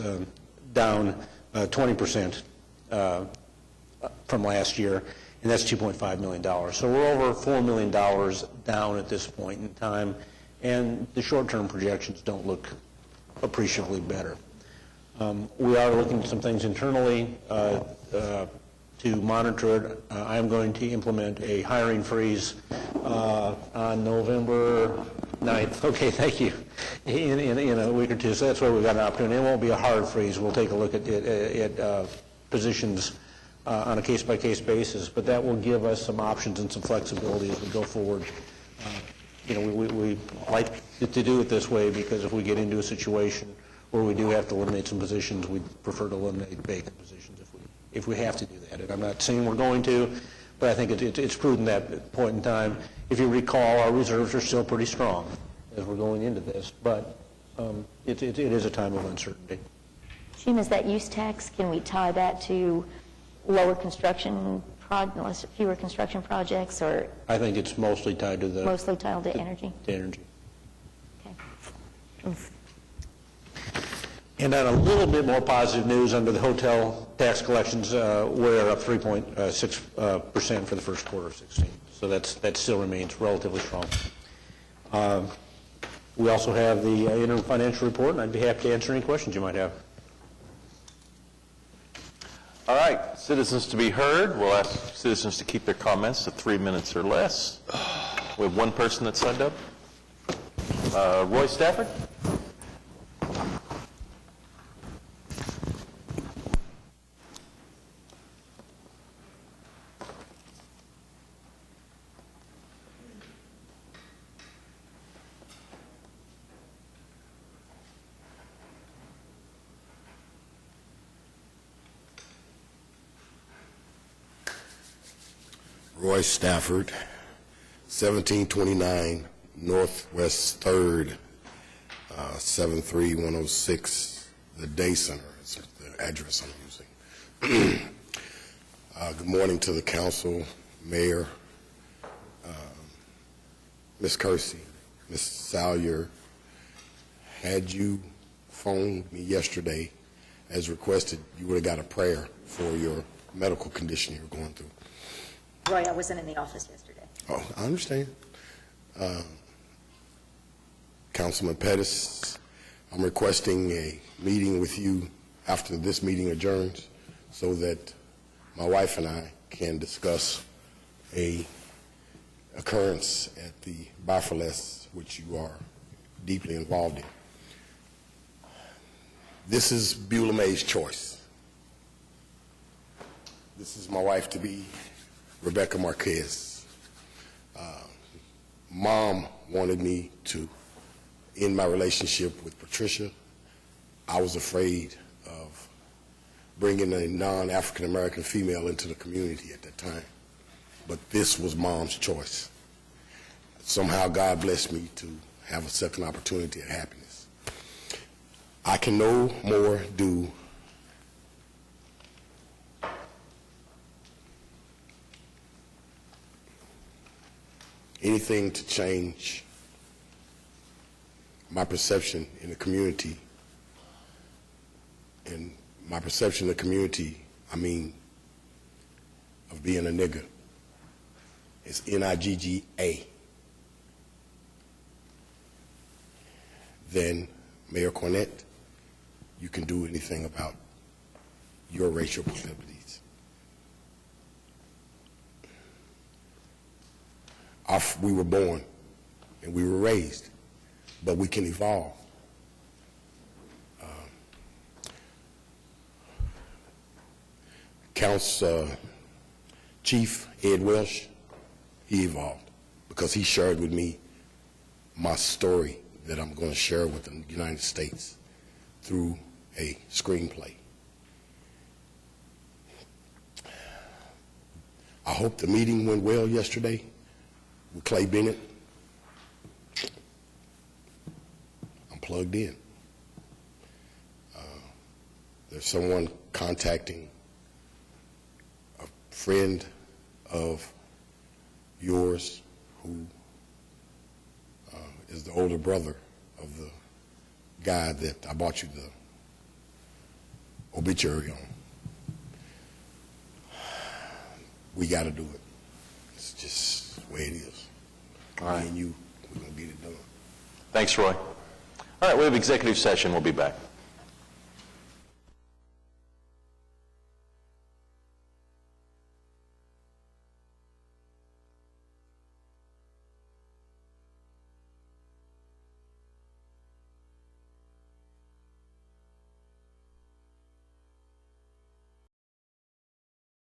down 20% from last year, and that's $2.5 million. So we're over $4 million down at this point in time, and the short-term projections don't look appreciably better. We are looking at some things internally to monitor it. I am going to implement a hiring freeze on November 9th. Okay, thank you. In a week or two, so that's where we've got an opportunity. It won't be a hard freeze. We'll take a look at positions on a case-by-case basis, but that will give us some options and some flexibility as we go forward. We like to do it this way because if we get into a situation where we do have to eliminate some positions, we prefer to eliminate vacant positions if we have to do that. And I'm not saying we're going to, but I think it's prudent at that point in time. If you recall, our reserves are still pretty strong as we're going into this, but it is a time of uncertainty. Jim, is that use tax, can we tie that to lower construction, fewer construction projects, or? I think it's mostly tied to the... Mostly tied to energy? To energy. Okay. Oof. And on a little bit more positive news, under the hotel tax collections, we're up 3.6% for the first quarter of 2016. So that still remains relatively strong. We also have the interim financial report, and I'd be happy to answer any questions you might have. All right, citizens to be heard. We'll ask citizens to keep their comments to 3 minutes or less. We have one person that signed up. Roy Stafford. Roy Stafford, 1729 Northwest 3rd, 73106, the Day Center is the address I'm using. Good morning to the council, mayor, Ms. Kersey, Ms. Salyer. Had you phoned me yesterday as requested, you would have got a prayer for your medical condition you're going through. Roy, I wasn't in the office yesterday. Oh, I understand. Councilman Pettis, I'm requesting a meeting with you after this meeting adjourns so that my wife and I can discuss a occurrence at the Bifaless, which you are deeply involved in. This is Beulah May's choice. This is my wife-to-be, Rebecca Marquez. Mom wanted me to end my relationship with Patricia. I was afraid of bringing a non-African American female into the community at that time. But this was Mom's choice. Somehow God blessed me to have a second opportunity at happiness. I can no more do anything to change my perception in the community. And my perception in the community, I mean, of being a nigger. It's N-I-G-G-A. than Mayor Cornett, you can do anything about your racial proclivities. We were born and we were raised, but we can evolve. Chief Ed Welsh, he evolved because he shared with me my story that I'm going to share with the United States through a screenplay. I hope the meeting went well yesterday with Clay Bennett. I'm plugged in. There's someone contacting a friend of yours who is the older brother of the guy that I bought you the obituary on. We got to do it. It's just the way it is. All right. Me and you, we're going to get it done. Thanks, Roy. All right, we have executive session. We'll be back.